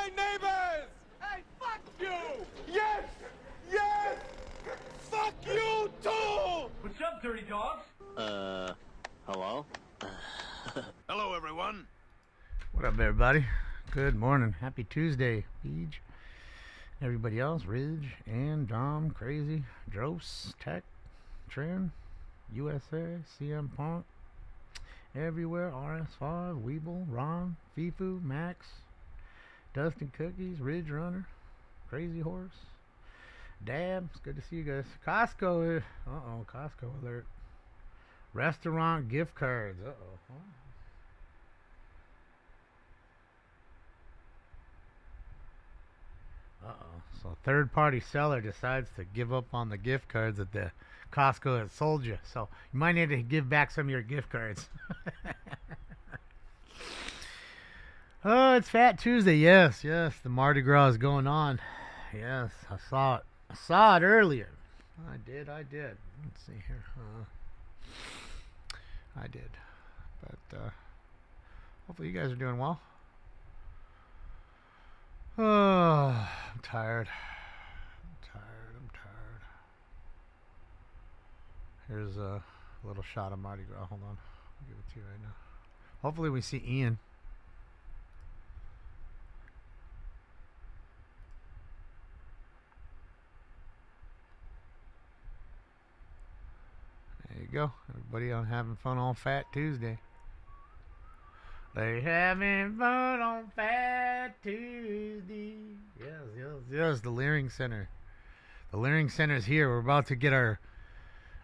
my neighbors! Hey, fuck you! Yes! Yes! Fuck you too! What's up, dirty dogs? Hello? Hello, everyone. What up, everybody? Good morning. Happy Tuesday, Beej. Everybody else, Ridge, and Dom, Crazy, Dros, Tech, Trin, USA, CM Punk, everywhere, RS5, Weeble, Ron, Fifu, Max, Dustin Cookies, Ridge Runner, Crazy Horse, Dab. It's good to see you guys. Costco, Costco alert. Restaurant gift cards. So third-party seller decides to give up on the gift cards that the Costco has sold you. So you might need to give back some of your gift cards. Oh, it's Fat Tuesday. Yes. The Mardi Gras is going on. Yes, I saw it. I saw it earlier. I did. Let's see here. I did. But hopefully you guys are doing well. Oh, I'm tired. I'm tired. Here's a little shot of Mardi Gras. Hold on. I'll give it to you right now. Hopefully we see Ian. There you go. Everybody on having fun on Fat Tuesday. They having fun on Fat Tuesday. Yes. The Leering Center. The Leering Center is here. We're about to get our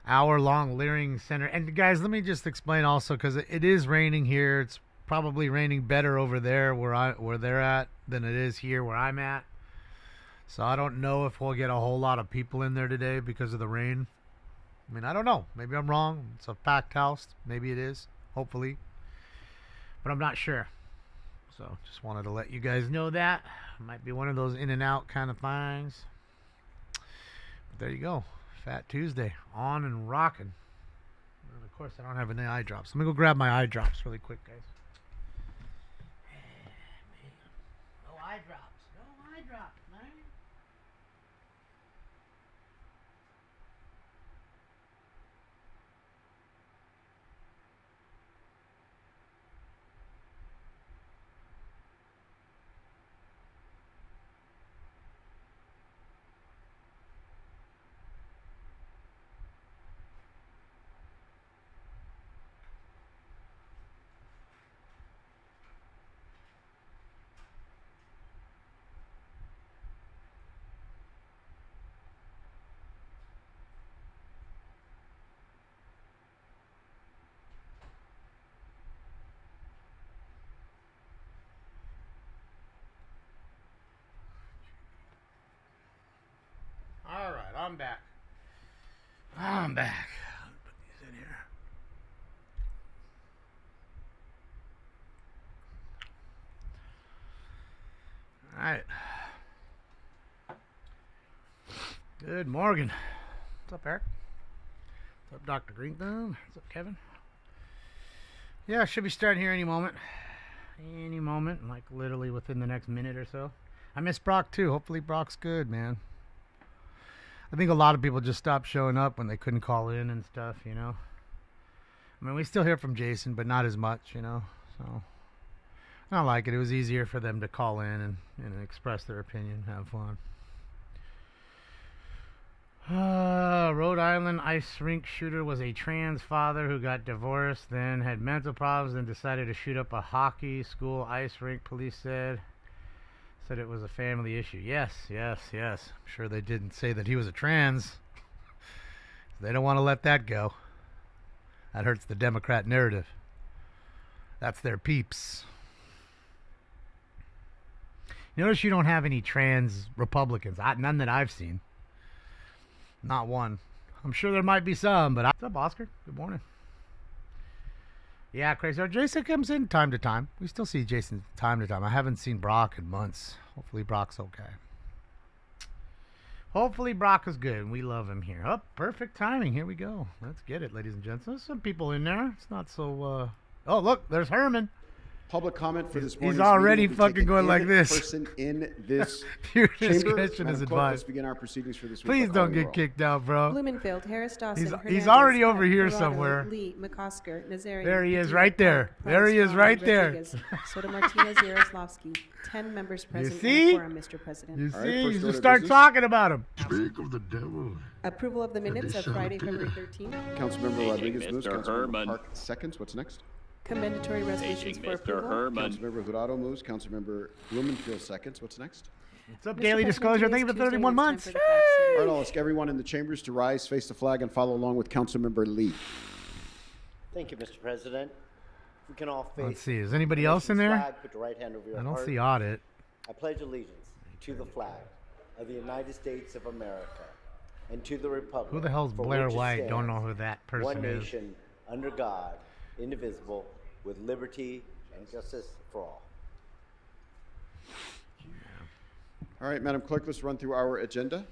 hour-long Leering Center. And guys, let me just explain also, because it is raining here. It's probably raining better over there where they're at than it is here where I'm at. So I don't know if we'll get a whole lot of people in there today because of the rain. I mean, I don't know. Maybe I'm wrong. It's a packed house. Maybe it is. Hopefully. But I'm not sure. So just wanted to let you guys know that. Might be one of those in and out kind of things. But there you go. Fat Tuesday. On and rocking. And of course, I don't have any eye drops. Let me go grab my eye drops really quick, guys. No eye drops. No eye drops, man. Alright, I'm back. Put these in here. Alright. Good morning. What's up, Eric? What's up, Dr. Greenthumb? What's up, Kevin? Yeah, I should be starting here any moment. Like literally within the next minute or so. I miss Brock too. Hopefully Brock's good, man. I think a lot of people just stopped showing up when they couldn't call in and stuff, you know. I mean, we still hear from Jason, but not as much, you know. So, I like it. It was easier for them to call in and express their opinion, have fun. Rhode Island ice rink shooter was a trans father who got divorced, then had mental problems, and decided to shoot up a hockey school ice rink, police said. Said it was a family issue. Yes. I'm sure they didn't say that he was a trans. They don't want to let that go. That hurts the Democrat narrative. That's their peeps. Notice you don't have any trans Republicans. None that I've seen. Not one. I'm sure there might be some, but what's up, Oscar? Good morning. Yeah, crazy. Jason comes in time to time. We still see Jason time to time. I haven't seen Brock in months. Hopefully Brock's okay. Hopefully Brock is good, and we love him here. Oh, perfect timing. Here we go. Let's get it, ladies and gents. There's some people in there. It's not so... Oh, look, there's Herman. Public comment for this morning. He's already fucking going like this. Person in this Pure chamber. discretion is Madam Clerk, advised. let's begin our proceedings for this week. Please by don't calling get roll. kicked out, bro. Blumenfield, Harris Dawson, He's Hernandez, already over Hunt, here Dorado, somewhere. Lee, McCosker, Nazarian. There he is, Petito, right there. Park, There he is, Price, right Vaughn, there. Rodriguez, Soto Martinez, Yaroslavsky. 10 members present and see? a quorum, Mr. President. You All right, see, first you order just of start business. talking about him. Speak of the devil. Approval of the minutes of Friday, February 13th. Councilmember Rodriguez moves. Mr. Councilmember Herman. Park seconds. What's next? Commendatory resolutions Paging for Mr. approval. Herman. Councilmember Jurado moves. Councilmember Blumenfield seconds. What's next? What's up, Mr. Daily President, Disclosure? today Thank you is for Tuesday, 31 and it's months. time for the facts. All right, I'll ask everyone in the chambers to rise, face the flag, and follow along with Councilmember Lee. Thank you, Mr. President. We can all face. Let's see. Is anybody the else in nation's there? Flag, put your right hand over your I don't heart. see audit. I pledge allegiance to the flag of the United States of America and to the republic. Who the hell's for Blair which it White? Don't know stands, who that person one is. nation under God, indivisible, with liberty and justice for all. All right, Madam Clerk, let's run through our agenda.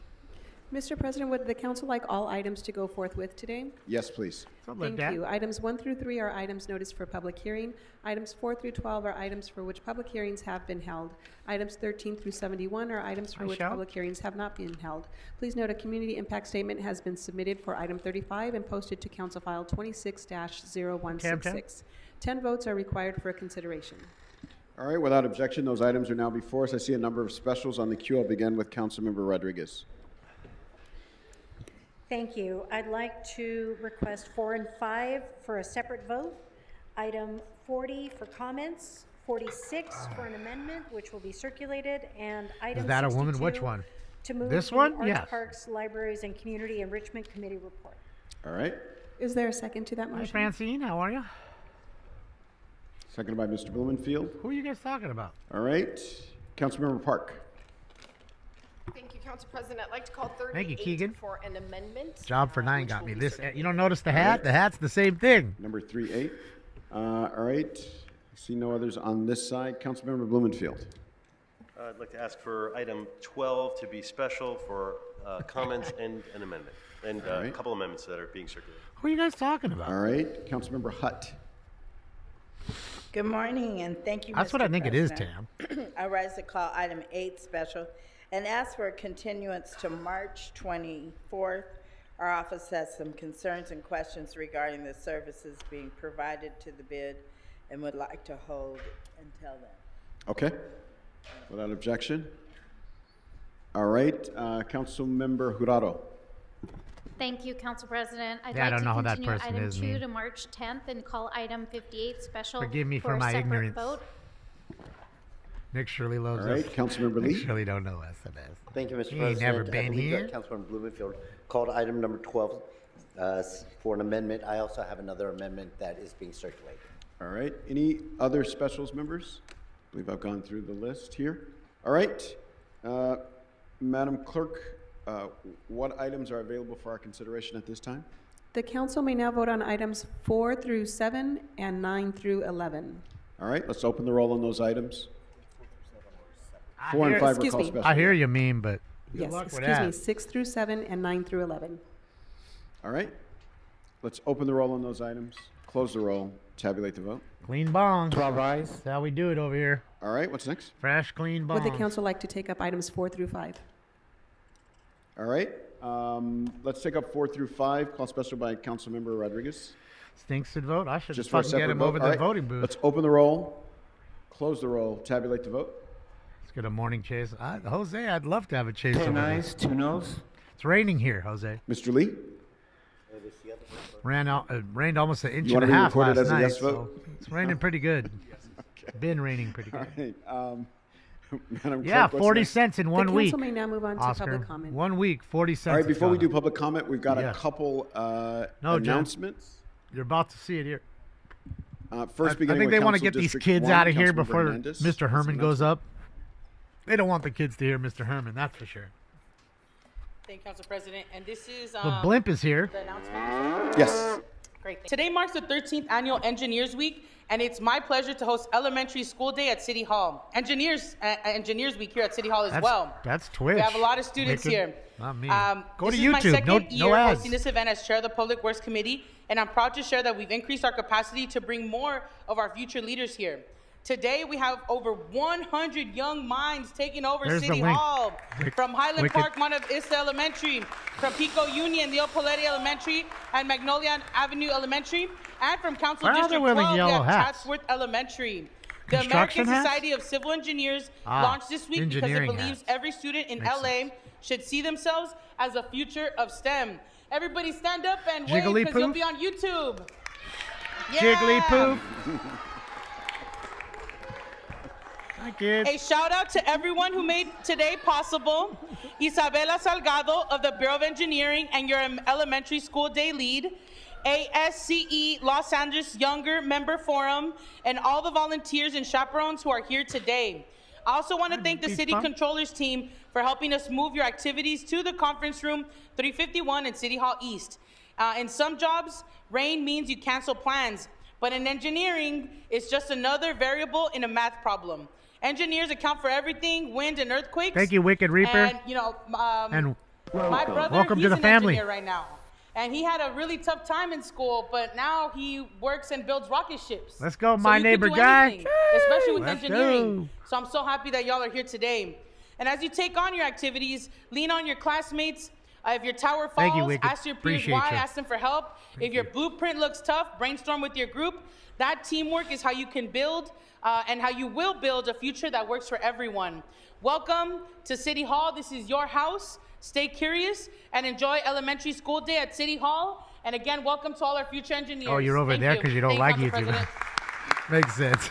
Mr. President, would the council like all items to go forth with today? Yes, please. Something like Thank that. you. Items 1 through 3 are items noticed for public hearing. Items 4 through 12 are items for which public hearings have been held. Items 13 through 71 are items for Hi, which Shell. public hearings have not been held. Please note a community impact statement has been submitted for item 35 and posted to Council File 26-0166. 10 votes are required for consideration. All right, without objection, those items are now before us. I see a number of specials on the queue. I'll begin with Councilmember Rodriguez. Thank you. I'd like to request 4 and 5 for a separate vote. Item 40 for comments, 46 for an amendment, which will be circulated, and item Is that a woman? 62 Which one? to move This the one? Arts, Yes. Parks, Libraries, and Community Enrichment Committee report. All right, Is there a second to that Hi, motion? Francine. How are you? seconded by Mr. Blumenfield. Who are you guys talking about? All right, Councilmember Park. Thank you, Council President. I'd like to call 38 Thank you, Keegan. for an amendment. Job for 9 which got will me. be This. circulated. You don't notice the hat? The hat's the same thing. Number 38. All right, I see no others on this side. Councilmember Blumenfield. I'd like to ask for item 12 to be special for comments and an amendment, and All a right. couple amendments that are being circulated. Who are you guys talking about? All right, Councilmember Hutt. Good morning, and thank you, That's Mr. what I think it is, President. Tam. I rise to call item 8 special and ask for a continuance to March 24th. Our office has some concerns and questions regarding the services being provided to the bid and would like to hold until then. Okay, without objection. All right, Councilmember Jurado. Thank you, Council President. I'd Yeah, I like don't know who to that continue person item is, 2 me. to March 10th and call item 58 special Forgive me for a my separate ignorance. vote. Nick Shirley All loves right, us. Councilmember Nick Lee. Shirley don't know us. Thank you, Mr. He President. ain't never I been believe here. that Councilmember Blumenfield called item number 12 for an amendment. I also have another amendment that is being circulated. All right, any other specials, members? I believe I've gone through the list here. All right, Madam Clerk, what items are available for our consideration at this time? The council may now vote on items 4 through 7 and 9 through 11. All right, let's open the roll on those items. I 4 and hear- 5 are excuse called me. special. I hear you mean, but good Yes, luck with excuse me, that. 6 through 7 and 9 through 11. All right, let's open the roll on those items, close the roll, tabulate the vote. Clean bong. That's how we do it over here. All right, what's next? Fresh, clean bong. Would the council like to take up items 4 through 5? All right, let's take up 4 through 5, call special by Councilmember Rodriguez. Stinks to vote. I should Just just for a fucking separate get him vote. over All the right, voting booth. let's open the roll, close the roll, tabulate the vote. Let's get a morning chase. Jose, I'd love to have a chase over there. Nice, 2 no's. It's raining here, Jose. Mr. Lee? Rained almost an inch You and a wanna be half recorded last as a night. yes So vote? it's raining pretty good. Been raining pretty All good. right, Madam Yeah, Clerk, what's 40 next? cents in 1 the week. council may now move on to Oscar. public comment. 1 week, 40 cents. All right, it's before we gone do up. public comment, we've got Yes. a couple No, Jim. announcements. You're about to see it here. First, I beginning think with they want to Council get these District kids 1, out of here Councilmember before Hernandez. Mr. What's Herman the goes announcement? up. They don't want the kids to hear Mr. Herman, that's for sure. Thank you, Council President. And this is The blimp is here. the announcement. Yes. Great. Today marks the 13th annual Engineers Week, and it's my pleasure to host Elementary School Day at City Hall. Engineers Week here at City Hall as well. That's Twitch. We have a lot of students Wicked. here. Not me. Go This to is my YouTube. second No year ads. hosting this event as chair of the Public Works Committee, and I'm proud to share that we've increased our capacity to bring more of our future leaders here. Today, we have over 100 young minds taking over There's the City link. Hall. From Highland Wicked. Park, Monte Vista Elementary, from Pico Union, Leo Poletti Elementary, and Magnolia Avenue Elementary, and from Council Why are they District wearing 12, we yellow have hats? Chatsworth Elementary. The Construction American hats? Society of Civil Engineers Ah, launched this week because it engineering believes hats. every student in Makes LA should see themselves as a future of STEM. Everybody stand up and wave because you'll Jigglypuff? be on YouTube. Jigglypuff. Hi, kids. A shout out to everyone who made today possible. Isabela Salgado of the Bureau of Engineering and your elementary school day lead. ASCE Los Angeles Younger Member Forum, and all the volunteers and chaperones who are here today. I also want to thank the City Controllers team for helping us move your activities to the conference room 351 in City Hall East. In some jobs, rain means you cancel plans, but in engineering, it's just another variable in a math problem. Engineers account for everything, wind and earthquakes. Thank you, Wicked Reaper. And, you know, And my brother, welcome he's to the an family. engineer right now. And he had a really tough time in school, but now he works and builds rocket ships. Let's go, So my you could neighbor do guy. anything, especially with Let's engineering. go. So I'm so happy that y'all are here today. And as you take on your activities, lean on your classmates. If your tower Thank you, falls, Wicked. ask your peers Appreciate why, you. ask them for help. If your blueprint looks tough, brainstorm with your group. That teamwork is how you can build and how you will build a future that works for everyone. Welcome to City Hall. This is your house. Stay curious and enjoy elementary school day at City Hall. And again, welcome to all our future engineers. Oh, you're over Thank there you. because you don't Thank like Council YouTube. President. Makes sense.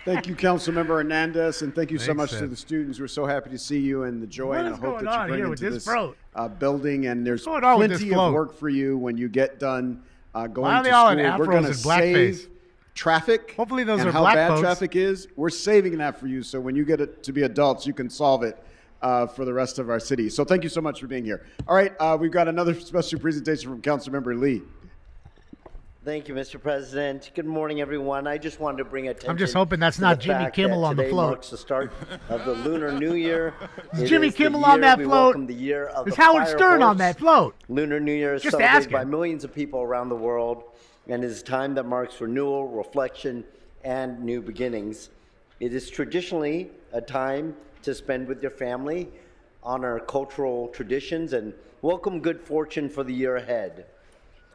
Thank you, Councilmember Hernandez, and thank you so Makes much to sense. the students. We're so happy to see you and the joy What and is the hope going that you on bring here with into this this float? building. And there's going on with this plenty of float? work for you when you get done going Why are to they all in school. We're afros going to and blackface? save traffic. Hopefully those and are how black bad folks. traffic is. We're saving that for you, so when you get it to be adults, you can solve it for the rest of our city. So thank you so much for being here. All right, we've got another special presentation from Councilmember Lee. Thank you, Mr. President. Good morning, everyone. I just wanted to bring attention. I'm just hoping that's to not the Jimmy fact Kimmel that on the today float. marks the start of the Lunar New Year. Is It Jimmy is the Kimmel on year that we float? welcome the year of Is the Howard Fire Stern on Horse. that float? Lunar New Year is Just celebrated asking. by millions of people around the world, and it is a time that marks renewal, reflection, and new beginnings. It is traditionally a time to spend with your family, honor cultural traditions, and welcome good fortune for the year ahead.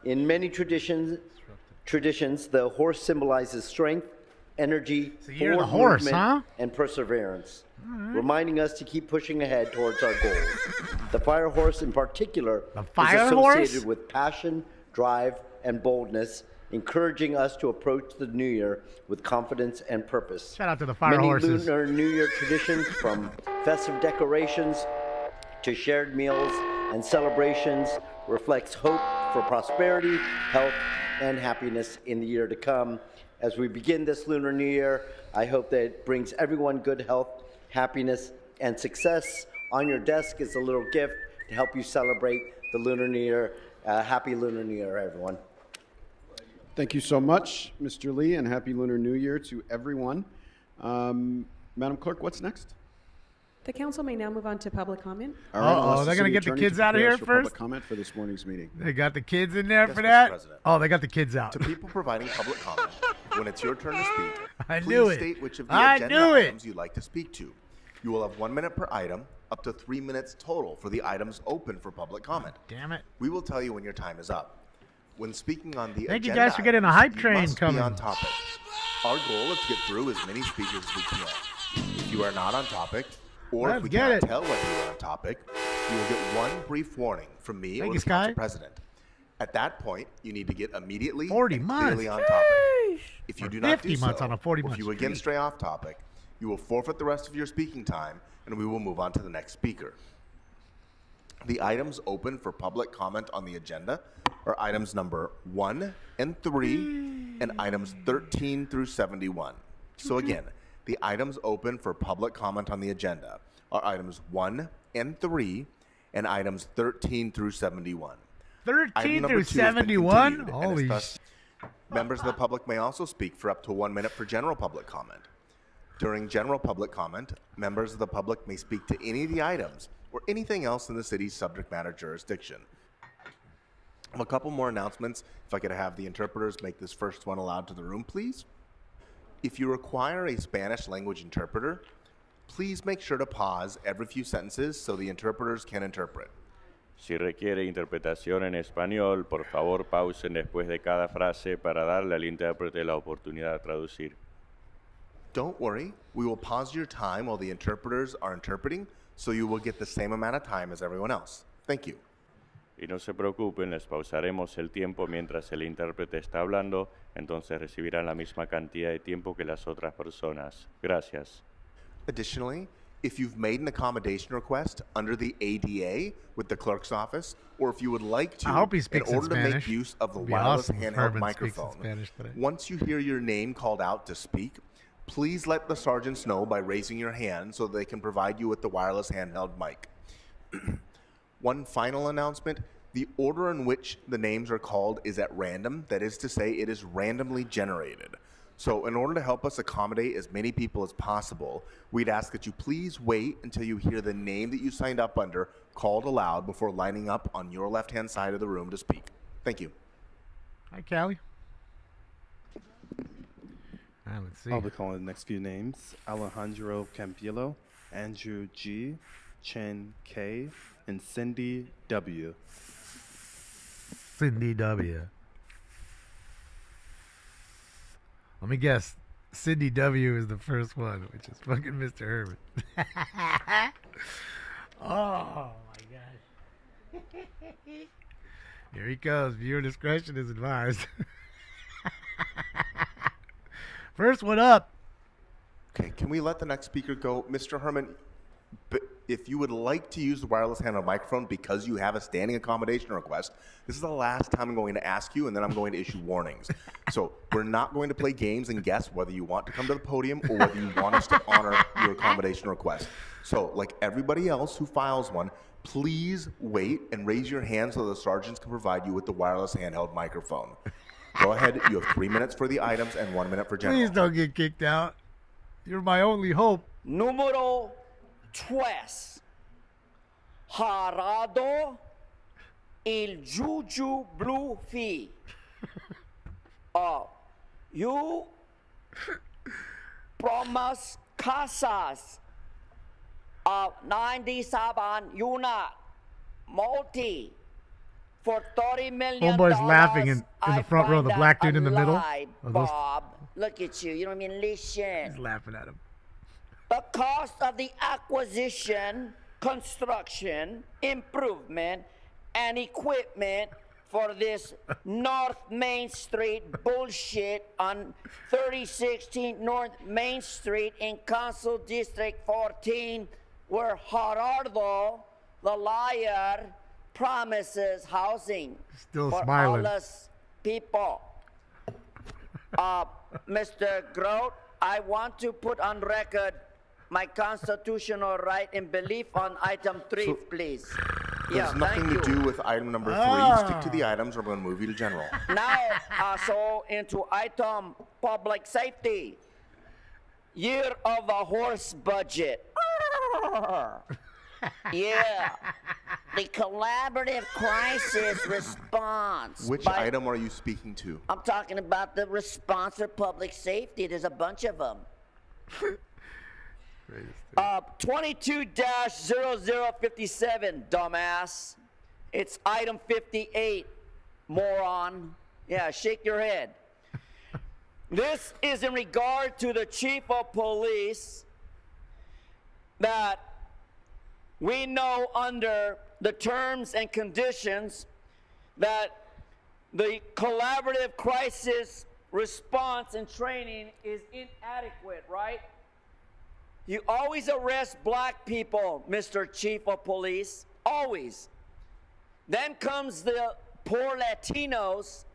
In many traditions, the horse symbolizes strength, energy, the year of the forward horse, movement, huh? and perseverance, reminding us to keep pushing ahead towards our goals. The fire horse, in particular, fire is horse? associated with passion, drive, and boldness, encouraging us to approach the new year with confidence and purpose. Shout out to the fire Many horses. Lunar New Year traditions, from festive decorations to shared meals and celebrations, reflects hope for prosperity, health, and happiness in the year to come. As we begin this Lunar New Year, I hope that it brings everyone good health, happiness, and success. On your desk is a little gift to help you celebrate the Lunar New Year. Happy Lunar New Year, everyone. Thank you so much, Mr. Lee, and Happy Lunar New Year to everyone. Madam Clerk, what's next? The council may now move on to public comment. All right, I'll Uh-oh, ask they're the gonna city get the attorney kids to out of prepare here us for public first? comment for this morning's meeting. They got the kids in there Yes, for Mr. that? President. Oh, they got the kids out. To people providing public comment, when it's your turn to speak, I please knew it. state which of the I agenda knew it. items you'd like to speak to. You will have 1 minute per item, up to 3 minutes total for the items open for public comment. Damn it. We will tell you when your time is up. When speaking on the Thank you agenda guys for getting a items, hype you train must coming. Be on topic. Our goal is to get through as many speakers as we can. If you are not on topic, or Let's if we get cannot it. tell whether you are on topic, you will get one brief warning from me Thank or you, the council Sky. president. At that point, you need to get immediately 40 and months. clearly on topic. Sheesh. If you Or do not 50 do months so, on a 40 or if month you again streak. stray off topic, you will forfeit the rest of your speaking time, and we will move on to the next speaker. The items open for public comment on the agenda are items number 1 and 3 and items 13 through 71. So again, the items open for public comment on the agenda are items 1 and 3 and items 13 through 71. 13 Item number through 2 has been 71? continued and is Holy thus- Members of the public may also speak for up to 1 minute for general public comment. During general public comment, members of the public may speak to any of the items or anything else in the city's subject matter jurisdiction. I have a couple more announcements. If I could have the interpreters make this first one aloud to the room, please. If you require a Spanish language interpreter, please make sure to pause every few sentences so the interpreters can interpret. Si requiere interpretación en español, por favor pausen después de cada frase para darle al intérprete la oportunidad de traducir. Don't worry, we will pause your time while the interpreters are interpreting, so you will get the same amount of time as everyone else. Thank you. Y no se preocupen, les pausaremos el tiempo mientras el intérprete está hablando, entonces recibirán la misma cantidad de tiempo que las otras personas. Gracias. Additionally, if you've made an accommodation request under the ADA with the clerk's office, or if you would like to, I hope he in speaks in order to make Spanish. use of the It'd be wireless awesome if handheld Herman speaks in microphone, Spanish today. once you hear your name called out to speak, please let the sergeants know by raising your hand so they can provide you with the wireless handheld mic. One final announcement. The order in which the names are called is at random. That is to say, it is randomly generated. So in order to help us accommodate as many people as possible, we'd ask that you please wait until you hear the name that you signed up under called aloud before lining up on your left-hand side of the room to speak. Thank you. Hi, Callie. Let's see. I'll be calling the next few names. Alejandro Campillo, Andrew G, Chen K, and Cindy W. Cindy W. Let me guess. Cindy W is the first one, which is fucking Mr. Herman. Oh my gosh. Here he comes. Viewer discretion is advised. First one up. Okay, can we let the next speaker go? Mr. Herman, if you would like to use the wireless handheld microphone because you have a standing accommodation request, this is the last time I'm going to ask you, and then I'm going to issue warnings. So we're not going to play games and guess whether you want to come to the podium or whether you want us to honor your accommodation request. So like everybody else who files one, please wait and raise your hand so the sergeants can provide you with the wireless handheld microphone. Go ahead. You have 3 minutes for the items and 1 minute for general. Please don't get kicked out. You're my only hope. Número 3. Harado il Juju Blue Fee. You promise casas of 97 unit multi for $30 million. Homeboy's laughing in the front row, the black dude in the middle. Bob, look at you. You know what I mean? Listen. He's laughing at him. The cost of the acquisition, construction, improvement, and equipment for this North Main Street bullshit on 3016 North Main Street in Council District 14, where Gerardo, the liar, promises housing Still for smiling. all us people. Mr. Grote, I want to put on record my constitutional right and belief on item 3, please. There's nothing to do with item number 3. Stick to the items or I'm going to move you to general. Now, so into item public safety. Year of the horse budget. Yeah. The collaborative crisis response. Which item are you speaking to? I'm talking about the response for public safety. There's a bunch of them. 22-0057, dumbass. It's item 58, moron. Yeah, shake your head. This is in regard to the chief of police that we know under the terms and conditions that the collaborative crisis response and training is inadequate, right? You always arrest black people, Mr. Chief of Police, always. Then comes the poor Latinos,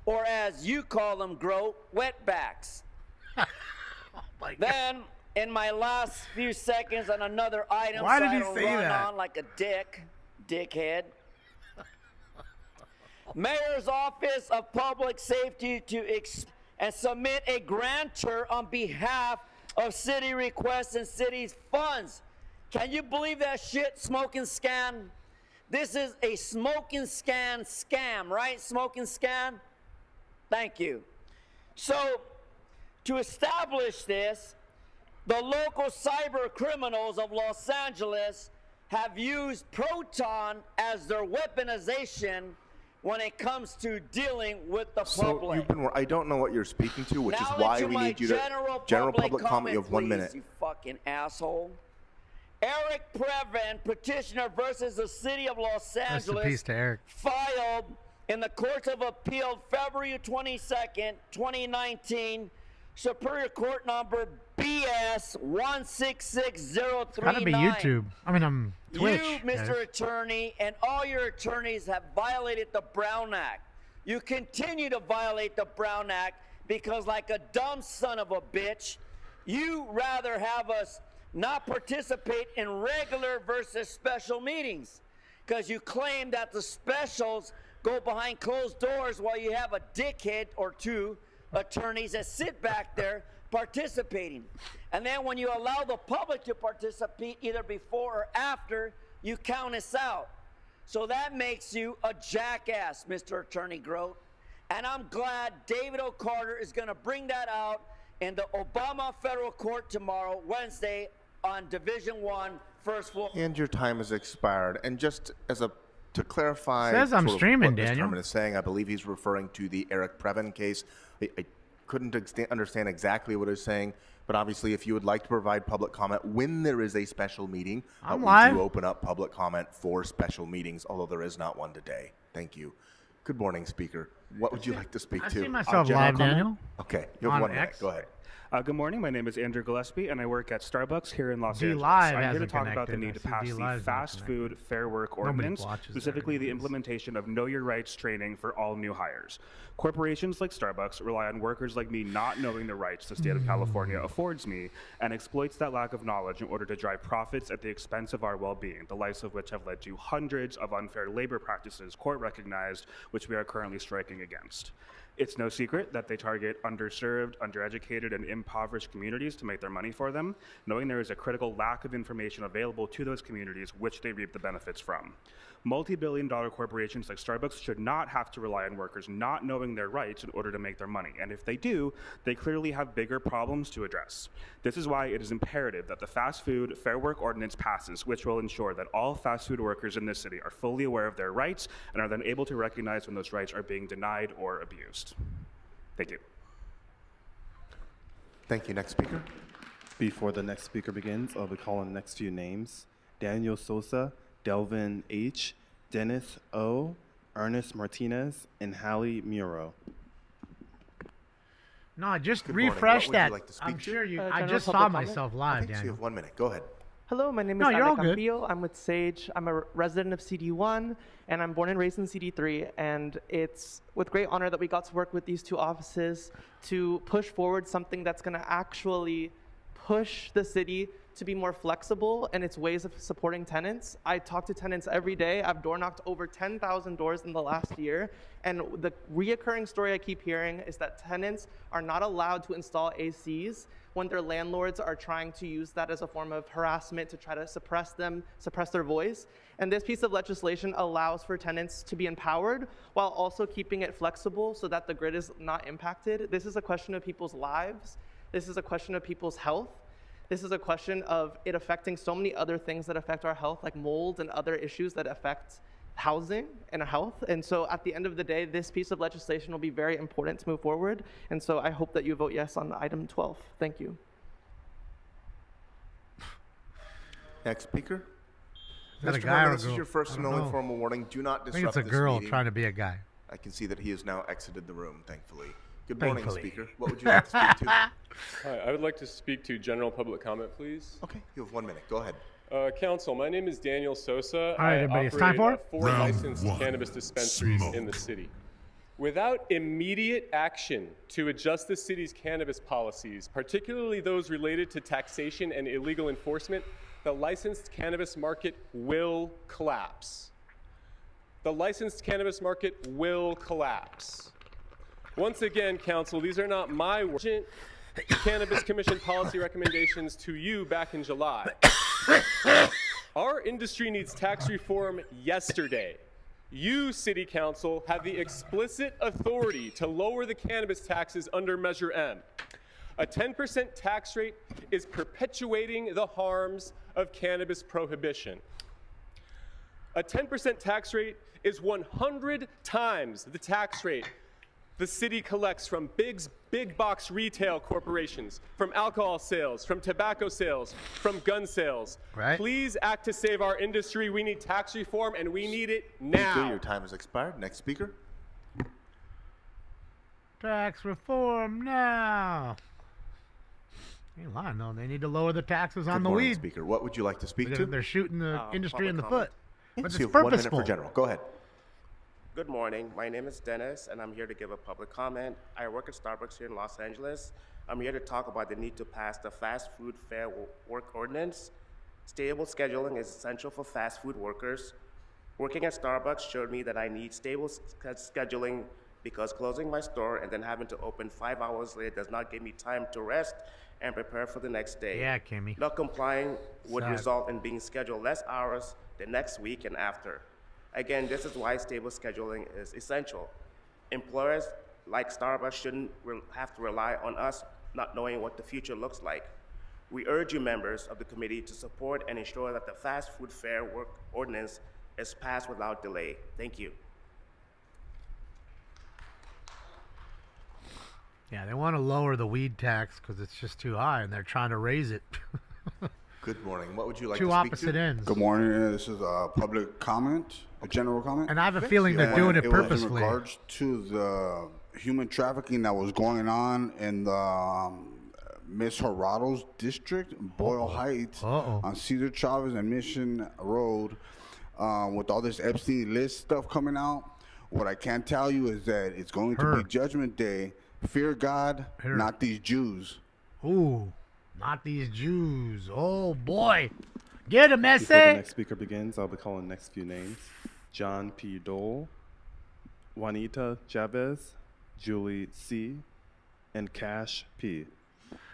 or as you call them, Grote, wetbacks. Then, in my last few seconds on another item, Why so did I he don't say run that? on like a dickhead. Mayor's Office of Public Safety and submit a grantor on behalf of city requests and city's funds. Can you believe that shit, smoking scan? This is a smoking scan scam, right? Smoking scan? Thank you. So, To establish this, the local cyber criminals of Los Angeles have used Proton as their weaponization when it comes to dealing with the So public. you've been. I don't know what you're speaking to, which Now is why into we my need you to general public comment. You have 1 please, minute. You fucking asshole. Eric Previn, petitioner versus the city of Los Rest in Angeles, peace to Eric. filed in the Courts of Appeal February 22nd, 2019, Superior Court number BS 166039. Gotta be YouTube. I mean, Twitch. You, Mr. guys. Attorney, and all your attorneys have violated the Brown Act. You continue to violate the Brown Act because, like a dumb son of a bitch, you rather have us not participate in regular versus special meetings because you claim that the specials go behind closed doors while you have a dickhead or two attorneys that sit back there participating. And then when you allow the public to participate either before or after, you count us out. So that makes you a jackass, Mr. Attorney Grote. And I'm glad David O'Carter is going to bring that out in the Obama Federal Court tomorrow, Wednesday, on Division 1, first floor. And your time has expired. And just as a to clarify, Says I'm sort of streaming, what Mr. Daniel. Herman is saying, I believe he's referring to the Eric Previn case. I couldn't understand exactly what he's saying, but obviously, if you would like to provide public comment when there is a special meeting, I'm we live. do open up public comment for special meetings, although there is not one today. Thank you. Good morning, Speaker. What would you like to speak I to? see myself general live, comment? Daniel. Okay, you have On 1 minute. X. Go ahead. Good morning. My name is Andrew Gillespie, and I work at Starbucks here in Los D Angeles. Live I'm here to hasn't talk about the connected. need to I see pass D the Live's not Fast Food Fair Work Nobody Ordinance, watches that specifically the anyways. implementation of Know Your Rights training for all new hires. Corporations like Starbucks rely on workers like me not knowing the rights the state of California affords me and exploits that lack of knowledge in order to drive profits at the expense of our well-being, the likes of which have led to hundreds of unfair labor practices court-recognized, which we are currently striking against. It's no secret that they target underserved, undereducated, and impoverished communities to make their money for them, knowing there is a critical lack of information available to those communities which they reap the benefits from. Multi-billion-dollar corporations like Starbucks should not have to rely on workers not knowing their rights in order to make their money, and if they do, they clearly have bigger problems to address. This is why it is imperative that the Fast Food Fair Work Ordinance passes, which will ensure that all fast food workers in this city are fully aware of their rights and are then able to recognize when those rights are being denied or abused. Thank you. Thank you. Next speaker. Before the next speaker begins, I'll be calling the next few names. Daniel Sosa, Delvin H., Dennis O., Ernest Martinez, and Hallie Muro. No, just Good morning. refresh What would you that. like to speak I'm to? sure you. I General just saw public comment? myself I live, think so. You Daniel. have 1 minute. Go ahead. Hello, my name No, is you're all Alec good. Campillo. I'm with Sage. I'm a resident of CD1, and I'm born and raised in CD3. And it's with great honor that we got to work with these two offices to push forward something that's going to actually push the city to be more flexible in its ways of supporting tenants. I talk to tenants every day. I've door knocked over 10,000 doors in the last year. And the reoccurring story I keep hearing is that tenants are not allowed to install ACs when their landlords are trying to use that as a form of harassment to try to suppress their voice. And this piece of legislation allows for tenants to be empowered while also keeping it flexible so that the grid is not impacted. This is a question of people's lives. This is a question of people's health. This is a question of it affecting so many other things that affect our health, like mold and other issues that affect housing and health. And so at the end of the day, this piece of legislation will be very important to move forward. And so I hope that you vote yes on item 12. Thank you. Next speaker. Is that a Mr. guy Herman, or a this girl? is your first I and don't only know. formal warning. Do not I think disrupt it's a this girl meeting. trying to be a guy. I can see that he has now exited the room, thankfully. Good morning, Thankfully. Speaker. What would you like to speak to? Hi, I would like to speak to general public comment, please. Okay, you have 1 minute. Go ahead. Council, my name is Daniel Sosa. All right, I everybody, it's operate time for 4 licensed cannabis dispensaries in the city. Without immediate action to adjust the city's cannabis policies, particularly those related to taxation and illegal enforcement, the licensed cannabis market will collapse. The licensed cannabis market will collapse. Once again, Council, these are not my words. Cannabis Commission policy recommendations to you back in July. Our industry needs tax reform yesterday. You, City Council, have the explicit authority to lower the cannabis taxes under Measure M. A 10% tax rate is perpetuating the harms of cannabis prohibition. A 10% tax rate is 100 times the tax rate the city collects from big box retail corporations, from alcohol sales, from tobacco sales, from gun sales. Right. Please act to save our industry. We need tax reform, and we need it now. Thank you. Your time has expired. Next speaker. Tax reform now. Ain't lying though. They need to lower the taxes on Good the morning, weed. Speaker. What would you like to speak to? They're shooting the industry in the foot. But So it's you have 1 minute purposeful. for general. Go ahead. Good morning. My name is Dennis, and I'm here to give a public comment. I work at Starbucks here in Los Angeles. I'm here to talk about the need to pass the fast food fair work ordinance. Stable scheduling is essential for fast food workers. Working at Starbucks showed me that I need stable scheduling because closing my store and then having to open 5 hours later does not give me time to rest and prepare for the next day. Yeah, Kimmy. Not complying would Sad. result in being scheduled less hours the next week and after. Again, this is why stable scheduling is essential. Employers like Starbucks shouldn't have to rely on us not knowing what the future looks like. We urge you members of the committee to support and ensure that the fast food fair work ordinance is passed without delay. Thank you. Yeah, they want to lower the weed tax because it's just too high, and they're trying to raise it. Good morning. What would you like Two to speak opposite to? ends. Good morning. This is a public comment, a general comment. And I have a feeling they're doing it was in purposely. regards to the human trafficking that was going on in the Miss Gerardo's district, Boyle Heights, on Cesar Chavez and Mission Road, with all this Epstein list stuff coming out. What I can tell you is that it's going to be Judgment Day. Fear God, not these Jews. Ooh, not these Jews. Oh, boy. Get him, Before the Messi. next speaker begins, I'll be calling the next few names. John P. Dole, Juanita Chavez, Julie C., and Cash P.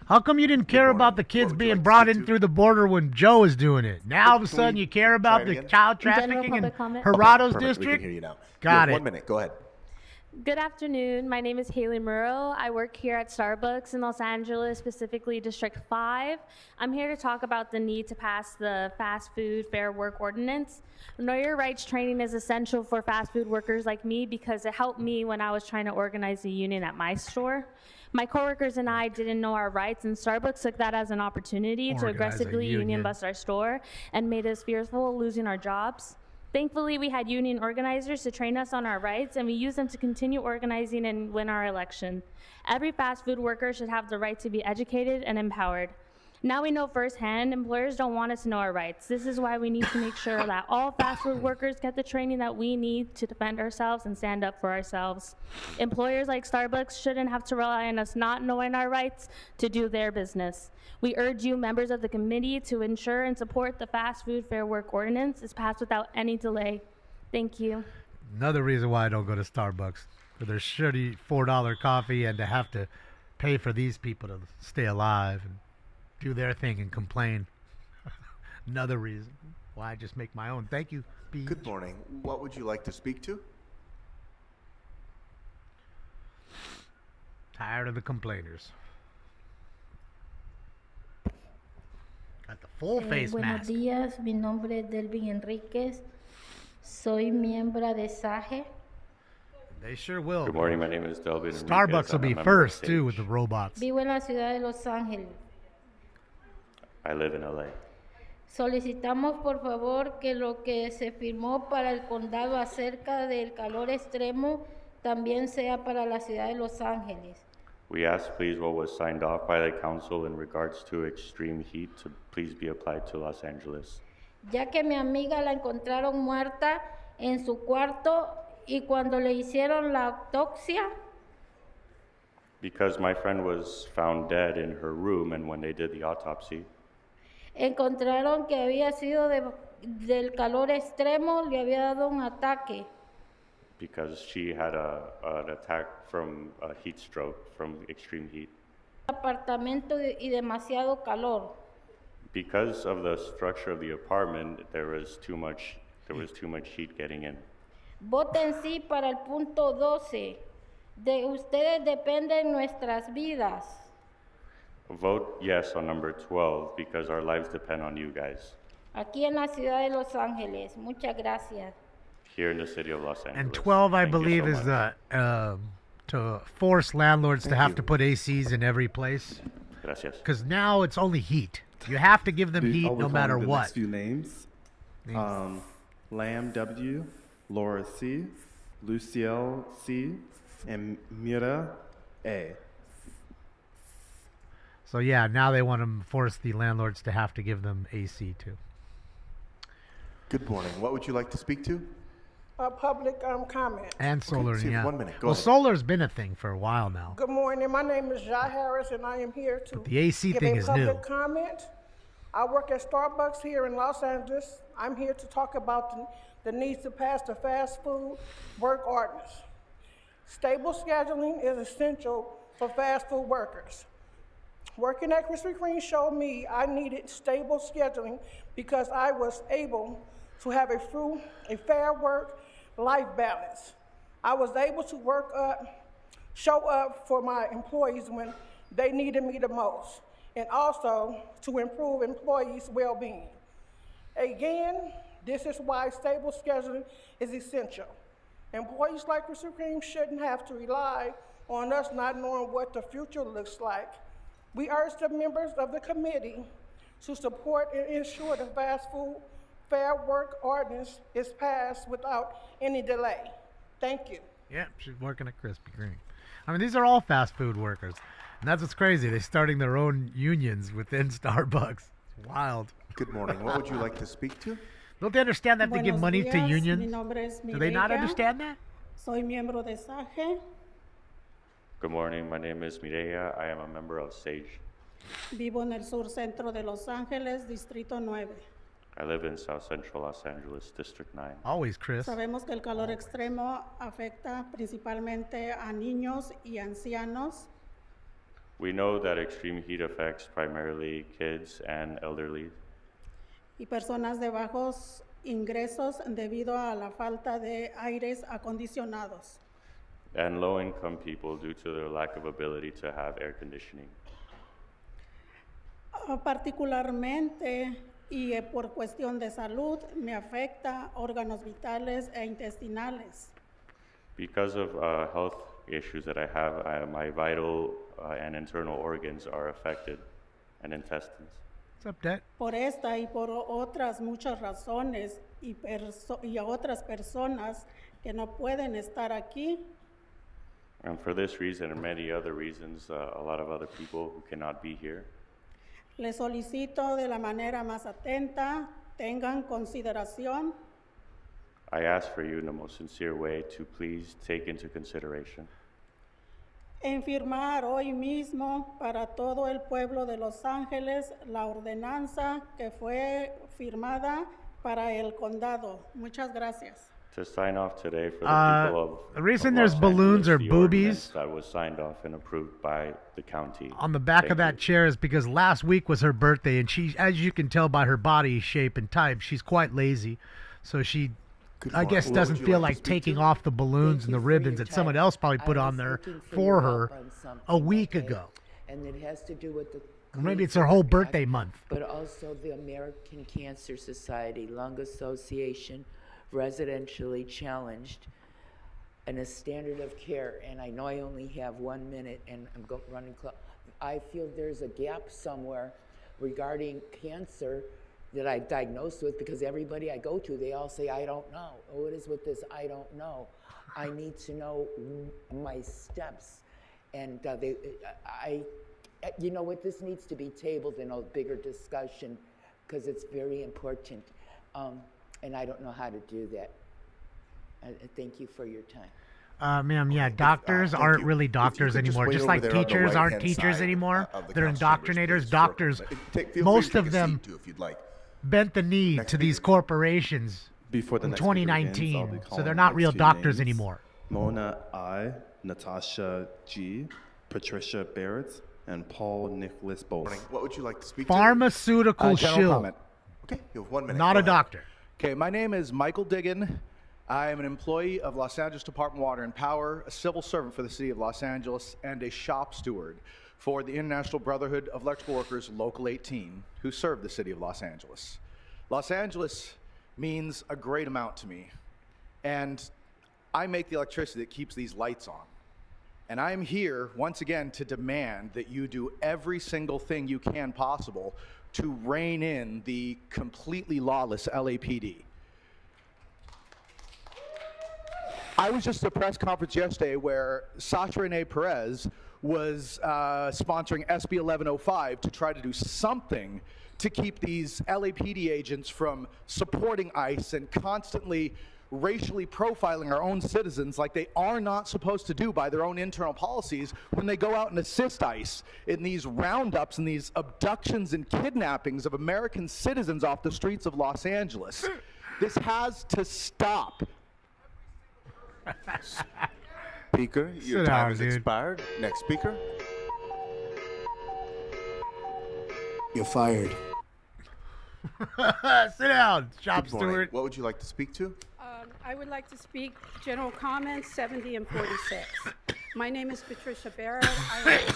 How come you didn't care about the kids being brought in through the border when Joe was doing it? Now all of a sudden you care about the child trafficking in Gerardo's Perfect. district? We can hear you now. Got You have it. 1 minute. Go ahead. Good afternoon. My name is Haley Murrow. I work here at Starbucks in Los Angeles, specifically District 5. I'm here to talk about the need to pass the fast food fair work ordinance. Know Your Rights training is essential for fast food workers like me because it helped me when I was trying to organize a union at my store. My coworkers and I didn't know our rights, and Starbucks took that as an opportunity to Organize a aggressively union. union bust our store and made us fearful of losing our jobs. Thankfully, we had union organizers to train us on our rights, and we used them to continue organizing and win our election. Every fast food worker should have the right to be educated and empowered. Now we know firsthand, employers don't want us to know our rights. This is why we need to make sure that all fast food workers get the training that we need to defend ourselves and stand up for ourselves. Employers like Starbucks shouldn't have to rely on us not knowing our rights to do their business. We urge you, members of the committee, to ensure and support the fast food fair work ordinance is passed without any delay. Thank you. Another reason why I don't go to Starbucks for their shitty $4 coffee and to have to pay for these people to stay alive and do their thing and complain. Another reason why I just make my own. Thank you, Beach. Good morning. What would you like to speak to? Tired of the complainers. Got the full face Buenos mask. días, mi nombre es Delvin Enríquez, soy miembro de SAGE. They sure will. Good morning. My name is Delvin. Starbucks will be first, too, with the robots. Vivo en la ciudad de Los Ángeles. I live in LA. Solicitamos por favor que lo que se firmó para el condado acerca del calor extremo también sea para la ciudad de Los Ángeles. We ask, please, what was signed off by the council in regards to extreme heat to please be applied to Los Angeles. Ya que mi amiga la encontraron muerta en su cuarto y cuando le hicieron la autopsia, Because my friend was found dead in her room, and when they did the autopsy, encontraron que había sido del calor extremo, le había dado un ataque. because she had an attack from a heat stroke from extreme heat. Apartamento y demasiado calor. Because of the structure of the apartment, there was too much heat getting in. Voten sí para el punto 12. De ustedes dependen nuestras vidas. Vote yes on number 12 because our lives depend on you guys aquí en la ciudad de Los Ángeles. Muchas gracias. here in the city of Los Angeles. And 12, I Thank you believe, so is much. to force landlords to have to put ACs in every place. Gracias. Because now it's only heat. You have to give them Are heat we no calling matter the what. next few names? Lamb W, Laura C, Luciel C, and Mira A. So yeah, now they want to force the landlords to have to give them AC too. Good morning. What would you like to speak to? Public comment. And solar, see, yeah. 1 minute. Go Well, ahead. solar's been a thing for a while now. Good morning. My name is Jai Harris, and I am here to The AC give thing a is public new. comment. I work at Starbucks here in Los Angeles. I'm here to talk about the need to pass the fast food work ordinance. Stable scheduling is essential for fast food workers. Working at Krispy Kreme showed me I needed stable scheduling because I was able to have a fair work-life balance. I was able to show up for my employees when they needed me the most, and also to improve employees' well-being. Again, this is why stable scheduling is essential. Employees like Krispy Kreme shouldn't have to rely on us not knowing what the future looks like. We urge the members of the committee to support and ensure the fast food fair work ordinance is passed without any delay. Thank you. Yeah, she's working at Krispy Kreme. I mean, these are all fast food workers. And that's what's crazy. They're starting their own unions within Starbucks. It's wild. Good morning. What would you like to speak to? Don't they understand that they give Buenos money to días, unions? mi nombre es Do they not Mireya. understand that? Soy miembro de SAGE. Good morning. My name is Mireya. I am a member of SAGE. Vivo en el sur centro de Los Ángeles, Distrito 9. I live in South Central Los Angeles, District 9. Always, Chris. Sabemos que el calor extremo afecta principalmente a niños y ancianos. We know that extreme heat affects primarily kids and elderly Y personas de bajos ingresos debido a la falta de aires acondicionados. and low-income people due to their lack of ability to have air conditioning. Particularmente y por cuestión de salud me afecta órganos vitales e intestinales. Because of health issues that I have, my vital and internal organs are affected, and intestines. What's up, Dad? Por esta y por otras muchas razones y a otras personas que no pueden estar aquí, And for this reason and many other reasons, a lot of other people who cannot be here, les solicito de la manera más atenta, tengan consideración I ask for you in the most sincere way to please take into consideration en firmar hoy mismo para todo el pueblo de Los Ángeles la ordenanza que fue firmada para el condado. Muchas gracias. to sign off today for the people of the reason of there's Los balloons Angeles, or the boobies ordinance that was signed off and approved by the county. on the back Thank of that chair is because last week was her birthday, and she, as you can tell by her body shape and type, she's quite lazy. So she, I guess, doesn't feel like taking off the balloons and the ribbons that someone else probably put on there for her a week ago. And it has to do with the Or maybe it's her whole birthday month. but also the American Cancer Society Lung Association residentially challenged and a standard of care. And I know I only have 1 minute and I'm running close. I feel there's a gap somewhere regarding cancer that I diagnosed with, because everybody I go to, they all say, I don't know. Oh, what is with this? I don't know. I need to know my steps. And you know what, this needs to be tabled in a bigger discussion because it's very important. And I don't know how to do that. Thank you for your time. Ma'am, yeah, doctors aren't really doctors anymore. Just like teachers aren't teachers anymore. They're indoctrinators. Doctors, most of them bent the knee to these corporations Before the in next speaker begins, I'll 2019. be So calling they're the not next real few doctors names. anymore. Mona I, Natasha G, Patricia Barrett, and Paul Nicholas Bowles. What would you like to speak to? Pharmaceutical General shill. comment. Okay, you have 1 minute. Not Go a ahead. doctor. Okay, my name is Michael Diggin. I am an employee of Los Angeles Department of Water and Power, a civil servant for the city of Los Angeles, and a shop steward. for the International Brotherhood of Electrical Workers Local 18, who serve the city of Los Angeles. Los Angeles means a great amount to me, and I make the electricity that keeps these lights on. And I'm here once again to demand that you do every single thing you can possible to rein in the completely lawless LAPD. I was just at a press conference yesterday where Sasha Renee Perez was sponsoring SB 1105 to try to do something to keep these LAPD agents from supporting ICE and constantly racially profiling our own citizens like they are not supposed to do by their own internal policies when they go out and assist ICE in these roundups and these abductions and kidnappings of American citizens off the streets of Los Angeles. This has to stop. Speaker, your Sit time down, has dude. expired. Next speaker. You're fired. Sit down, shop Good morning. steward. What would you like to speak to? I would like to speak general comments 70 and 46. My name is Patricia Barrett. Go ahead.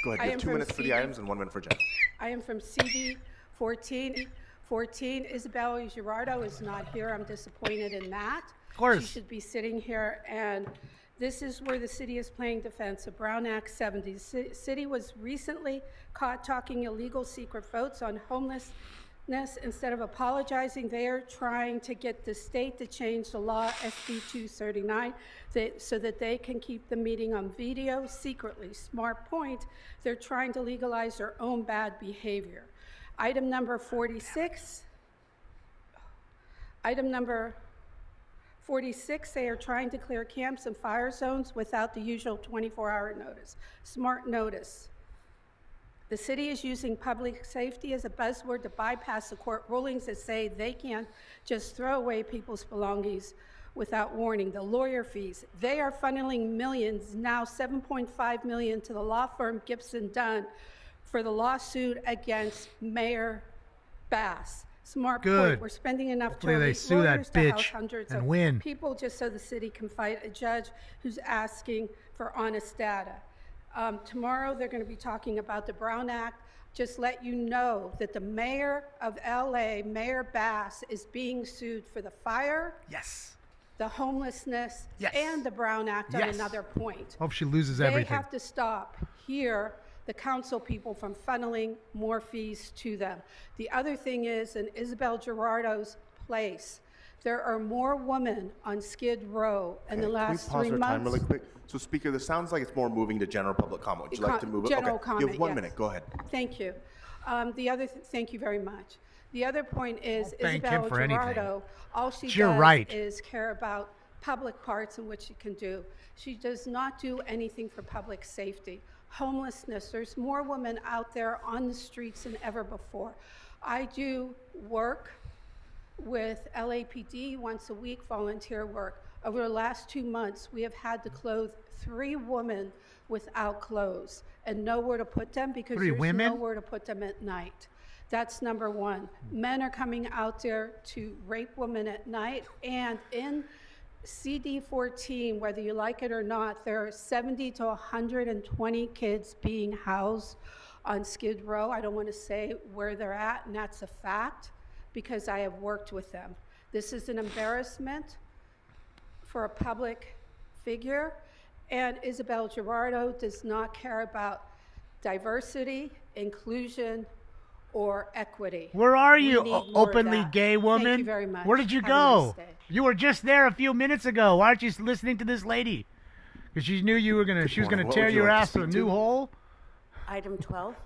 I You am have 2 from minutes for the CD items and 1 minute for general. I am from CD 14. Isabella Girardo is not here. I'm disappointed in that. Of course. She should be sitting here, and this is where the city is playing defense of Brown Act 70. The city was recently caught talking illegal secret votes on homelessness. Instead of apologizing, they are trying to get the state to change the law, SB 239, so that they can keep the meeting on video secretly. Smart point, they're trying to legalize their own bad behavior. Item number 46, they are trying to clear camps and fire zones without the usual 24-hour notice. Smart notice. The city is using public safety as a buzzword to bypass the court rulings that say they can't just throw away people's belongings without warning. The lawyer fees, they are funneling millions, now $7.5 million, to the law firm Gibson Dunn for the lawsuit against Mayor Bass. Smart Good. point. We're spending enough Hopefully to they elite sue that lawyers to house bitch hundreds and of win. people just so the city can fight a judge who's asking for honest data. Tomorrow they're going to be talking about the Brown Act. Just let you know that the mayor of LA, Mayor Bass, is being sued for the fire, yes, the homelessness, yes, and the Brown Act on yes. another point. Hope she loses They everything. have to stop here the council people from funneling more fees to them. The other thing is, in Isabel Girardo's place, there are more women on Skid Row in the last 3 months. Can we pause our time really quick? So, Speaker, this sounds like it's more moving to general public comment. Would you like to move it? General Okay. comment, You have 1 yes. minute. Go ahead. Thank you. Thank you very much. The other point is thank him Isabel for anything. Girardo, all she You're does right. is care about public parts in which she can do. She does not do anything for public safety. Homelessness, there's more women out there on the streets than ever before. I do work with LAPD once a week, volunteer work. Over the last 2 months, we have had to clothe 3 women without clothes and nowhere to put them because 3 there's women? nowhere to put them at night. That's number one. Men are coming out there to rape women at night, and in CD14, whether you like it or not, there are 70 to 120 kids being housed on Skid Row. I don't want to say where they're at, and that's a fact because I have worked with them. This is an embarrassment for a public figure, and Isabel Girardo does not care about diversity, inclusion, or equity. Where are We you, need more of openly that. gay woman? Thank you very much. Where did you Have a go? nice day. You were just there a few minutes ago. Why aren't you listening to this lady? Because she knew you were gonna. She was gonna morning. What tear would you your like to ass to a speak new to? hole. Item 12.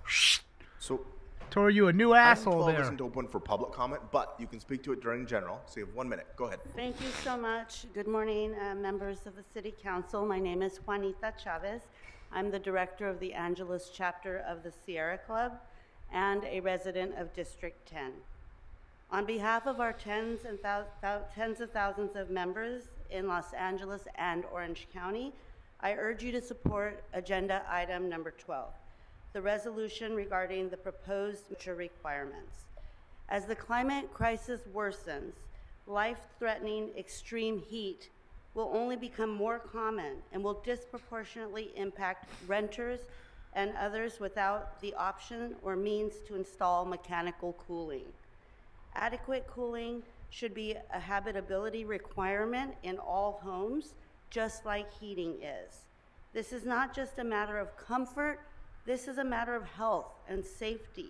So, Tore you a new item asshole 12 there. isn't open for public comment, but you can speak to it during general. So you have 1 minute. Go ahead. Thank you so much. Good morning, members of the City Council. My name is Juanita Chavez. I'm the director of the Angeles chapter of the Sierra Club and a resident of District 10. On behalf of our tens of thousands of members in Los Angeles and Orange County, I urge you to support agenda item number 12, the resolution regarding the proposed future requirements. As the climate crisis worsens, life-threatening extreme heat will only become more common and will disproportionately impact renters and others without the option or means to install mechanical cooling. Adequate cooling should be a habitability requirement in all homes, just like heating is. This is not just a matter of comfort, this is a matter of health and safety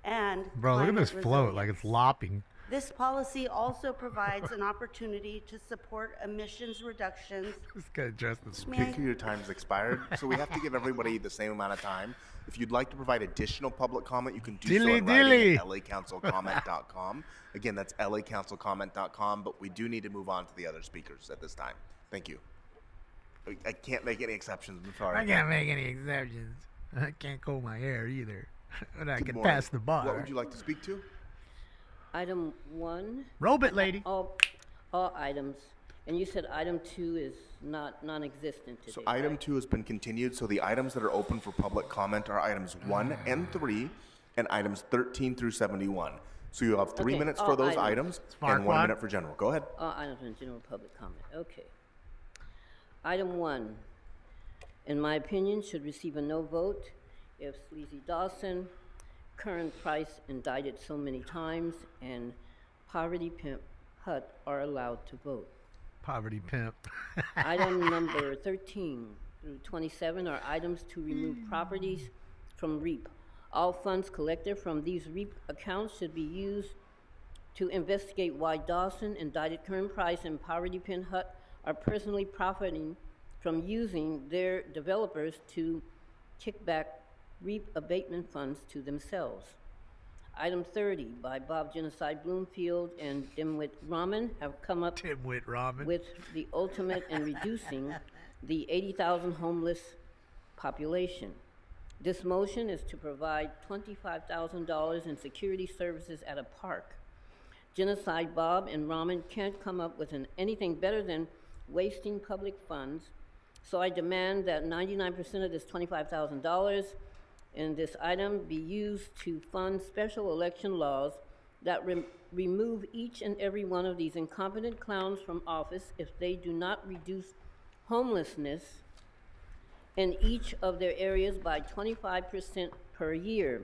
and Bro, look at climate this float like resilience. it's lopping. This policy also provides an opportunity to support emissions reductions. This guy dressed as Speaker, your time's expired, so we have to give everybody the same amount of time. If you'd like to provide additional public comment, you can do so in writing at lacouncilcomment.com. Again, that's lacouncilcomment.com, but we do need to move on to the other speakers at this time. Thank you. I can't make any exceptions. I'm sorry. I can't make any exceptions. I can't comb my hair either. But I Good can morning. pass the bar. What would you like to speak to? Item 1. Robot lady. All items. And you said item 2 is non-existent today. So item 2 has been continued, so the items that are open for public comment are items 1 and 3, and items 13 through 71. So you have 3 Okay, minutes all for those items. items and 1 minute for general. Go ahead. All items in general public comment. Okay. Item 1, in my opinion, should receive a no vote if Sleazy Dawson, Current Price indicted so many times, and Poverty Pimp Hut are allowed to vote. Poverty pimp. Item number 13 through 27 are items to remove properties from REAP. All funds collected from these REAP accounts should be used to investigate why Dawson, indicted Current Price, and Poverty Pin Hut are personally profiting from using their developers to kick back REAP abatement funds to themselves. Item 30 by Bob Genocide Bloomfield and Dimwit Rahman have come up with the ultimate in reducing the 80,000 homeless population. This motion is to provide $25,000 in security services at a park. Genocide Bob and Rahman can't come up with anything better than wasting public funds, so I demand that 99% of this $25,000 in this item be used to fund special election laws that remove each and every one of these incompetent clowns from office if they do not reduce homelessness in each of their areas by 25% per year.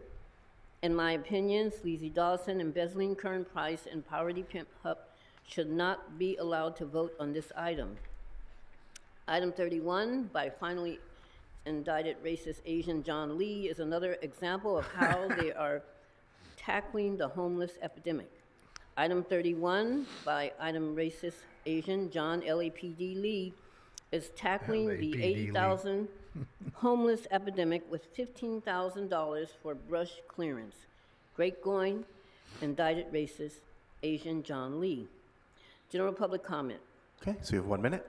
In my opinion, Sleazy Dawson, embezzling Current Price, and Poverty Pimp Hut should not be allowed to vote on this item. Item 31 by finally indicted racist Asian John Lee is another example of how they are tackling the homeless epidemic. Item 31 by item racist Asian John LAPD Lee is tackling the LAPD 80,000 homeless epidemic with $15,000 for brush clearance. Great going, indicted racist Asian John Lee. General public comment. Okay, so you have 1 minute.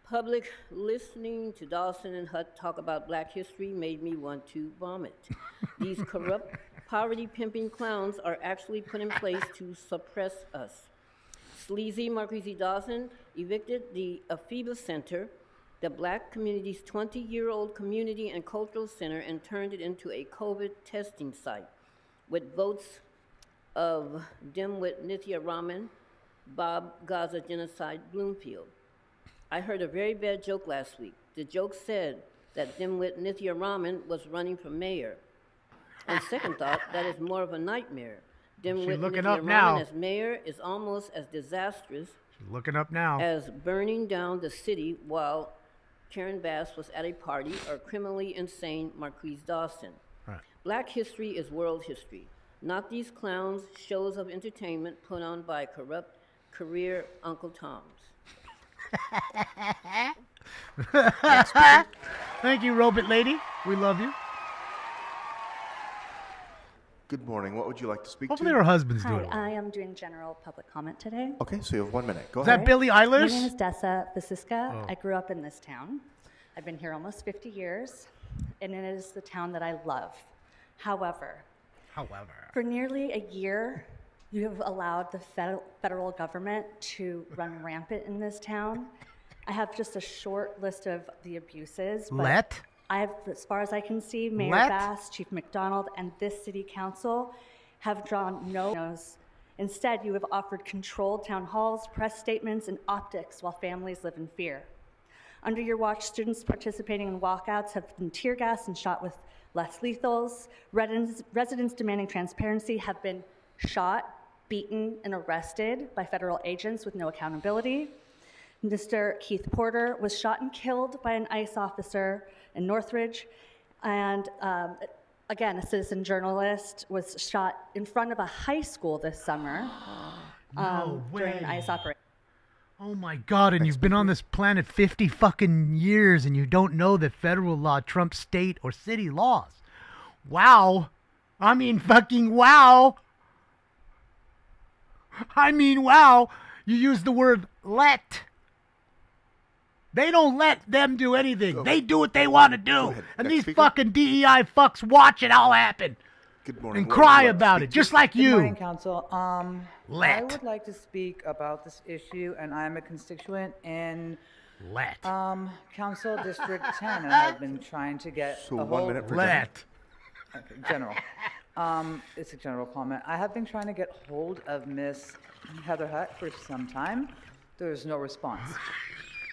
Public listening to Dawson and Hutt talk about Black history made me want to vomit. These corrupt, poverty-pimping clowns are actually put in place to suppress us. Sleazy Marquise Dawson evicted the Afiba Center, the Black community's 20-year-old community and cultural center, and turned it into a COVID testing site with votes of Dimwit Nithya Raman, Bob Gaza Genocide Bloomfield. I heard a very bad joke last week. The joke said that Dimwit Nithya Raman was running for mayor. On second thought, that is more of a nightmare. Dimwit looking Nithya up now. Raman as mayor is almost as disastrous Looking up now. as burning down the city while Karen Bass was at a party, or criminally insane Marquise Dawson. Right. Black history is world history, not these clowns' shows of entertainment put on by corrupt career Uncle Toms. Thank you, Robot Lady. We love you. Good morning. What would you like to speak Hopefully to? her husband's Hi, doing it. I am doing general public comment today. Okay, so you have 1 minute. Go Is ahead. that Billie Eilish? My name is Dessa Vasiska. Oh. I grew up in this town. I've been here almost 50 years, and it is the town that I love. However, for nearly a year, you have allowed the federal government to run rampant in this town. I have just a short list of the abuses. But I have, as far as I can see, Mayor Bass, Chief McDonald, and this city council have drawn no nose. Instead, you have offered controlled town halls, press statements, and optics while families live in fear. Under your watch, students participating in walkouts have been tear gassed and shot with less lethals. Residents demanding transparency have been shot, beaten, and arrested by federal agents with no accountability. Mr. Keith Porter was shot and killed by an ICE officer in Northridge. And again, a citizen journalist was shot in front of a high school this summer during an ICE operation. Oh my God, and you've been on this planet 50 fucking years and you don't know that federal law trumps state or city laws. Wow. I mean fucking wow. I mean wow. You use the word let. They don't let them do anything. They do what they want to do. And these fucking DEI fucks watch it all happen. Good morning. And cry about it, just like you. Good morning, Council. I Let. would like to speak about this issue, and I'm a constituent in Let. Council District 10, and I've been trying to get So a 1 hold. minute for Let. Okay, general. It's a general comment. I have been trying to get hold of Miss Heather Hutt for some time. There's no response.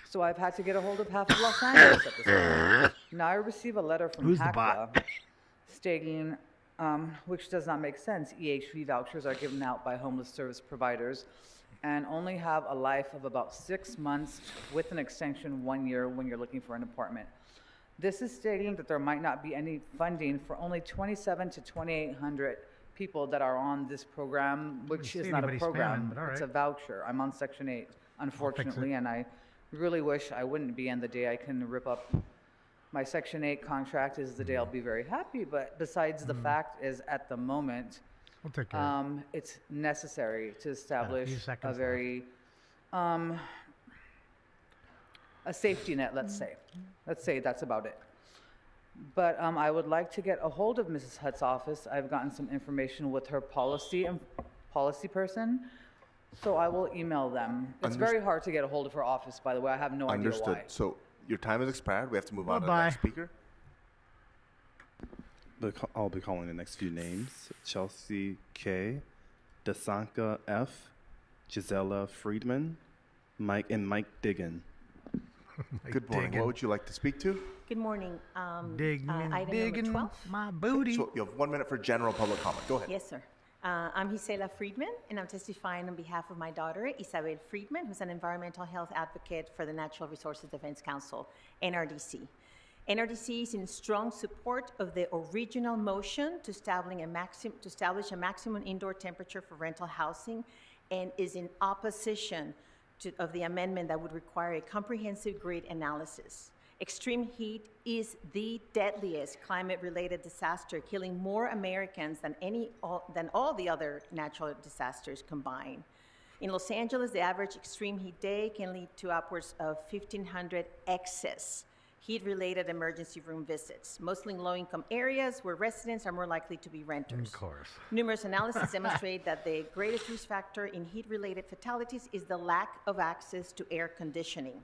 So I've had to get a hold of half of Los Angeles at this point. Now I receive a letter from Who's the HACLA stating, which does not make sense, EHV vouchers are given out by homeless service providers and only have a life of about 6 months with an extension 1 year when you're looking for an apartment. This is stating that there might not be any funding for only 27 to 2,800 people that are on this program, which is not a program, it's a voucher. I'm on Section 8, unfortunately, and I really wish I wouldn't be, and the day I can rip up my Section 8 contract is the day I'll be very happy, but besides the fact is at the moment, We'll take care of it. it's necessary to establish a seconds very, a safety net, let's say. Let's say that's about it. But I would like to get a hold of Mrs. Hutt's office. I've gotten some information with her policy person, so I will email them. It's very hard to get a hold of her office, by the way. I have no idea Understood. why. So your time has expired. We have to move on to the Bye-bye. next speaker. I'll be calling the next few names. Chelsea K, Dasanka F, Gisela Friedman, Mike Diggin. Good morning. Diggin'. What would you like to speak to? Good morning. Digging, item number digging 12. my booty. So you have 1 minute for general public comment. Go ahead. Yes, sir. I'm Gisela Friedman, and I'm testifying on behalf of my daughter, Isabel Friedman, who's an environmental health advocate for the Natural Resources Defense Council, NRDC. NRDC is in strong support of the original motion to establish a maximum indoor temperature for rental housing, and is in opposition of the amendment that would require a comprehensive grid analysis. Extreme heat is the deadliest climate-related disaster, killing more Americans than all the other natural disasters combined. In Los Angeles, the average extreme heat day can lead to upwards of 1,500 excess heat-related emergency room visits, mostly in low-income areas where residents are more likely to be renters. Of course. Numerous analyses demonstrate that the greatest risk factor in heat-related fatalities is the lack of access to air conditioning.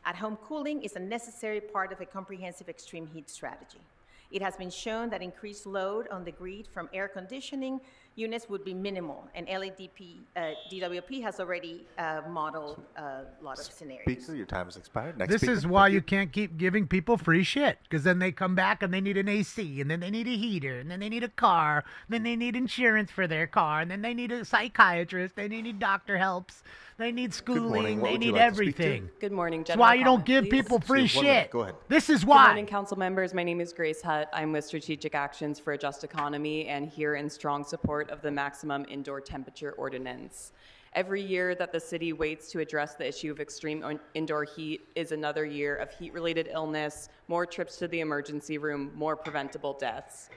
At-home cooling is a necessary part of a comprehensive extreme heat strategy. It has been shown that increased load on the grid from air conditioning units would be minimal, and DWP has already modeled a lot of scenarios. Speaker, your time has expired. Next This speaker. is why you can't keep giving people free shit, because then they come back and they need an AC, and then they need a heater, and then they need a car, then they need insurance for their car, and then they need a psychiatrist, they need doctor helps, they need schooling, What they would you need like to speak to? everything. Good morning, That's General why you don't comment, give please. people free So 1 minute. shit. Go ahead. This is Good why. morning, council members. My name is Grace Hutt. I'm with Strategic Actions for a Just Economy and here in strong support of the maximum indoor temperature ordinance. Every year that the city waits to address the issue of extreme indoor heat is another year of heat-related illness, more trips to the emergency room, more preventable deaths.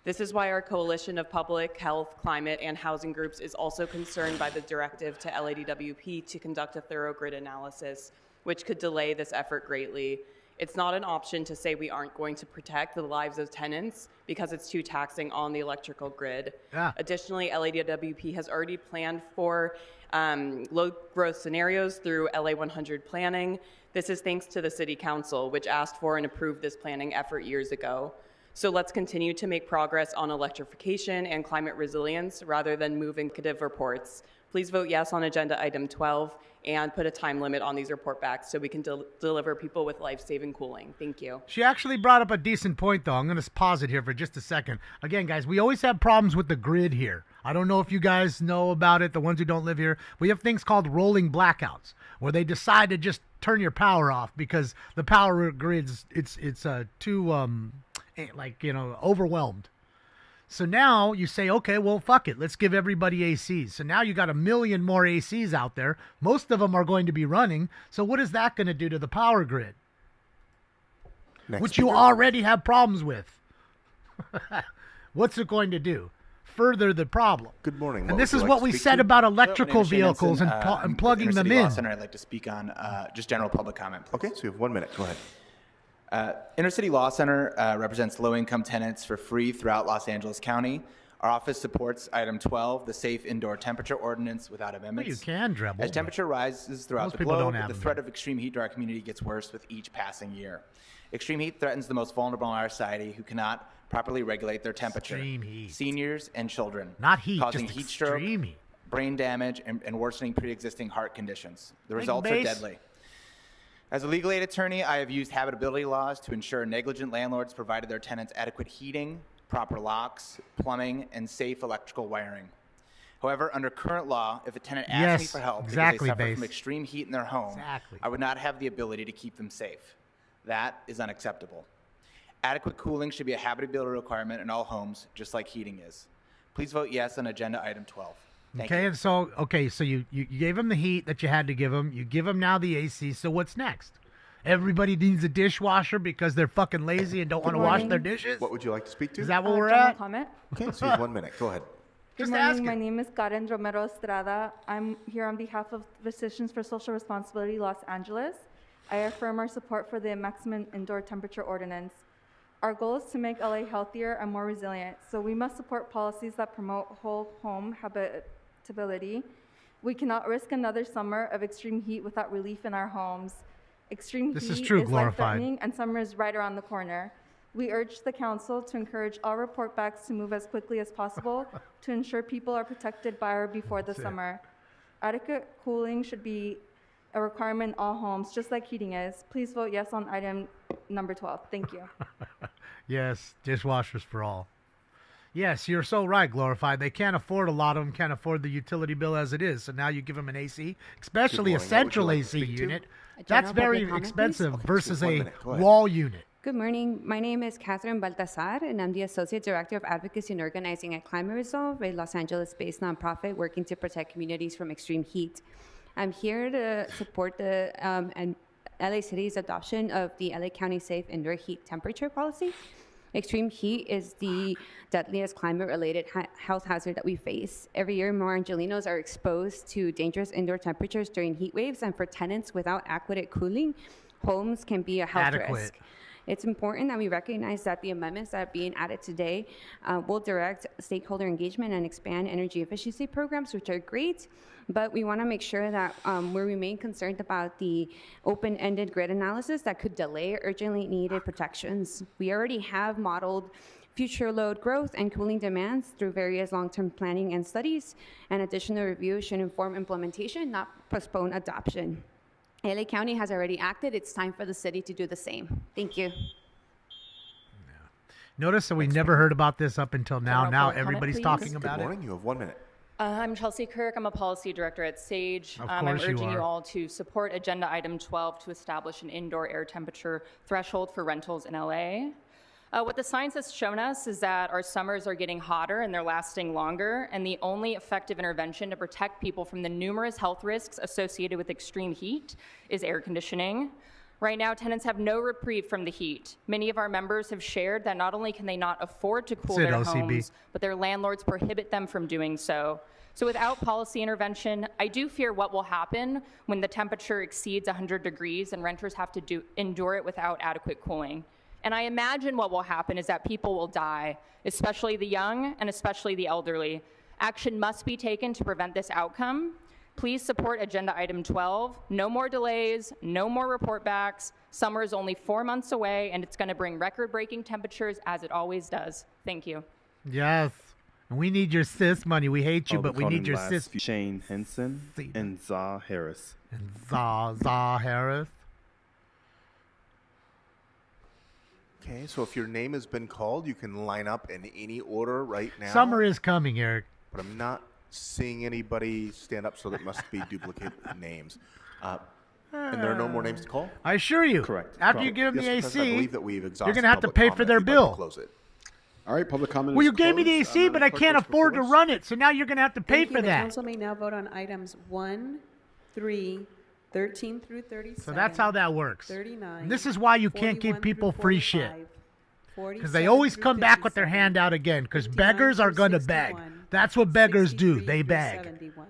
This is why our coalition of public health, climate, and housing groups is also concerned by the directive to LADWP to conduct a thorough grid analysis, which could delay this effort greatly. It's not an option to say we aren't going to protect the lives of tenants because it's too taxing on the electrical grid. Yeah. Additionally, LADWP has already planned for low growth scenarios through LA 100 planning. This is thanks to the City Council, which asked for and approved this planning effort years ago. So let's continue to make progress on electrification and climate resilience rather than moving negative reports. Please vote yes on agenda item 12 and put a time limit on these report backs so we can deliver people with life-saving cooling. Thank you. She actually brought up a decent point, though. I'm going to pause it here for just a second. Again, guys, we always have problems with the grid here. I don't know if you guys know about it, the ones who don't live here. We have things called rolling blackouts, where they decide to just turn your power off because the power grid's it's too overwhelmed. So now you say, okay, well, fuck it. Let's give everybody ACs. So now you got 1 million more ACs out there. Most of them are going to be running. So what is that going to do to the power grid? Which you already have problems with. What's it going to do? Further the problem. Good morning. And this is what we said about electrical vehicles and plugging them in. I'd like to speak on just general public comment, please. Okay, so you have 1 minute. Go ahead. Intercity Law Center represents low-income tenants for free throughout Los Angeles County. Our office supports item 12, the safe indoor temperature ordinance without amendments. Well, you can dribble. As temperature rises throughout the globe, the threat of extreme heat to our community gets worse with each passing year. Extreme heat threatens the most vulnerable in our society who cannot properly regulate their temperature. Extreme heat. Seniors and children. Not heat, causing just heat stroke, heat. brain damage, and worsening pre-existing heart conditions. The results are deadly. As a legal aid attorney, I have used habitability laws to ensure negligent landlords provided their tenants adequate heating, proper locks, plumbing, and safe electrical wiring. However, under current law, if a tenant asks me for help because they suffer from extreme heat in their home, I would not have the ability to keep them safe. That is unacceptable. Adequate cooling should be a habitability requirement in all homes, just like heating is. Please vote yes on agenda item 12. Thank you. And so you gave them the heat that you had to give them. You give them now the AC. So what's next? Everybody needs a dishwasher because they're fucking lazy and don't want to wash their dishes? What would you like to speak to? Is that where we're at? Comment? Okay, so you have 1 minute. Go ahead. Good morning. My name is Karen Romero Estrada. I'm here on behalf of Physicians for Social Responsibility Los Angeles. I affirm our support for the maximum indoor temperature ordinance. Our goal is to make LA healthier and more resilient, so we must support policies that promote whole home habitability. We cannot risk another summer of extreme heat without relief in our homes. Extreme heat is life-threatening, and summer is right around the corner. We urge the council to encourage all report backs to move as quickly as possible to ensure people are protected by or before the summer. Adequate cooling should be a requirement in all homes, just like heating is. Please vote yes on item number 12. Thank you. Yes, dishwashers for all. Yes, you're so right, Glorified. They can't afford, a lot of them can't afford the utility bill as it is. So now you give them an AC, especially a central AC unit. That's very expensive versus a wall unit. Good morning. My name is Catherine Baltazar, and I'm the Associate Director of Advocacy and Organizing at Climate Resolve, a Los Angeles-based nonprofit working to protect communities from extreme heat. I'm here to support the LA City's adoption of the LA County Safe Indoor Heat Temperature Policy. Extreme heat is the deadliest climate-related health hazard that we face. Every year, more Angelinos are exposed to dangerous indoor temperatures during heat waves, and for tenants without adequate cooling, homes can be a health risk. It's important that we recognize that the amendments that are being added today will direct stakeholder engagement and expand energy efficiency programs, which are great, but we want to make sure that we remain concerned about the open-ended grid analysis that could delay urgently needed protections. We already have modeled future load growth and cooling demands through various long-term planning and studies, and additional review should inform implementation, not postpone adoption. LA County has already acted. It's time for the city to do the same. Thank you. Notice that we never heard about this up until now. Now everybody's talking about it. Good morning. You have 1 minute. I'm Chelsea Kirk. I'm a policy director at SAGE. I'm urging you all to support agenda item 12 to establish an indoor air temperature threshold for rentals in LA. What the science has shown us is that our summers are getting hotter and they're lasting longer, and the only effective intervention to protect people from the numerous health risks associated with extreme heat is air conditioning. Right now, tenants have no reprieve from the heat. Many of our members have shared that not only can they not afford to cool their homes, but their landlords prohibit them from doing so. So without policy intervention, I do fear what will happen when the temperature exceeds 100 degrees and renters have to endure it without adequate cooling. And I imagine what will happen is that people will die, especially the young and especially the elderly. Action must be taken to prevent this outcome. Please support agenda item 12. No more delays, no more report backs. Summer is only 4 months away, and it's going to bring record-breaking temperatures as it always does. Thank you. Yes. And we need your sis money. We hate you, I'll but be we need calling your last sis. few. Shane Henson and Za Harris. And Za Harris. Okay, so if your name has been called, you can line up in any order right now. Summer is coming, Eric. But I'm not seeing anybody stand up, so that must be duplicate names. And there are no more names to call? I assure you. Correct. After you give them the Yes, President, I AC, believe that we've you're exhausted going to have to public pay comment. for their If you'd like to bill. close it. All right, public comment. Well, is you gave me the closed. AC, but I Madam can't Clerk, afford to before us. run it, so now you're going to have to pay Thank for you. The that. council may now vote on items 1, 3, 13 through 37. So that's how that works. 39. And this is why you can't give 41 people through free 45, shit. 47 Because they always through come back with their 57, hand out again. Because 59 beggars are through going to beg. 61, That's what beggars do. 63 They through beg. 71.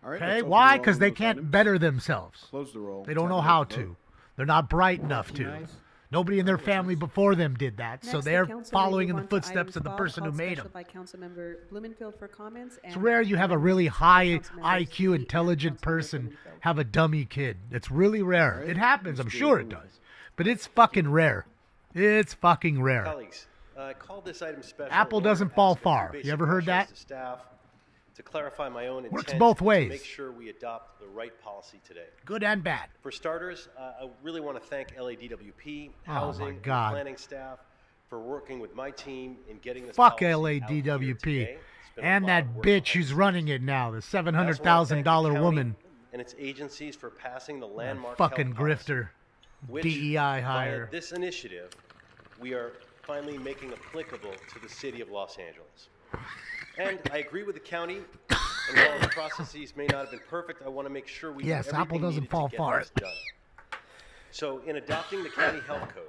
All right, Okay? let's open Why? the roll Because on they those can't items. better themselves. Close the roll. They don't know Tabulate how the to. vote. They're not bright enough to. Nice. Nobody in their family before them did that. So Next, the they're council may following in move the on to footsteps items of the 12, person who called made special them. by Councilmember Blumenfield for comments. It's and rare you have a really high Councilmembers IQ, Lee and intelligent Councilmember person Blumenfield. have a dummy kid. It's really rare. All right. It happens. I'm Let's sure go. it does. But it's fucking rare. It's fucking rare. Colleagues, I called this item special. Apple in order doesn't to fall ask a few far. You basic ever heard questions that? to staff to clarify my own Works intent both to ways. make sure we adopt the right policy today. Good and bad. For starters, I really want to thank LADWP, Oh, housing, my and God. planning staff for working with my team in getting this Fuck policy out here LADWP. today. It's been a And lot that of work bitch behind who's the running it now, the I also wanna thank the $700,000 county woman. and its agencies for passing the landmark Fucking health policy, grifter. which, DEI via hire. this initiative, we are finally making applicable to the city of Los Angeles. And I agree with the county, and while the processes may not have been perfect, I want to make sure we do Yes, everything Apple doesn't needed fall to get for this it. done. So in adopting the county health code,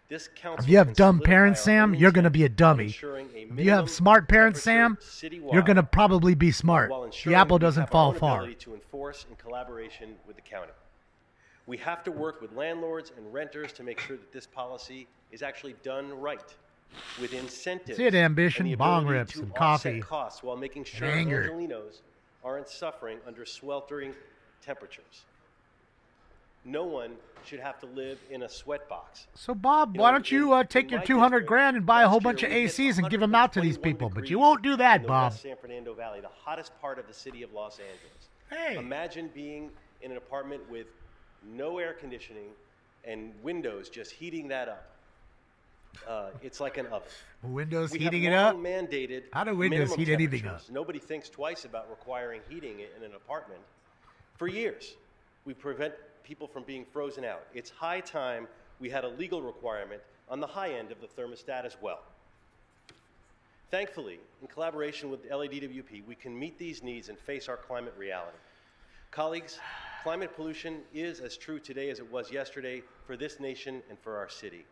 this council If you have can dumb solidify parents, our Sam, own you're going to intent be a on dummy. ensuring a If you minimum have smart parents, Sam, temperature you're going to citywide, probably be smart. while The ensuring apple we doesn't have our fall own far. ability to enforce in collaboration with the county. We have to work with landlords and renters to make sure that this policy is actually done right, with incentives See it, ambition, and the bong ability rips, to and offset coffee. costs while making sure anger. Angelinos aren't suffering under sweltering temperatures. No one should have to live in a sweatbox. So, Bob, You why know, don't you take in your my 200 district, grand and buy a whole last bunch of year we hit ACs and give them out to these 121 people? But you degrees won't do in that, the Bob. West San Fernando Valley, the hottest part of the city of Los Angeles. Hey. Imagine being in an apartment with no air conditioning and windows just heating that up. It's like an oven. Windows We heating have it up? long mandated How do windows minimum heat anything up? temperatures. Nobody thinks twice about requiring heating in an apartment. For years, we prevent people from being frozen out. It's high time we had a legal requirement on the high end of the thermostat as well. Thankfully, in collaboration with LADWP, we can meet these needs and face our climate reality. Colleagues, climate pollution is as true today as it was yesterday for this nation and for our city.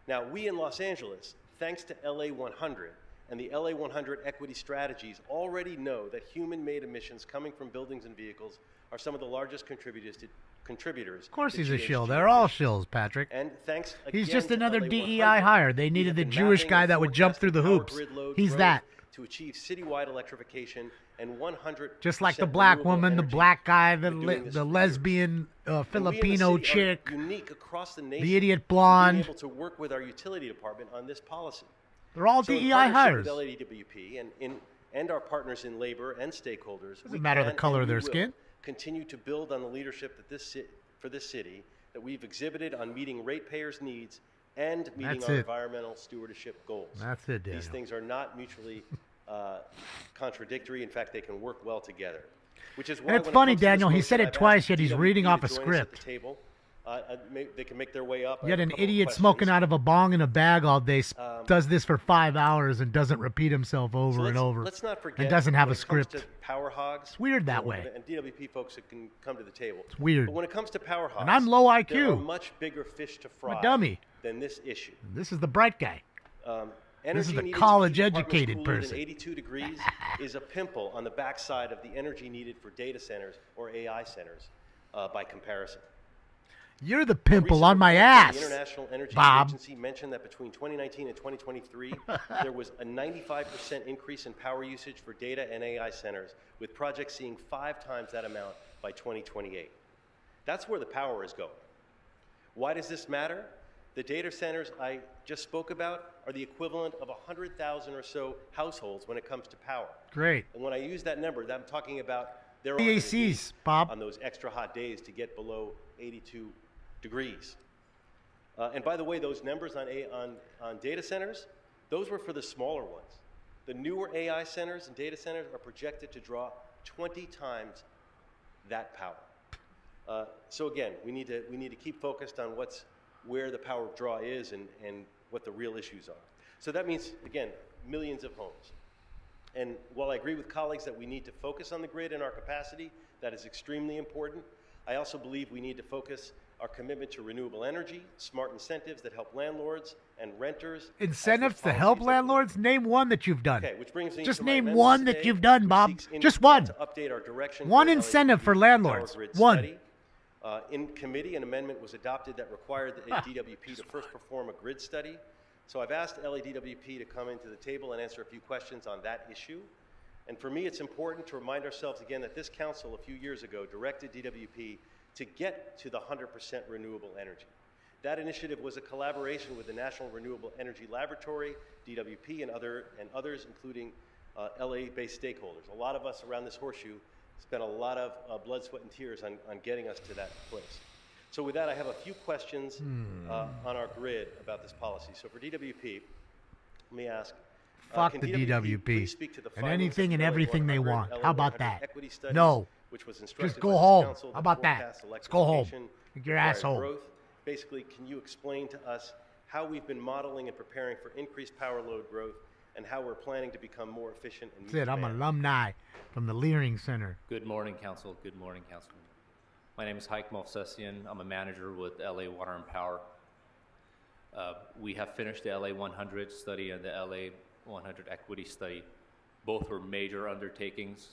Now, we in Los Angeles, thanks to LA 100 and the LA 100 equity strategies, already know that human-made emissions coming from buildings and vehicles are some of the largest contributors. Of course to he's a GHG shill. They're all shills, Patrick. And thanks He's again just to another LA DEI 100, hire. They we needed have the been Jewish mapping guy and that would jump through the forecasting hoops. power grid load He's growth that. to achieve citywide electrification and 100% Just like the black renewable woman, the energy. black guy, the, We're doing this the for lesbian And we in the Filipino city are chick, unique across the nation the idiot in blonde. being able to work with our utility department on this policy. They're all So in DEI partnership hires. with LADWP and our partners in labor and stakeholders, Doesn't we matter the can color and of their we will skin. continue to build on the leadership that for this city that we've exhibited on meeting ratepayers' needs and meeting That's our it. environmental stewardship goals. That's it, These Daniel. things are not mutually contradictory. In fact, they can work well together. Which is why And it's when it funny, comes to this Daniel, he motion, said it I've twice, asked yet he's DWP reading to off a join us at script. the table. They can make their way up. I Yet have a an couple of idiot questions. smoking out of a bong in a bag all day does this for 5 hours and doesn't repeat himself So over and over. Let's not forget and doesn't have when a it comes script. to power hogs. It's weird that you know, way. And DWP folks that can come to the table. It's weird. But when it comes to power hogs, And I'm low IQ. there are much bigger fish to fry I'm a dummy. than this issue. This is the bright guy. This is Energy the needed to keep college-educated apartments cooler person. than 82 degrees is a pimple on the backside of the energy needed for data centers or AI centers by comparison. You're the A pimple recent on my report from ass, The International Energy Bob. Agency mentioned that between 2019 and 2023, there was a 95% increase in power usage for data and AI centers, with projects seeing 5 times that amount by 2028. That's where the power is going. Why does this matter? The data centers I just spoke about are the equivalent of 100,000 or so households when it comes to power. Great. And when I use that number, I'm talking about their The ACs, Bob. on those extra hot days to get below 82 degrees. And by the way, those numbers on data centers, those were for the smaller ones. The newer AI centers and data centers are projected to draw 20 times that power. So again, we need to keep focused on where the power draw is and what the real issues are. So that means, again, millions of homes. And while I agree with colleagues that we need to focus on the grid and our capacity, that is extremely important, I also believe we need to focus our commitment to renewable energy, smart incentives that help landlords and renters. Incentives to help landlords? Name one that you've done. Okay, which brings me Just to my name amendment one today, that you've done, which Bob. seeks Just one. to update our direction One for incentive for LADWP landlords. power grid One. study. In committee, an amendment was adopted that required the DWP to first perform a grid study. So I've asked LADWP to come into the table and answer a few questions on that issue. And for me, it's important to remind ourselves again that this council a few years ago directed DWP to get to the 100% renewable energy. That initiative was a collaboration with the National Renewable Energy Laboratory, DWP, and others, including LA-based stakeholders. A lot of us around this horseshoe spent a lot of blood, sweat, and tears on getting us to that place. So with that, I have a few questions on our grid about this policy. So for DWP, let me ask, Fuck can the DWP please DWP. speak to the And findings anything of and LA everything they 100, want. LA How about 100 that? equity studies, No. which was instructed Just by go this home. council How to about that? forecast Let's go home. electrification, Like your required asshole. growth. Basically, can you explain to us how we've been modeling and preparing for increased power load growth and how we're planning to become more efficient and That's it. I'm alumni from the Leering Center. Good morning, Council. Good morning, Councilman. My name is Haik Movsesian. I'm a manager with LA Water and Power. We have finished the LA 100 study and the LA 100 equity study. Both were major undertakings.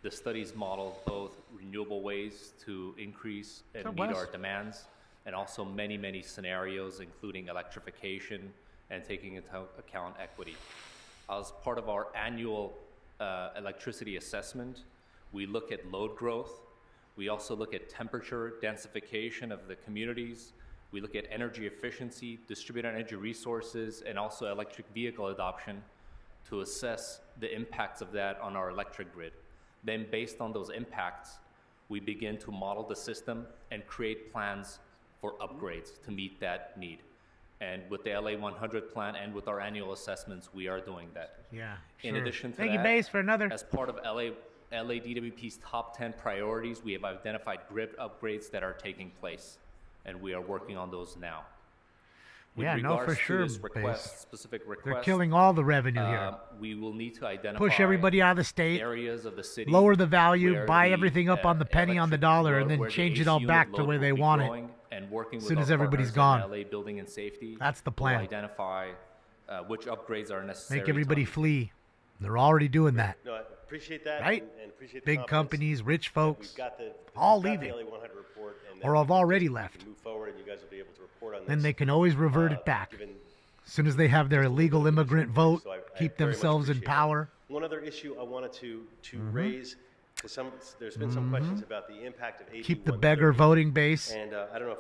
The studies model both renewable ways to increase and meet our demands, and also many, many scenarios, including electrification and taking into account equity. As part of our annual electricity assessment, we look at load growth. We also look at temperature densification of the communities. We look at energy efficiency, distributed energy resources, and also electric vehicle adoption to assess the impacts of that on our electric grid. Then based on those impacts, we begin to model the system and create plans for upgrades to meet that need. And with the LA 100 plan and with our annual assessments, we are doing that. Yeah, In sure. addition to Thank that, you, Base, for another. as part of LADWP's top 10 priorities, we have identified grid upgrades that are taking place, and we are working on those now. With Yeah, no, for regards to sure, this request, Base. specific request, They're killing all the revenue here. we will need to identify Push everybody out of the state, areas of the city lower the value, where buy the, everything up on the penny on the dollar, and then where the change it AC all unit back to load where will they be want growing, it. and working As with soon our as everybody's partners gone. in LA Building and Safety, That's the we'll plan. identify which upgrades are necessary. Make everybody flee. They're already doing that. No, I appreciate that. Right? And appreciate the Big confidence. companies, rich folks, We've got the, all we've got leaving. the LA 100 report, and Or then have already we left. can move forward, and you guys will be able to report on this. Then they can always revert it back. given As soon as they have their illegal immigrant vote, So I keep very much themselves in appreciate that. power. One other issue I wanted to raise, because there's been some questions about the impact of AB Keep the 130. beggar voting base. And I don't know if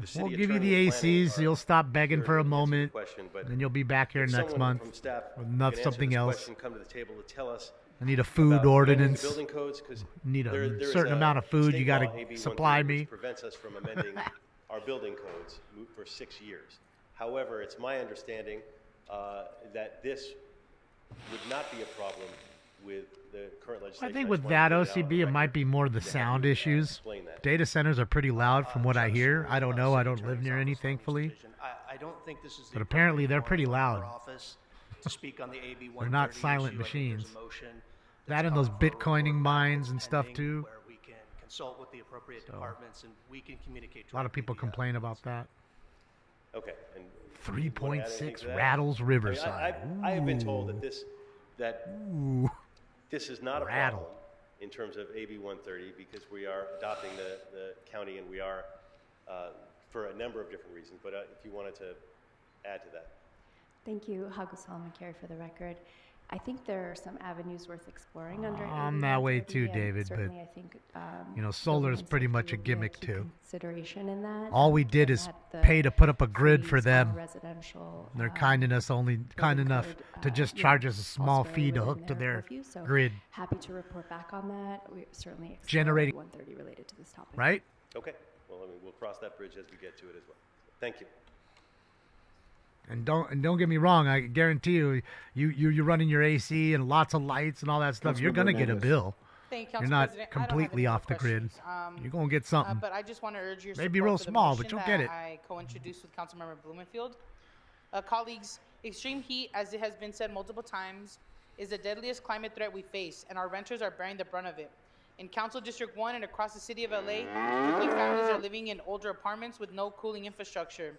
the city We'll give you attorney the and planning ACs, so are you'll stop begging here for a to answer the moment. question, but Then you'll be back here if next someone month from staff with can not answer something this else. question, come to the table to tell us I need a food about ordinance. amending the building codes, 'cause Need a there is certain amount of food. state You got law, to AB supply 130, me. which prevents us from amending our building codes for 6 years. However, it's my understanding that this would not be a problem with the current legislation. I think just with wanted that to get it out on OCB, the it record. might be more the sound issues. explain that. Data centers are pretty loud from what I hear. I don't know. I don't live near any, thankfully. I don't think this is the But apparently they're pretty appropriate forum loud. in our office to speak on the AB 130 They're not silent issue. I think there's machines. a motion That and those Bitcoining mines and stuff too. where we can consult with the appropriate So, departments and we can communicate A lot of people complain about that. Okay. And 3.6 rattles Riverside. I have been told that Ooh. this is not a Rattle. problem in terms of AB 130 because we are adopting the county and we are for a number of different reasons. But if you wanted to add to that. Thank you, Hagusal Makeri, for the record. I think there are some avenues worth exploring under I'm AB that way 130, too, and David, but, certainly I think, you know, solar is building pretty safety much a would be gimmick key too. consideration in that. All we did Given is that the pay to put up a grid for freeze on them. residential, They're kind enough to just charge us a small fee to hook to their grid. Happy to report back on that. We certainly explore Generating- 130 related to this topic. Right? Okay. Well, I mean, we'll cross that bridge as we get to it as well. Thank you. And don't get me wrong. I guarantee you're running your AC and lots of lights and all that stuff. You're gonna get a bill. Thank you, You're Council not President. I don't have completely any more off the grid. questions. You're gonna get something. But I just want to urge your Maybe support real for the small, but motion you'll get that it. I co-introduced with Councilmember Blumenfield. Colleagues, extreme heat, as it has been said multiple times, is the deadliest climate threat we face, and our renters are bearing the brunt of it. In Council District 1 and across the city of LA, working families are living in older apartments with no cooling infrastructure.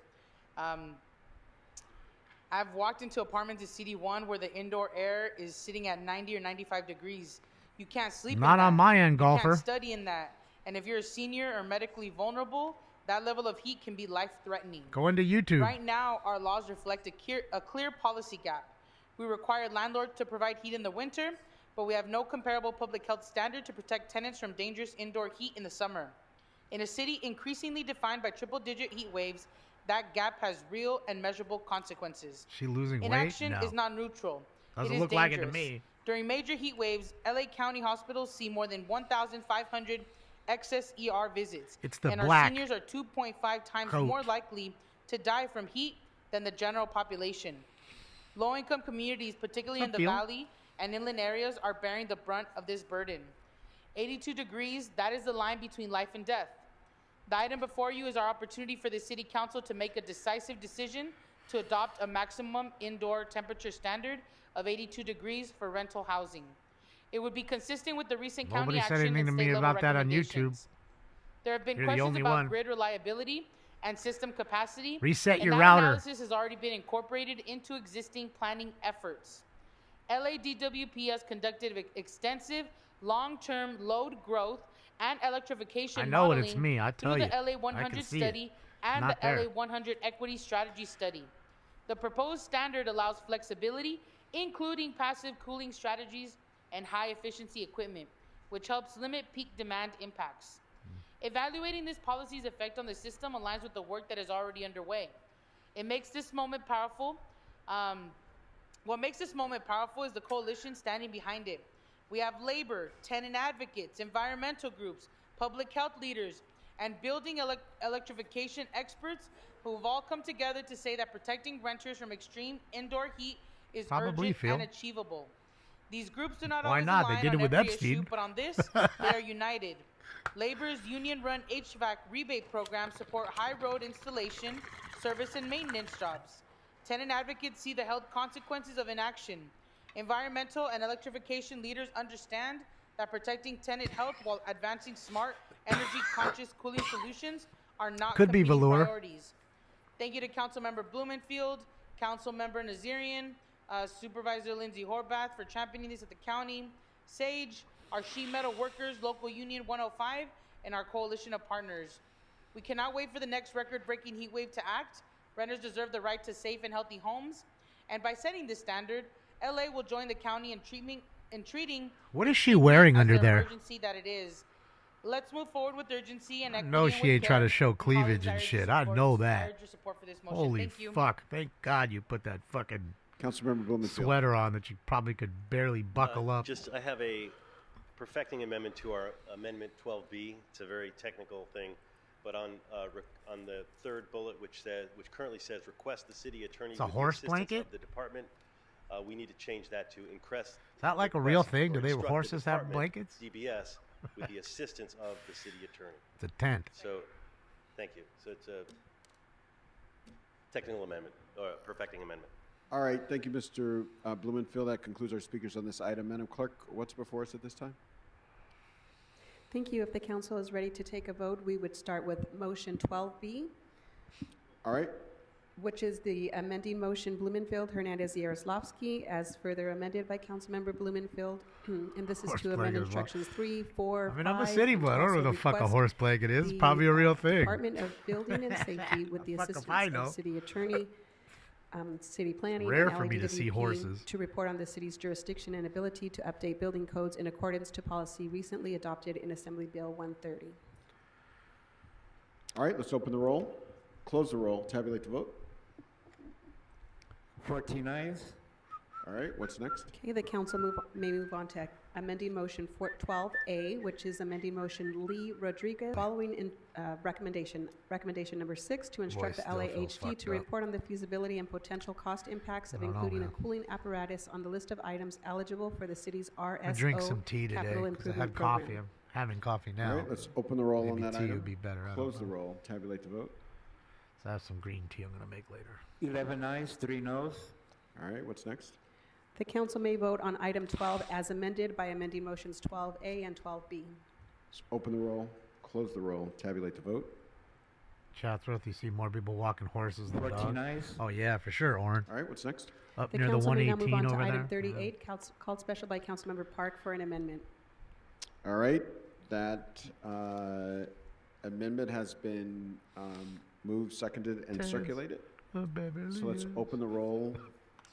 I've walked into apartments in CD1 where the indoor air is sitting at 90 or 95 degrees. You can't sleep Not in that. on my end, You golfer. can't study in that. And if you're a senior or medically vulnerable, that level of heat can be life-threatening. Go into YouTube. Right now, our laws reflect a clear policy gap. We require landlords to provide heat in the winter, but we have no comparable public health standard to protect tenants from dangerous indoor heat in the summer. In a city increasingly defined by triple-digit heat waves, that gap has real and measurable consequences. She losing weight? Inaction No. is not neutral. Doesn't it is look like it to dangerous. me. During major heat waves, LA County hospitals see more than 1,500 excess ER visits. It's the and black our seniors are 2.5 times coat. more likely to die from heat than the general population. Low-income communities, particularly in the Feel. valley and inland areas, are bearing the brunt of this burden. 82 degrees, that is the line between life and death. The item before you is our opportunity for the City Council to make a decisive decision to adopt a maximum indoor temperature standard of 82 degrees for rental housing. It would be consistent with the recent Nobody county said action anything and to me state-level about that on YouTube. recommendations. There have been You're the questions only about one. grid reliability and system capacity. Reset and your that router. analysis has already been incorporated into existing planning efforts. LADWP has conducted extensive long-term load growth and electrification I know it, it's modeling me, I tell through you. the LA I 100 can see study it. and Not the LA there. 100 equity strategy study. The proposed standard allows flexibility, including passive cooling strategies and high-efficiency equipment, which helps limit peak demand impacts. Evaluating this policy's effect on the system aligns with the work that is already underway. It makes this moment powerful. What makes this moment powerful is the coalition standing behind it. We have labor, tenant advocates, environmental groups, public health leaders, and building electrification experts who have all come together to say that protecting renters from extreme indoor heat is Probably, urgent Phil. and achievable. These groups do not Why always not? They align did it on with every Epstein. issue, but on this, they are united. Labor's union-run HVAC rebate programs support high road installation, service, and maintenance jobs. Tenant advocates see the health consequences of inaction. Environmental and electrification leaders understand that protecting tenant health while advancing smart, energy-conscious cooling solutions are not Could be competing velour. priorities. Thank you to Councilmember Blumenfield, Councilmember Nazarian, Supervisor Lindsay Horvath for championing this at the county, SAGE, our sheet metal workers, Local Union 105, and our coalition of partners. We cannot wait for the next record-breaking heat wave to act. Renters deserve the right to safe and healthy homes. And by setting this standard, LA will join the county in treating What is she wearing as under the there? emergency that it is. Let's move forward with urgency and equity. No, and she with ain't trying care. to show cleavage Colleagues, I and urge shit. your I support- know I that. urge your support for this motion. Holy Thank you. fuck. Thank God you put that fucking Councilmember Blumenfield. sweater on that you probably could barely buckle up. I have a perfecting amendment to our Amendment 12B. It's a very technical thing, but on the third bullet, which currently says request the city attorney It's a with the horse assistance blanket? of the department. We need to change that to Is that like a real request thing? or Do they instruct the horses have department, blankets? DBS with the assistance of the city attorney. It's a tent. So, thank you. So it's a technical amendment or perfecting amendment. All right, thank you, Mr. Blumenfield. That concludes our speakers on this item. Madam Clerk, what's before us at this time? Thank you. If the council is ready to take a vote, we would start with motion 12B, All right, which is the amending motion Blumenfield, Hernandez, Yaroslavsky, as further amended by Councilmember Blumenfield. And this is Horse to amend blanket as well. instructions 3, 4, 5. I mean, I'm a city boy. I don't know what the fuck a request horse blanket is. the Probably a real thing. Department of Building and Safety with the Fuck if assistance I of know. city attorney City Planning Rare and for me to see LADWP horses. to report on the city's jurisdiction and ability to update building codes in accordance to policy recently adopted in Assembly Bill 130. All right, let's open the roll, close the roll, tabulate the vote. 14 ayes. All right, what's next? Okay, the council may move on to amending motion 12A, which is amending motion Lee Rodriguez, following in, recommendation number 6, to instruct the still feels LAHD fucked to up. report on the feasibility and potential cost impacts of I don't know, including a man. cooling apparatus on the list of items eligible for the city's I drink some RSO tea today capital because I improvement had program. coffee. I'm having coffee now. All right, let's open the roll Maybe on that tea item. would be better. I don't Close the know. roll, tabulate the vote. So I have some green tea I'm going to make later. 11 ayes, 3 noes. All right, what's next? The council may vote on item 12 as amended by amending motions 12A and 12B. Let's open the roll, close the roll, tabulate the vote. Chatsworth, you see more people walking horses than 14 dogs. ayes. Oh, yeah, for sure, Oren. All right, what's next? Up The near the council may now move 118 on to over item there. 38, called special by Councilmember Park for an amendment. All right, that amendment has been moved, seconded, and Yes. circulated. Oh, baby, So let's please. open the roll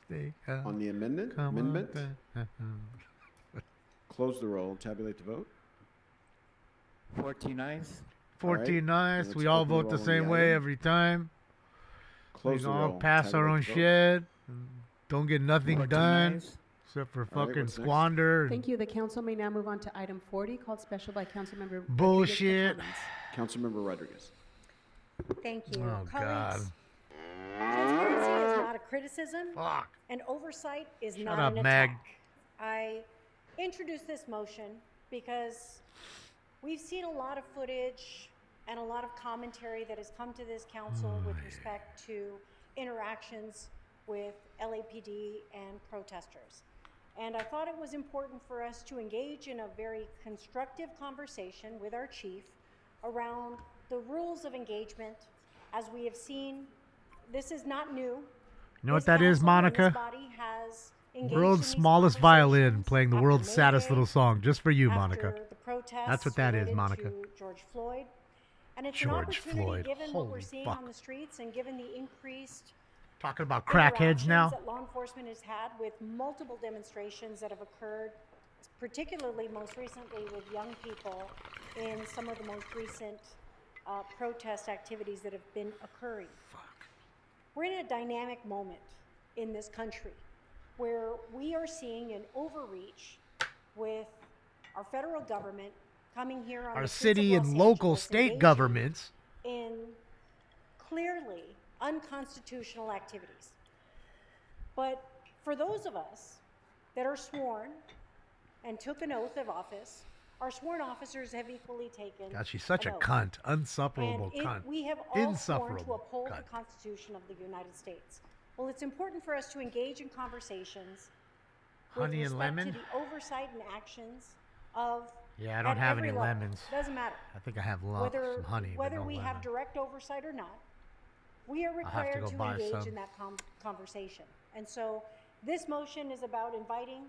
Stay calm. on the amendment. Come on, Amendment. baby. Close the roll, tabulate the vote. 14 ayes. 14 nice. let's We all open the vote roll the on same the way item. every time. Close We the all roll, pass our tabulate own the vote. shit. Don't get nothing 14 done ayes. except for All right, fucking what's next? squander. and Thank you. The council may now move on to item 40, called special by Councilmember Bullshit. Rodriguez for comments. Councilmember Rodriguez. Thank you. Oh, God. Transparency is not a criticism, Fuck. and oversight is Shut not up, an Meg. attack. I introduced this motion because we've seen a lot of footage and a lot of commentary that has come to this council with respect to interactions with LAPD and protesters. And I thought it was important for us to engage in a very constructive conversation with our chief around the rules of engagement. As we have seen, this is not new. You know what This that is, council and Monica? this body has engaged in World's these smallest violin conversations playing the after world's May saddest Day, little song just for you, after Monica. the protests That's what that is, related Monica. to George Floyd. And it's an George opportunity, Floyd. given what we're Holy seeing fuck. on the streets and given the increased Talking about crackheads now. interactions that law enforcement has had with multiple demonstrations that have occurred, particularly most recently with young people in some of the most recent protest activities that have been occurring. We're in a dynamic moment in this country where we are seeing an overreach with our federal government coming here on Our the streets city of and Los local Angeles, state engaging governments. in clearly unconstitutional activities. But for those of us that are sworn and took an oath of office, our sworn officers have equally taken God, she's such an a oath. cunt. Unsufferable And cunt. we have all sworn to Insufferable uphold cunt. the Constitution of the United States. Well, it's important for us to engage in conversations with Honey and respect lemon? to the oversight and actions of Yeah, I don't at have every any level. lemons. Doesn't matter. I think I have some honey, but whether no we lemon. have direct oversight or not, we are I'll have to required go to buy engage some. in that conversation. And so this motion is about inviting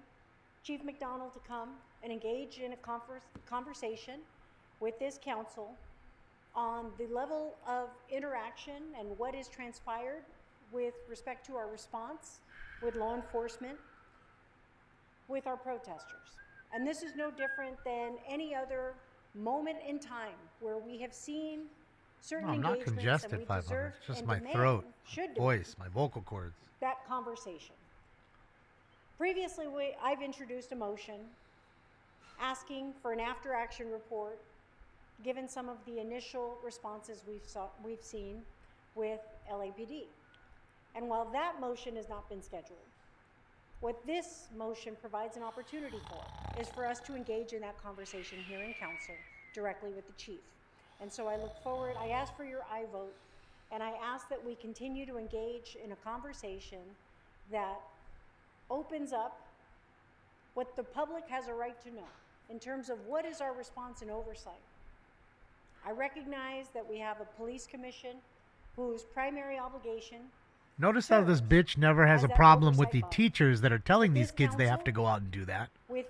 Chief McDonald to come and engage in a conversation with this council on the level of interaction and what is transpired with respect to our response with law enforcement, with our protesters. And this is no different than any other moment in time where we have seen certain No, I'm not engagements congested, and we 500. deserve It's just and my demand, throat, should voice, my vocal cords. that conversation. Previously, I've introduced a motion asking for an after-action report, given some of the initial responses we've seen with LAPD. And while that motion has not been scheduled, what this motion provides an opportunity for is for us to engage in that conversation here in council directly with the chief. And so I look forward, I ask for your aye vote, and I ask that we continue to engage in a conversation that opens up what the public has a right to know in terms of what is our response and oversight. I recognize that we have a police commission whose primary obligation Notice how this bitch never has a problem with the teachers that are telling these kids they have to go out and do that. with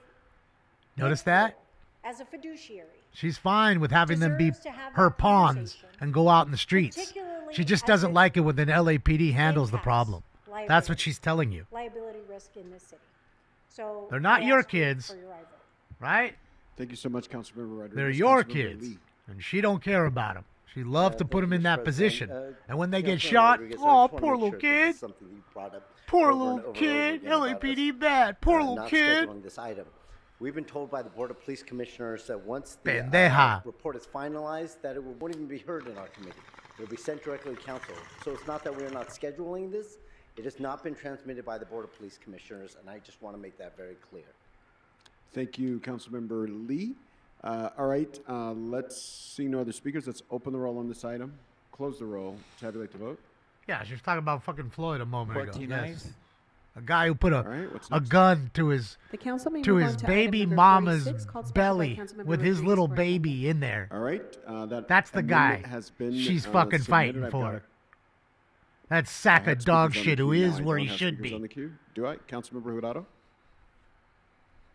Notice that? as a fiduciary She's fine with having them be deserves to have her that pawns and go out in the streets. particularly She just as doesn't it like it when an LAPD handles the problem. like That's what she's telling you. liability risk in this city. So They're not I your ask you kids, for your aye vote. right? Thank you so much, Councilmember Rodriguez. They're your Councilmember kids, Lee. and she don't care about them. She loves to put them in that position. And when they get Councilmember shot, Rodriguez, I oh, just wanna poor make little sure, 'cause kid. it's something you brought up Poor over and little over and over kid. again about LAPD us, bad. Poor little not kid. scheduling this item. We've been told by the Board of Police Commissioners that once the Pendeja. report is finalized, that it won't even be heard in our committee. It'll be sent directly to council. So it's not that we're not scheduling this. It has not been transmitted by the Board of Police Commissioners, and I just want to make that very clear. Thank you, Councilmember Lee. All right, let's see no other speakers. Let's open the roll on this item, close the roll, tabulate the vote. Yeah, she was talking about fucking Floyd a moment ago. 14 Yes. ayes. A guy who put All right, what's a next? gun to his The council may to move his on to baby item number mama's 46, called special by belly Councilmember with his Rodriguez little for baby in there. All right, That's the guy amendment has been, she's fucking submitted. fighting I've for. got That I sack have of dog speakers on shit the who queue. is Now I where don't he have should speakers be. on the queue. Do I? Councilmember Hurtado?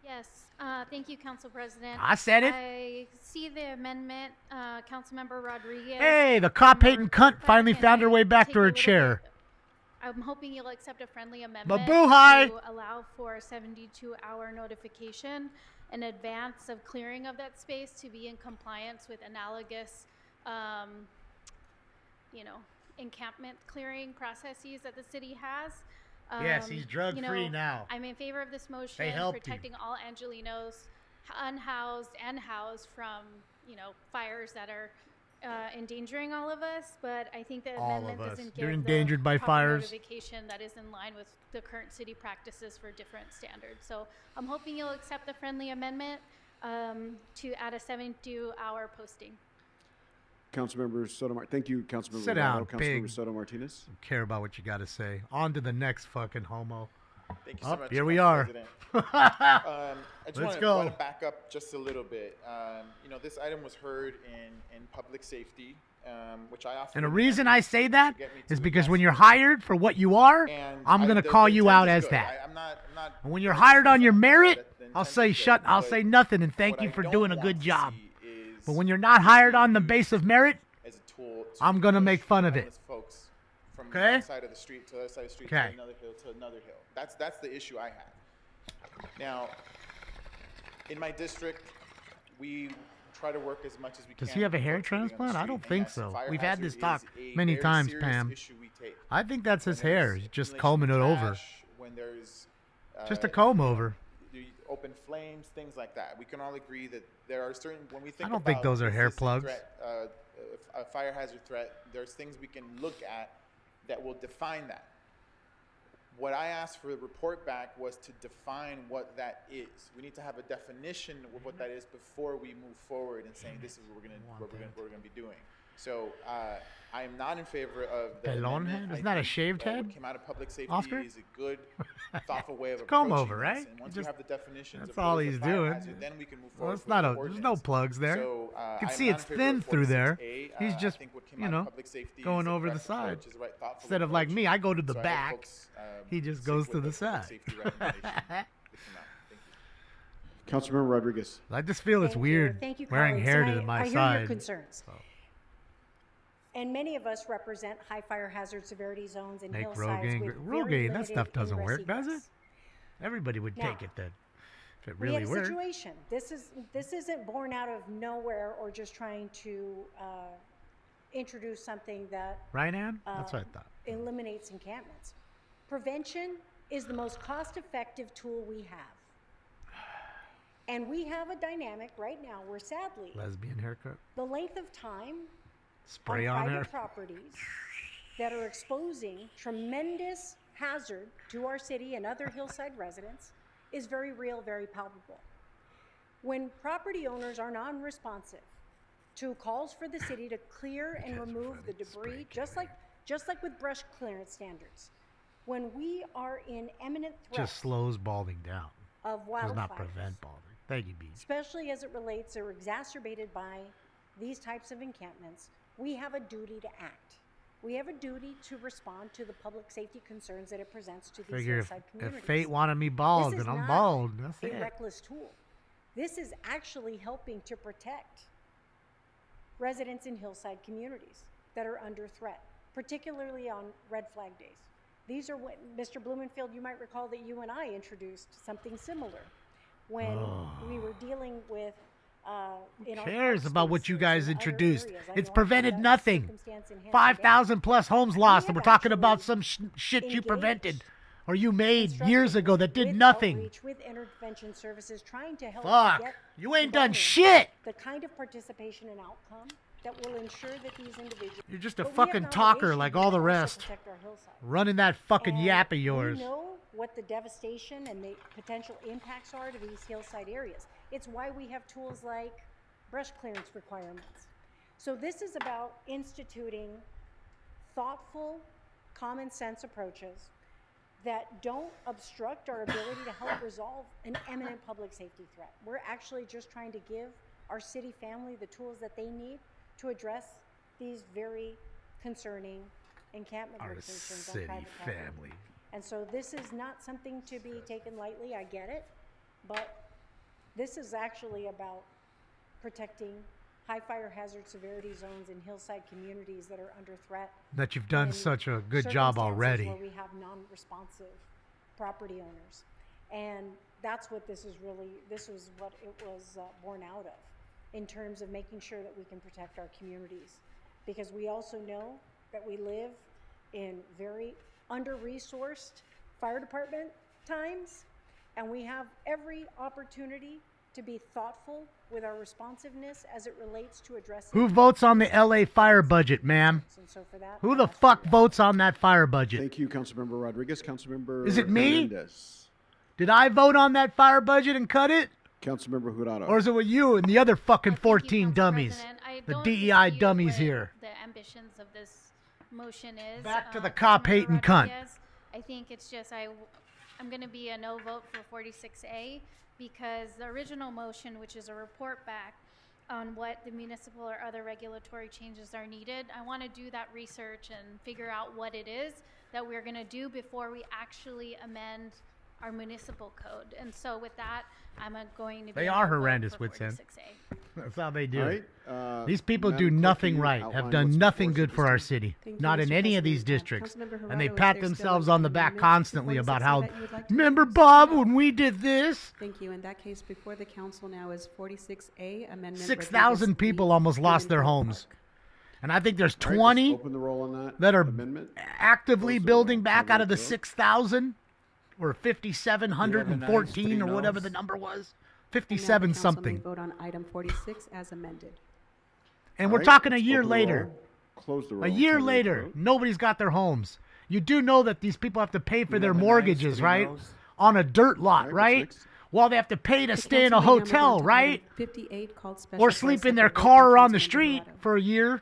Yes, thank you, Council President. I said it. I see the amendment, Councilmember Rodriguez. Hey, the cop-hating cunt finally found her way back to her chair. I'm hoping you'll accept a friendly amendment Mabuhay! to allow for a 72-hour notification in advance of clearing of that space to be in compliance with analogous, encampment clearing processes that the city has. Yes, he's drug-free now. I'm in favor of this motion, They helped you. protecting all Angelinos, unhoused and housed from, fires that are endangering all of us. But I think the All amendment of us. doesn't You're give endangered the by proper fires. notification that is in line with the current city practices for different standards. So I'm hoping you'll accept the friendly amendment to add a 72-hour posting. Councilmember Sotomayor. Thank you, Councilmember Sit Hurtado. down, Councilmember pig. Soto Martinez. Don't care about what you got to say. On to the next fucking homo. Thank you so much, Here we Council are. President. I just Let's want go. to back up just a little bit. This item was heard in public safety, which I often. And the reason I say that is because when you're hired for what you are, I'm going to call you out as that. I'm not. And when you're hired on your merit, I'll say nothing and thank you for doing a good job. But when you're not hired on the base of merit, as a tool I'm going to make fun of it. homeless folks from Okay? one side of the street to the other side of the street to Okay. another hill to another hill. That's the issue I have. Now, in my district, we try to work as much as we can. Does he have a hair with folks living on the transplant? I street, don't and think yes, so. fire We've had hazard this talk is a many very times, serious Pam. issue we take. I think that's his When hair. there's He's just accumulation combing it of over. trash, when there's Just a comb over. the open flames, things like that. We can all agree that there are certain when we think I don't think about those are is hair this a plugs. threat, a fire hazard threat. There's things we can look at that will define that. What I asked for the report back was to define what that is. We need to have a definition of what that is before we move forward and saying this is what we're gonna be doing. So I am not in favor of the Pelon amendment. head? I Isn't that a think, shaved what head? came out of public safety Oscar? is a good, thoughtful way of It's comb approaching over, this. right? And once Just- you have the definitions That's of what all is a he's fire doing. hazard, then we can move Well, forward it's with not the a. There's no ordinance. plugs there. So, you can I'm see not it's in favor thin of through there. 46A. He's I just, think what came you out of know, public safety going is the over the correct side. approach, is the right thoughtful Instead of like approach. me, I go to the So I hope back. folks, He just stick goes with to the the public side. safety recommendation that came out. Thank you. Councilmember Rodriguez. I just feel it's Thank you. weird Thank you, wearing colleagues. hair And to my I hear side. your concerns. And many of us represent high fire hazard severity zones and Make hillsides Rogaine. with very Rogaine, that limited stuff doesn't ingress work, does it? egress. Everybody would Now, take it then. If it We really have a worked. situation. This isn't born out of nowhere or just trying to introduce something that Right, Ann? That's what I thought. eliminates encampments. Prevention is the most cost-effective tool we have. And we have a dynamic right now where sadly, Lesbian haircut. the length of time Spray on on private her. properties that are exposing tremendous hazard to our city and other hillside residents is very real, very palpable. When property owners are non-responsive to calls for the city to clear and remove the debris, just like with brush clearance standards, when we are in imminent threat Just slows balding down. of Does not wildfires, prevent balding. Thank you, Beach. especially as it relates or exacerbated by these types of encampments, we have a duty to act. We have a duty to respond to the public safety concerns that it presents to these Figure hillside if communities. fate wanted me bald, This is then I'm not bald. That's a it. reckless tool. This is actually helping to protect residents in hillside communities that are under threat, particularly on red flag days. These are what, Mr. Blumenfield, you might recall that you and I introduced something similar when we were dealing with Who cares about what you guys introduced? It's prevented nothing. 5,000 plus homes lost, and we're talking about some shit you prevented or you made years ago that did nothing. With intervention services, trying to help Fuck, get you ain't done going shit. The kind of participation and outcome that will ensure that these individuals. You're just a But we have fucking an talker obligation like to all the also rest. protect our hillside. Running that fucking And yap of yours. We know what the devastation and the potential impacts are to these hillside areas. It's why we have tools like brush clearance requirements. So this is about instituting thoughtful, common sense approaches that don't obstruct our ability to help resolve an imminent public safety threat. We're actually just trying to give our city family the tools that they need to address these very concerning encampment Our locations on city private property. family. And so this is not something to be taken lightly, I get it, but this is actually about protecting high fire hazard severity zones in hillside communities that are under threat. That you've done in such a good job circumstances already. Where we have non-responsive property owners. And that's what this is what it was born out of in terms of making sure that we can protect our communities. Because we also know that we live in very under-resourced fire department times, and we have every opportunity to be thoughtful with our responsiveness as it relates to addressing. Who votes on the LA fire budget, ma'am? And so for that, Who the fuck votes on that fire budget? Thank you, Councilmember Rodriguez. Councilmember Is it me? Hernandez. Did I vote on that fire budget and cut it? Councilmember Jurado. Or is it with you and the other fucking 14 dummies? The DEI dummies here. The ambitions of this motion is. Back to the cop-hating cunt. I think it's just, I'm going to be a no vote for 46A because the original motion, which is a report back on what the municipal or other regulatory changes are needed, I want to do that research and figure out what it is that we're going to do before we actually amend our municipal code. And so with that, I'm going to be They a are no vote horrendous for with him. 46A. That's how they do All it. right, These people Madam do Clerk, nothing can you right, outline have done what's nothing before us good at for this our time? city. Thank you, Not in Mr. any of these President. districts. Councilmember And they Jurado, pat is there themselves still on the any back amendments constantly before this about how, that you would like to remember introduce? Bob when we did this? Thank you. In that case, before the council now is 46A amendment. 6,000 Rodriguez people v. almost lost their Blumenfield homes. And I think there's All right, 20 let's open the roll on that are amendment. actively Close the building roll. back out of the Vote. 6,000 or 5,714 or whatever the number was. 57 something. Vote on item 46 as amended. And All we're right, talking a let's year open the later. roll, close the roll. A year tabulate the later, vote. nobody's got their homes. You do know that these people have to pay for their 11 ayes, mortgages, 3 right? noes. On a dirt lot, All right, what's right? next? While they have to pay to The stay in a council may now move hotel, on to right? item 58 called special Or for a sleep in their separate vote car by or on the Councilmember street Jurado. for a year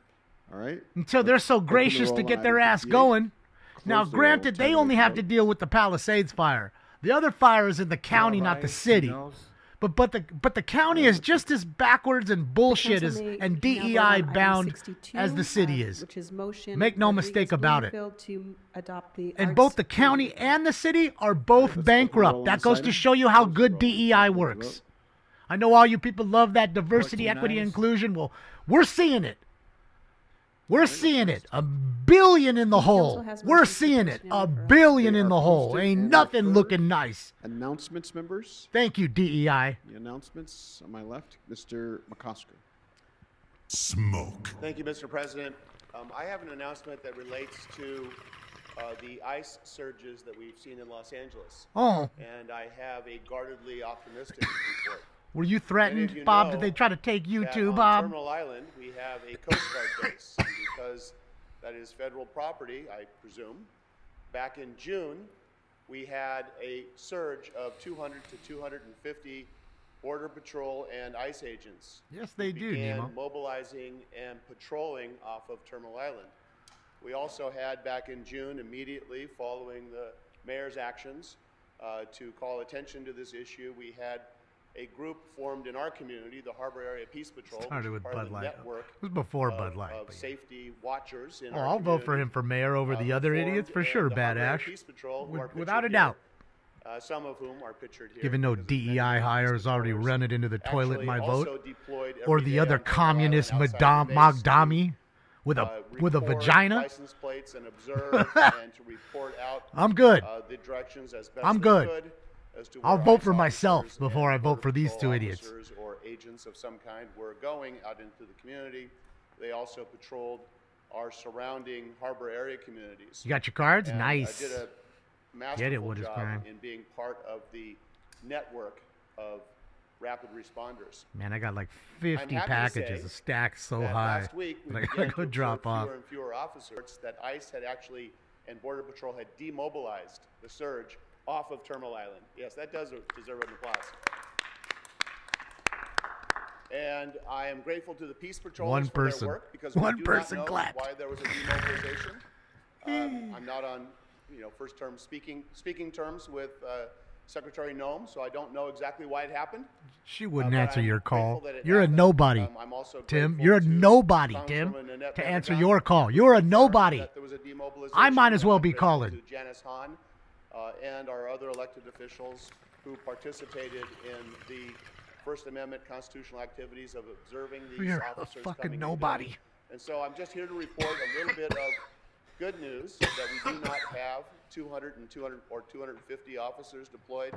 All right. until they're so Open the gracious roll to on get their item ass 58. going. Now, Close the roll, granted, they tabulate only the have to vote. deal with the Palisades fire. The other fire is in the county, 12 not the ayes, 2 city. noes. But the county is just as backwards and bullshit as Council may and now vote on DEI item bound 62, as the city is. which is motion Make no mistake about it. Blumenfield to adopt the And arts both the county and the city are both bankrupt. That goes to show you how good DEI works. I know all you people love that diversity, 14 equity, ayes. inclusion. Well, we're seeing it. We're seeing it. $1 billion in the hole. has We're motion to seeing it. personnel $1 for- billion They in are the hole. posted Ain't and nothing referred. looking nice. Announcements, members. Thank you, DEI. The announcements on my left, Mr. McCosker. Smoke. Thank you, Mr. President. I have an announcement that relates to the ice surges that we've seen in Los Angeles. Oh. And I have a guardedly optimistic report. Were you Many of threatened, you Bob? know Did they try to take you that too, on Bob? Terminal Island, we have a Coast Guard base. And because that is federal property, I presume, back in June, we had a surge of 200 to 250 Border Patrol and ICE agents. Yes, they do, began Nemo. mobilizing and patrolling off of Terminal Island. We also had back in June, immediately following the mayor's actions to call attention to this issue, we had a group formed in our community, the Harbor Area Peace Patrol, Started which is with part of Bud the Light. network It was before of, Bud Light, of but yeah. safety watchers in Oh, our I'll vote for community. him for mayor over the other Formed, idiots for and sure, the Bad Harbor Area Ash. Peace Patrol, who are Without a pictured doubt. here, some of whom are pictured here. Given no because many DEI of these hires already patrollers run it into the toilet, actually my also vote. deployed Or every the day other on Terminal communist Island outside the base Magdami With a record vagina? license plates and observe and to report out I'm good. The directions as best I'm they good. could as to I'll where vote ICE for myself officers before and I vote for Border these Patrol two idiots. officers or agents of some kind were going out into the community. They also patrolled our surrounding harbor area communities. You got your cards? And, Nice. did a Get it, masterful what is job crime? in being part of the network of rapid responders. Man, I got like I'm 50 happy to packages say of stacks so that high. Last week, we that I began gotta go to drop observe off. fewer and fewer officers that ICE had actually and Border Patrol had demobilized the surge off of Terminal Island. Yes, that does deserve an applause. And I am grateful to the Peace Patrollers for their work because we do not know why there was a demobilization. I'm not on, first term speaking terms with Secretary Nome, so I don't know exactly why it happened. She wouldn't but answer I'm your call. grateful that it You're a happened. nobody, I'm also Tim. grateful You're a to nobody, Tim, Congresswoman Annette to answer Vanderkamp your call. You're a nobody. that there was a demobilization. I might as well be I'm grateful calling. To Janice Hahn and our other elected officials who participated in the First Amendment constitutional activities of observing these You're a officers fucking coming nobody. in. And so I'm just here to report a little bit of good news that we do not have 200 or 250 officers deployed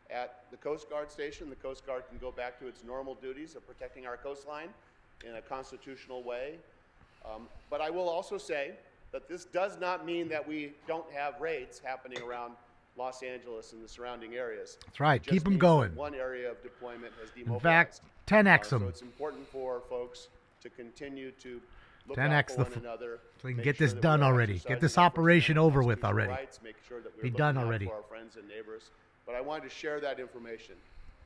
at the Coast Guard station. The Coast Guard can go back to its normal duties of protecting our coastline in a constitutional way. But I will also say that this does not mean that we don't have raids happening around Los Angeles and the surrounding areas. That's right. It just Keep 'em means going. that one area of deployment has In demobilized. fact, 10x So them. it's important for folks to continue to look 10x out the for one another. so we can make get sure this that done we are already. Get exercising this our First operation Amendment over with constitutional already. rights, make sure that we're Be looking done out already. for our friends and neighbors. But I wanted to share that information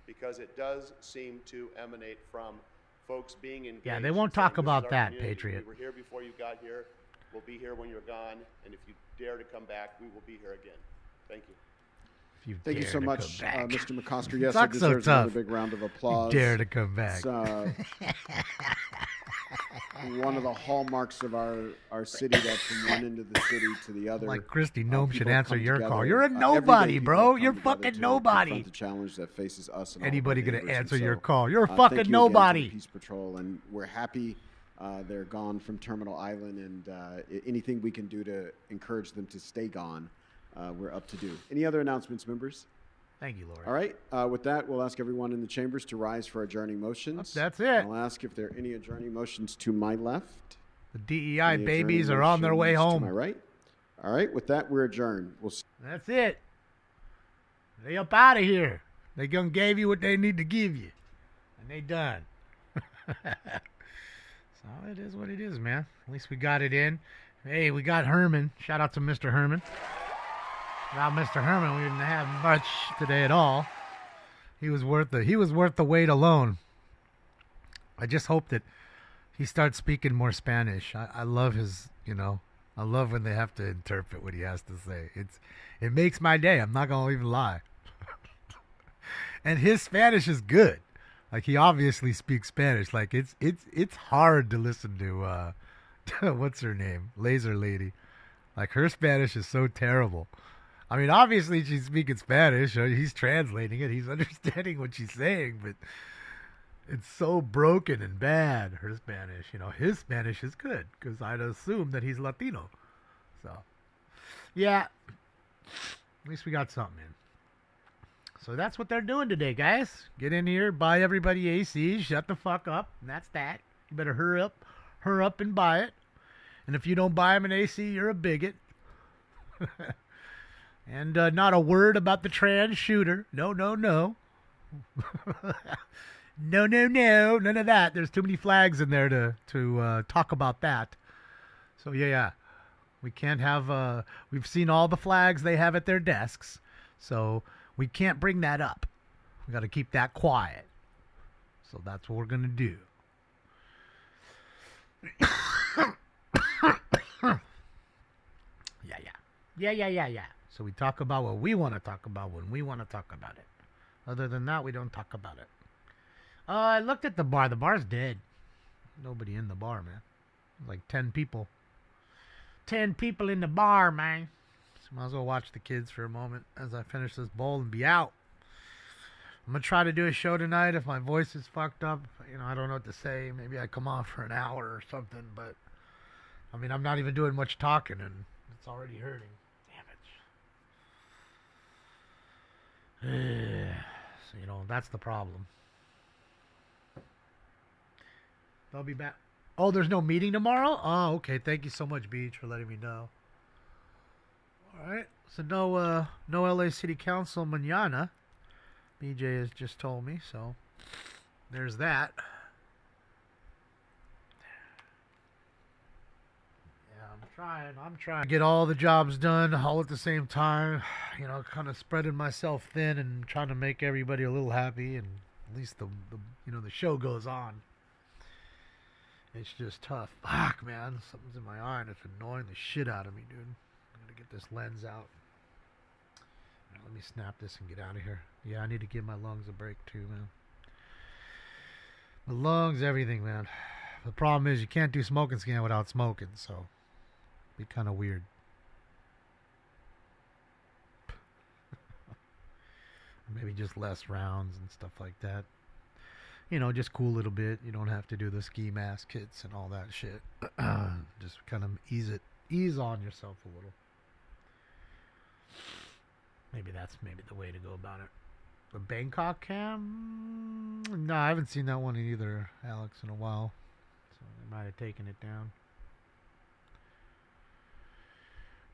because it does seem to emanate from folks being engaged. Yeah, they won't and saying, talk "This is about our that, community. Patriot. We were here before you got here. We'll be here when you're gone. And if you dare to come back, we will be here again. Thank you. Thank you so much, Mr. McCosker. Yes, it Sucks so deserves another tough. big round of applause. You dare to come back. It's, one of the hallmarks of our city, that from one end of the city to the other. Like Christy Nome should people answer come your together. call. You're a Every day nobody, people bro. come You're together fucking to nobody. confront the challenge that faces us and all of our Anybody gonna neighbors. And answer your so, call? You're a thank fucking you again to nobody. the Peace Patrol, and we're happy they're gone from Terminal Island, and anything we can do to encourage them to stay gone, we're up to do. Any other announcements, members? Thank you, Lord. All right. With that, we'll ask everyone in the chambers to rise for adjourning motions. That's it. I'll ask if there are any adjourning motions to my left. The DEI Any babies adjourning are on their way motions home. To my right. All right. With that, we're adjourned. We'll see. That's it. They up out of here. They gonna give you what they need to give you, and they done. So it is what it is, man. At least we got it in. Hey, we got Herman. Shout out to Mr. Herman. Without Mr. Herman, we didn't have much today at all. He was worth the wait alone. I just hope that he starts speaking more Spanish. I love his, I love when they have to interpret what he has to say. It makes my day. I'm not gonna even lie. And his Spanish is good. Like, he obviously speaks Spanish. Like, it's hard to listen to what's her name? Laser Lady. Like, her Spanish is so terrible. I mean, obviously she's speaking Spanish. He's translating it. He's understanding what she's saying, but it's so broken and bad, her Spanish. His Spanish is good because I'd assume that he's Latino. So, yeah, at least we got something in. So that's what they're doing today, guys. Get in here, buy everybody AC, shut the fuck up, and that's that. You better hurry up and buy it. And if you don't buy them an AC, you're a bigot. And not a word about the trans shooter. No. No, none of that. There's too many flags in there to talk about that. So, yeah. We can't have, we've seen all the flags they have at their desks. So, we can't bring that up. We got to keep that quiet. So, that's what we're going to do. Yeah. So we talk about what we want to talk about when we want to talk about it. Other than that, we don't talk about it. I looked at the bar. The bar's dead. Nobody in the bar, man. Like 10 people. 10 people in the bar, man. So might as well watch the kids for a moment as I finish this bowl and be out. I'm going to try to do a show tonight. If my voice is fucked up, I don't know what to say. Maybe I come off for an hour or something, but I mean, I'm not even doing much talking, and it's already hurting. Damn it. So, that's the problem. I'll be back. Oh, there's no meeting tomorrow? Oh, okay. Thank you so much, Beach, for letting me know. All right. So no LA City Council mañana. BJ has just told me, so there's that. Yeah, I'm trying to get all the jobs done all at the same time. Kind of spreading myself thin and trying to make everybody a little happy, and at least the show goes on. It's just tough. Fuck, man. Something's in my eye and it's annoying the shit out of me, dude. I'm gonna get this lens out. Right, let me snap this and get out of here. Yeah, I need to give my lungs a break too, man. The lungs, everything, man. The problem is you can't do smoking scan without smoking, so it'd be kind of weird. Maybe just less rounds and stuff like that. Just cool a little bit. You don't have to do the ski mask kits and all that shit. Just kind of ease on yourself a little. Maybe that's the way to go about it. The Bangkok cam? No, I haven't seen that one either, Alex, in a while. So they might have taken it down.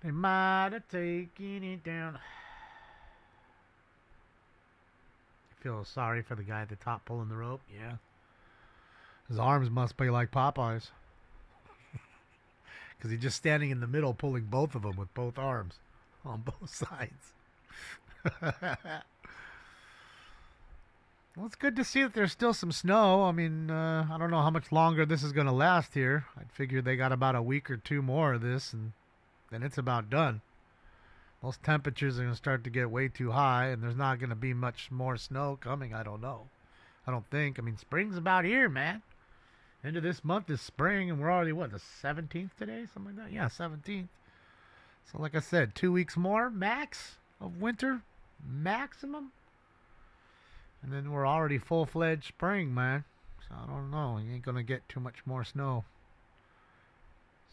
They might have taken it down. Feel sorry for the guy at the top pulling the rope. Yeah. His arms must be like Popeye's. Because he's just standing in the middle pulling both of them with both arms on both sides. Well, it's good to see that there's still some snow. I mean, I don't know how much longer this is going to last here. I'd figure they got about a week or two more of this, and then it's about done. Those temperatures are going to start to get way too high, and there's not going to be much more snow coming. I don't know. I don't think. I mean, spring's about here, man. End of this month is spring, and we're already, the 17th today? Something like that? Yeah, 17th. So like I said, 2 weeks more, max, of winter. Maximum. And then we're already full-fledged spring, man. So I don't know. You ain't going to get too much more snow.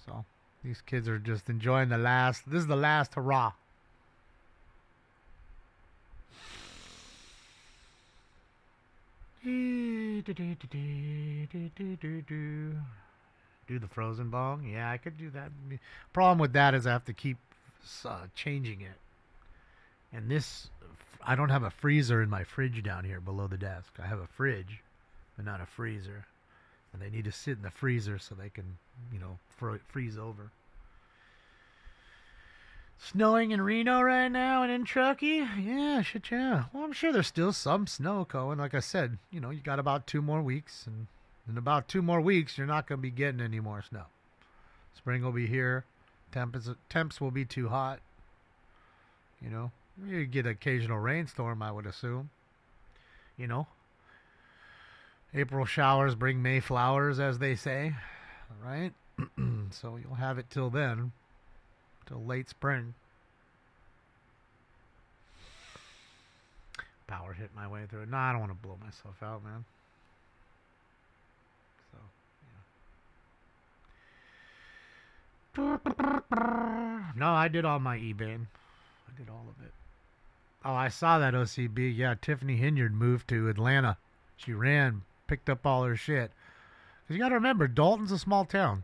So these kids are just enjoying this is the last hurrah. Do the frozen bong? Yeah, I could do that. Problem with that is I have to keep changing it. And I don't have a freezer in my fridge down here below the desk. I have a fridge, but not a freezer. And they need to sit in the freezer so they can, freeze over. Snowing in Reno right now and in Truckee? Yeah, shit, yeah. Well, I'm sure there's still some snow going. Like I said, you got about 2 more weeks. And in about 2 more weeks, you're not going to be getting any more snow. Spring will be here. Temps will be too hot. You get an occasional rainstorm, I would assume. April showers bring May flowers, as they say. Right? So you'll have it till then. Till late spring. Power hit my way through it. No, I don't want to blow myself out, man. So, no, I did all my e-bane. I did all of it. Oh, I saw that OCB. Yeah, Tiffany Hinyard moved to Atlanta. She ran, picked up all her shit. Because you got to remember, Dalton's a small town.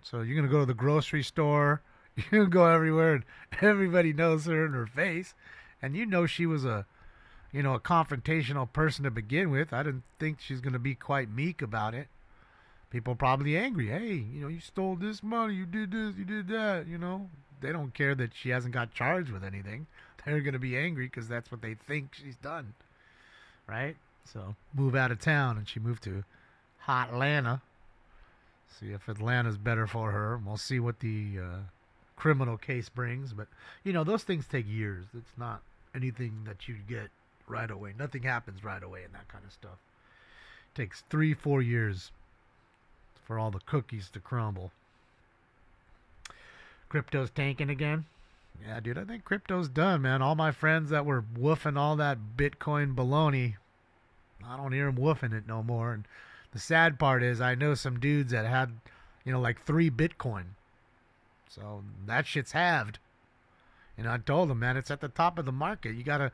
So you're going to go to the grocery store. You can go everywhere, and everybody knows her in her face. And she was a confrontational person to begin with. I didn't think she's going to be quite meek about it. People probably angry. Hey, you stole this money, you did this, you did that, They don't care that she hasn't got charged with anything. They're going to be angry because that's what they think she's done. Right? So, move out of town, and she moved to hot Atlanta. See if Atlanta's better for her. We'll see what the criminal case brings. But, those things take years. It's not anything that you get right away. Nothing happens right away and that kind of stuff. It takes 3-4 years for all the cookies to crumble. Crypto's tanking again? Yeah, dude, I think crypto's done, man. All my friends that were woofing all that Bitcoin baloney, I don't hear them woofing it no more. And the sad part is I know some dudes that had, like 3 Bitcoin. So that shit's halved. I told him, man, it's at the top of the market. You gotta,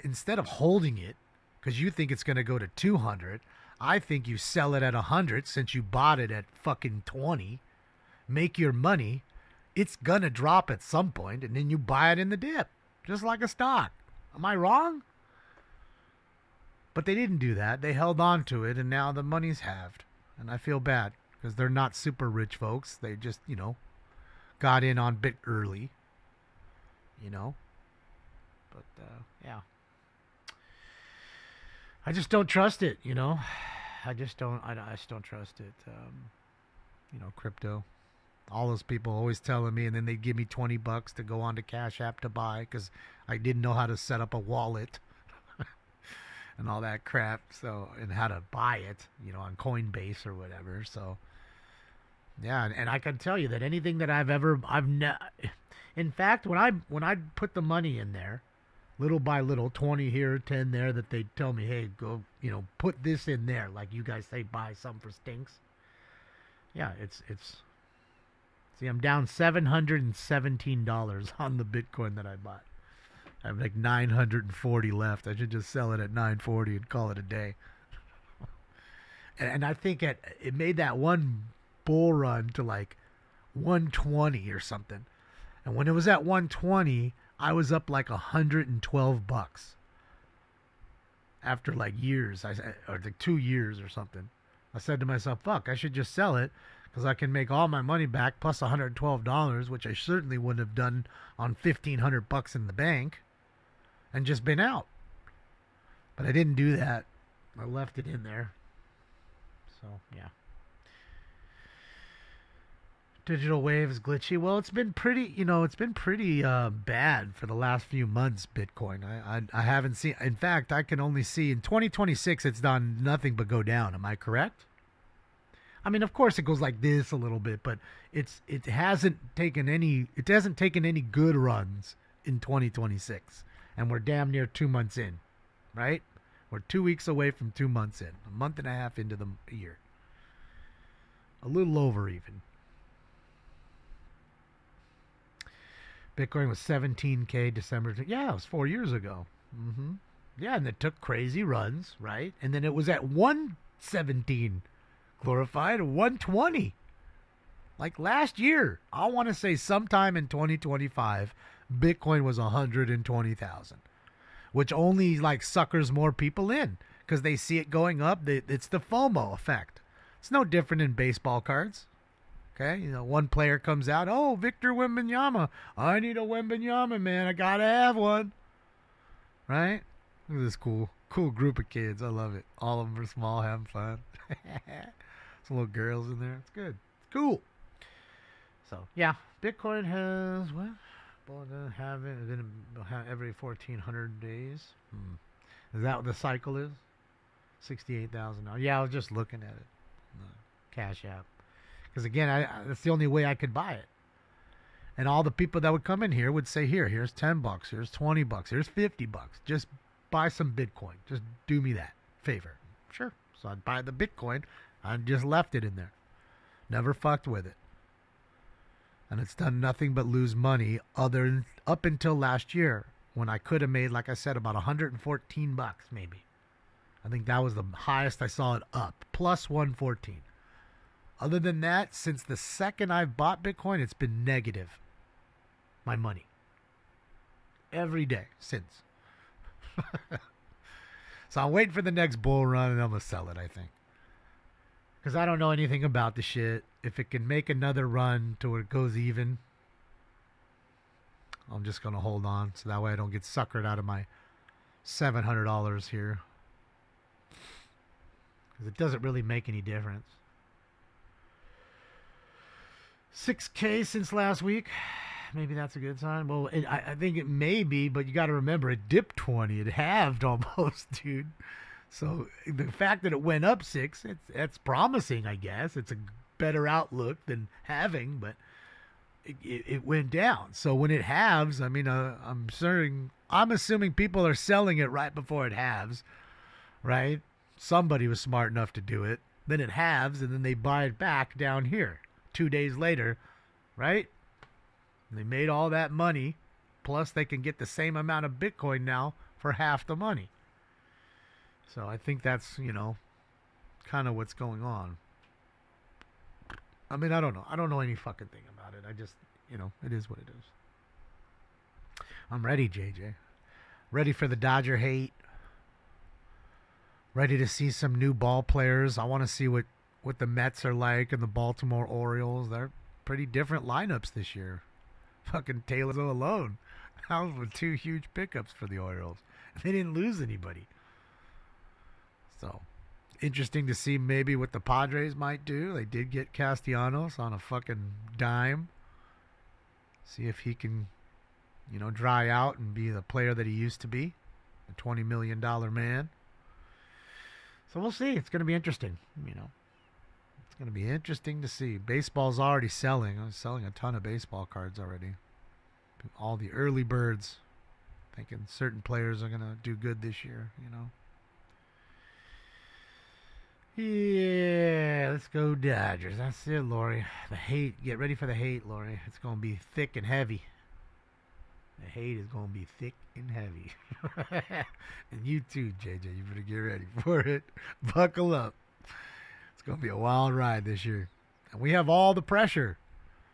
instead of holding it, because you think it's gonna go to 200, I think you sell it at 100 since you bought it at fucking 20. Make your money. It's gonna drop at some point, and then you buy it in the dip, just like a stock. Am I wrong? But they didn't do that. They held on to it, and now the money's halved. And I feel bad because they're not super rich folks. They just, got in on bit early. But, yeah. I just don't trust it, I just don't trust it. Crypto. All those people always telling me, and then they'd give me $20 to go on to Cash App to buy because I didn't know how to set up a wallet and all that crap. So, and how to buy it, on Coinbase or whatever. So, yeah, and I can tell you that anything that in fact, when I put the money in there, little by little, 20 here, 10 there, that they tell me, hey, go, put this in there, like you guys say, buy some for stinks. Yeah, it's. See, I'm down $717 on the Bitcoin that I bought. I have like 940 left. I should just sell it at 940 and call it a day. and I think it made that one bull run to like 120 or something. And when it was at 120, I was up like $112 after like years, or like 2 years or something. I said to myself, fuck, I should just sell it because I can make all my money back plus $112, which I certainly wouldn't have done on $1,500 in the bank, and just been out. But I didn't do that. I left it in there. So, yeah. Digital wave is glitchy. Well, it's been pretty, bad for the last few months, Bitcoin. I haven't seen, in fact, I can only see in 2026 it's done nothing but go down. Am I correct? I mean, of course it goes like this a little bit, but it hasn't taken any good runs in 2026. And we're damn near 2 months in, right? We're 2 weeks away from 2 months in, a month and a half into the year. A little over even. Bitcoin was 17K December. Yeah, it was 4 years ago. Yeah, and it took crazy runs, right? And then it was at 117 glorified, 120. Like last year, I want to say sometime in 2025, Bitcoin was 120,000, which only like suckers more people in because they see it going up. It's the FOMO effect. It's no different in baseball cards. Okay, one player comes out, oh, Victor Wembanyama. I need a Wembanyama, man. I gotta have one. Right? Look at this cool group of kids. I love it. All of them are small, having fun. Some little girls in there. It's good. It's cool. So, yeah, Bitcoin has, what? Every 1,400 days. Is that what the cycle is? 68,000. Yeah, I was just looking at it. Cash App. Because again, that's the only way I could buy it. And all the people that would come in here would say, here's $10, here's $20, here's $50. Just buy some Bitcoin. Just do me that favor. Sure. So I'd buy the Bitcoin. I just left it in there. Never fucked with it. And it's done nothing but lose money up until last year when I could have made, like I said, about $114 maybe. I think that was the highest I saw it up. Plus 114. Other than that, since the second I've bought Bitcoin, it's been negative. My money. Every day since. So I'm waiting for the next bull run and I'm going to sell it, I think. Because I don't know anything about the shit. If it can make another run to where it goes even, I'm just going to hold on. So that way I don't get suckered out of my $700 here. Because it doesn't really make any difference. 6K since last week. Maybe that's a good sign. Well, I think it may be, but you got to remember it dipped 20. It halved almost, dude. So the fact that it went up 6, that's promising, I guess. It's a better outlook than having, but it went down. So when it halves, I mean, I'm assuming people are selling it right before it halves, right? Somebody was smart enough to do it. Then it halves, and then they buy it back down here. 2 days later, right? They made all that money, plus they can get the same amount of Bitcoin now for half the money. So I think that's, kind of what's going on. I mean, I don't know. I don't know any fucking thing about it. I just, it is what it is. I'm ready, JJ. Ready for the Dodger hate. Ready to see some new ball players. I want to see what the Mets are like and the Baltimore Orioles. They're pretty different lineups this year. Fucking Taylor alone. That was 2 huge pickups for the Orioles. They didn't lose anybody. So, interesting to see maybe what the Padres might do. They did get Castellanos on a fucking dime. See if he can, dry out and be the player that he used to be. A $20 million man. So we'll see. It's going to be interesting, It's going to be interesting to see. Baseball's already selling. I'm selling a ton of baseball cards already. All the early birds thinking certain players are going to do good this year, Yeah, let's go Dodgers. That's it, Lori. The hate. Get ready for the hate, Lori. It's going to be thick and heavy. The hate is going to be thick and heavy. And you too, JJ. You better get ready for it. Buckle up. It's going to be a wild ride this year. And we have all the pressure.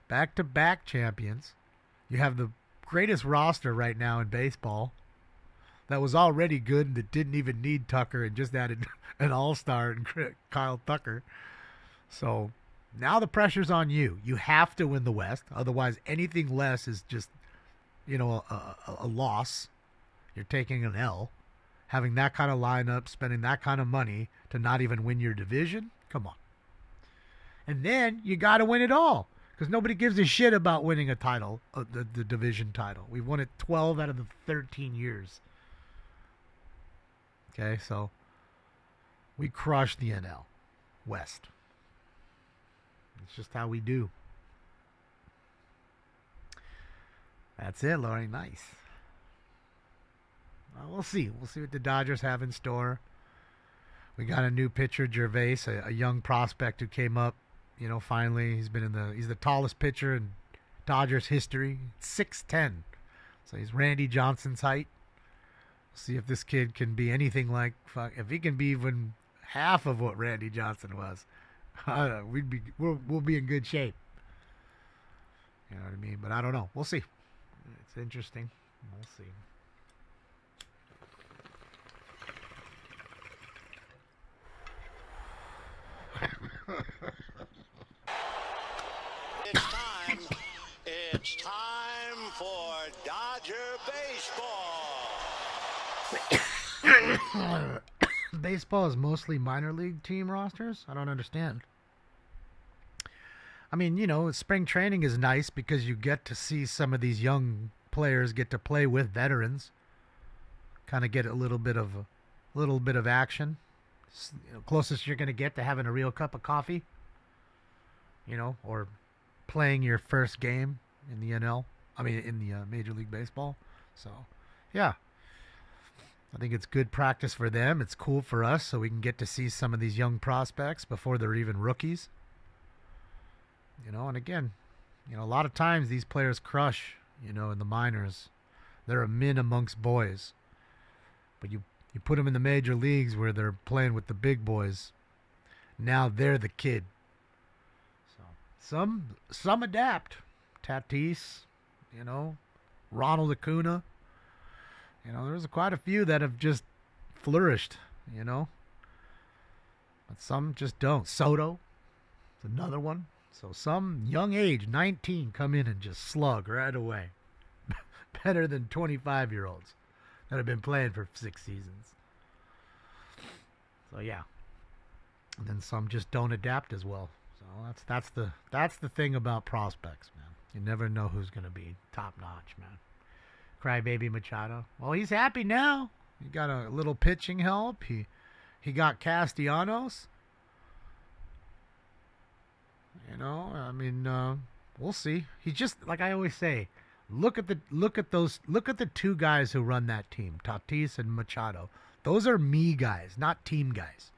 Back-to-back champions. You have the greatest roster right now in baseball that was already good and that didn't even need Tucker and just added an all-star and Kyle Tucker. So now the pressure's on you. You have to win the West. Otherwise, anything less is just, a loss. You're taking an L. Having that kind of lineup, spending that kind of money to not even win your division? Come on. And then you got to win it all. Because nobody gives a shit about winning a title, the division title. We've won it 12 out of the 13 years. Okay, so we crushed the NL West. It's just how we do. That's it, Lori. Nice. Well, we'll see. We'll see what the Dodgers have in store. We got a new pitcher, Gervais, a young prospect who came up. Finally, he's the tallest pitcher in Dodgers history. 6'10". So he's Randy Johnson's height. See if this kid can be anything like, if he can be even half of what Randy Johnson was, we'll be in good shape. You know what I mean? But I don't know. We'll see. It's interesting. We'll see. It's time for Dodger baseball. Baseball is mostly minor league team rosters? I don't understand. I mean, spring training is nice because you get to see some of these young players get to play with veterans. Kind of get a little bit of action. Closest you're going to get to having a real cup of coffee. Or playing your first game in the NL. I mean, in the Major League Baseball. So, yeah. I think it's good practice for them. It's cool for us so we can get to see some of these young prospects before they're even rookies. And again, a lot of times these players crush, in the minors. They're a min amongst boys. But you put them in the major leagues where they're playing with the big boys. Now they're the kid. So some adapt. Tatis, Ronald Acuna. There's quite a few that have just flourished, But some just don't. Soto is another one. So some young age, 19, come in and just slug right away. Better than 25-year-olds that have been playing for 6 seasons. So yeah. And then some just don't adapt as well. So that's the thing about prospects, man. You never know who's going to be top notch, man. Crybaby Machado. Well, he's happy now. He got a little pitching help. He got Castellanos. We'll see. He just, like I always say, look at the 2 guys who run that team, Tatis and Machado. Those are me guys, not team guys.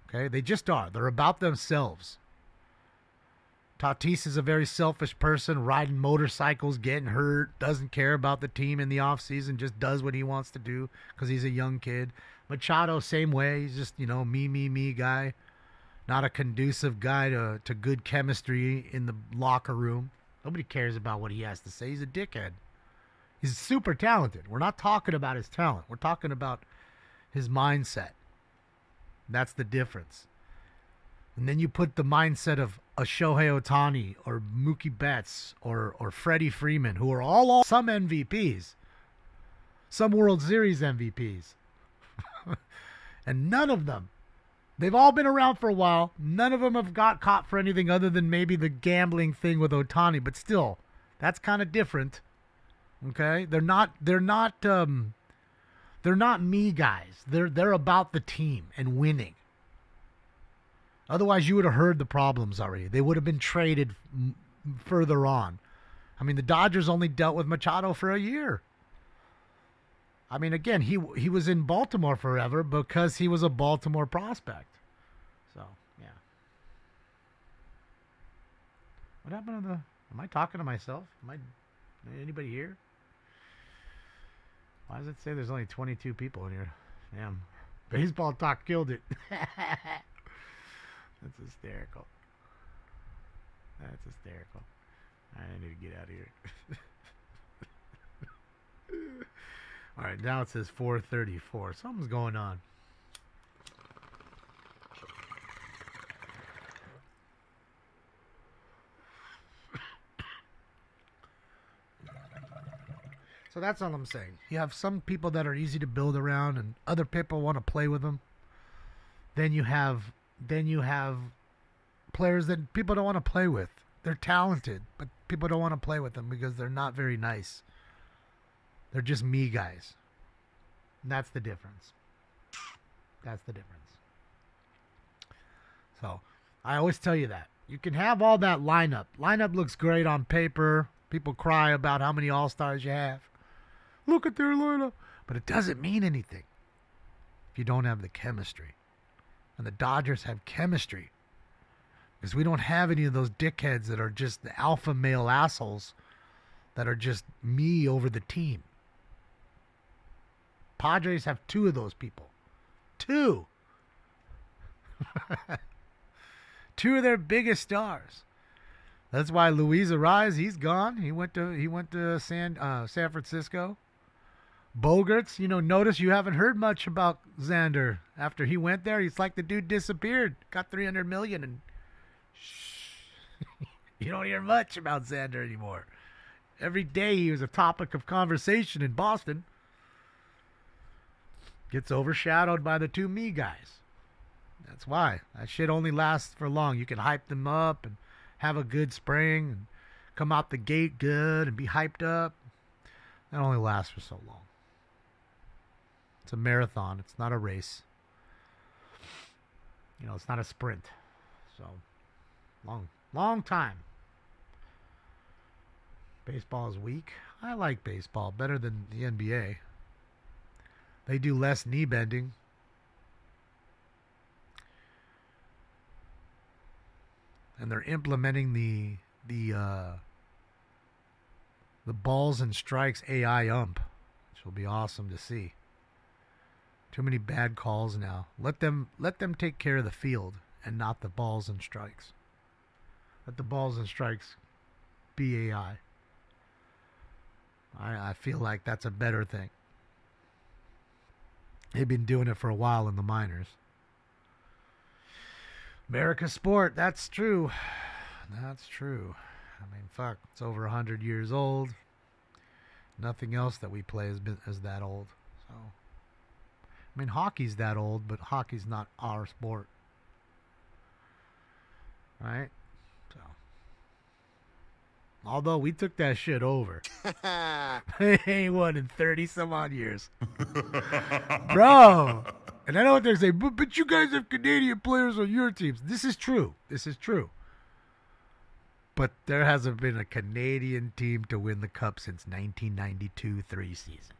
Okay, they just are. They're about themselves. Tatis is a very selfish person, riding motorcycles, getting hurt, doesn't care about the team in the offseason, just does what he wants to do because he's a young kid. Machado, same way. He's just, me guy. Not a conducive guy to good chemistry in the locker room. Nobody cares about what he has to say. He's a dickhead. He's super talented. We're not talking about his talent. We're talking about his mindset. That's the difference. And then you put the mindset of a Shohei Ohtani or Mookie Betts or Freddie Freeman, who are all some MVPs, some World Series MVPs. And none of them, they've all been around for a while. None of them have got caught for anything other than maybe the gambling thing with Ohtani. But still, that's kind of different. Okay? They're not me guys. They're about the team and winning. Otherwise, you would have heard the problems already. They would have been traded further on. I mean, the Dodgers only dealt with Machado for a year. I mean, again, he was in Baltimore forever because he was a Baltimore prospect. So, yeah. What happened to am I talking to myself? Anybody here? Why does it say there's only 22 people in here? Damn. Baseball talk killed it. That's hysterical. That's hysterical. I need to get out of here. All right, now it says 4:34. Something's going on. So that's all I'm saying. You have some people that are easy to build around and other people want to play with them. Then you have players that people don't want to play with. They're talented, but people don't want to play with them because they're not very nice. They're just me guys. And that's the difference. That's the difference. So, I always tell you that. You can have all that lineup. Lineup looks great on paper. People cry about how many All-Stars you have. Look at their lineup. But it doesn't mean anything if you don't have the chemistry. And the Dodgers have chemistry. Because we don't have any of those dickheads that are just the alpha male assholes that are just me over the team. Padres have 2 of those people. 2. 2 of their biggest stars. That's why Luis Ariz, he's gone. He went to San Francisco. Bogarts, notice you haven't heard much about Xander after he went there. It's like the dude disappeared, got $300 million, and you don't hear much about Xander anymore. Every day he was a topic of conversation in Boston. Gets overshadowed by the 2 me guys. That's why. That shit only lasts for long. You can hype them up and have a good spring and come out the gate good and be hyped up. That only lasts for so long. It's a marathon. It's not a race. It's not a sprint. So, long time. Baseball is weak. I like baseball better than the NBA. They do less knee bending. And they're implementing the balls and strikes AI ump, which will be awesome to see. Too many bad calls now. Let them take care of the field and not the balls and strikes. Let the balls and strikes be AI. I feel like that's a better thing. They've been doing it for a while in the minors. America's sport, that's true. That's true. I mean, fuck, it's over 100 years old. Nothing else that we play is that old. So, I mean, hockey's that old, but hockey's not our sport. Right? So, although we took that shit over. They ain't won in 30 some odd years. Bro. And I know what they're saying, but you guys have Canadian players on your teams. This is true. This is true. But there hasn't been a Canadian team to win the Cup since 1992-3 season.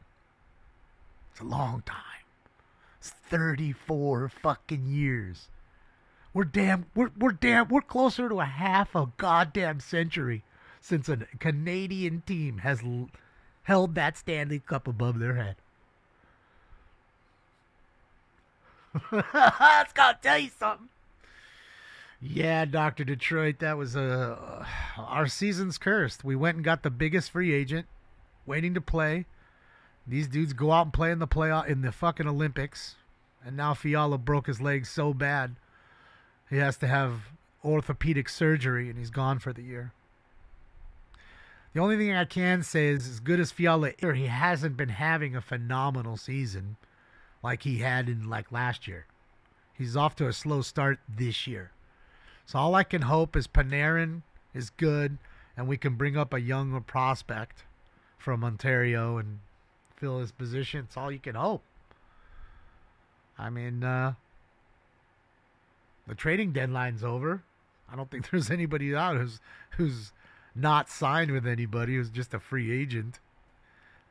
It's a long time. It's 34 fucking years. We're closer to a half a goddamn century since a Canadian team has held that Stanley Cup above their head. It's gonna tell you something. Yeah, Dr. Detroit, that was our season's cursed. We went and got the biggest free agent, waiting to play. These dudes go out and play in the fucking Olympics, and now Fiala broke his leg so bad he has to have orthopedic surgery, and he's gone for the year. The only thing I can say is, as good as Fiala is, he hasn't been having a phenomenal season like he had in last year. He's off to a slow start this year. So all I can hope is Panarin is good, and we can bring up a younger prospect from Ontario and fill his position. It's all you can hope. I mean, the trading deadline's over. I don't think there's anybody out who's not signed with anybody, who's just a free agent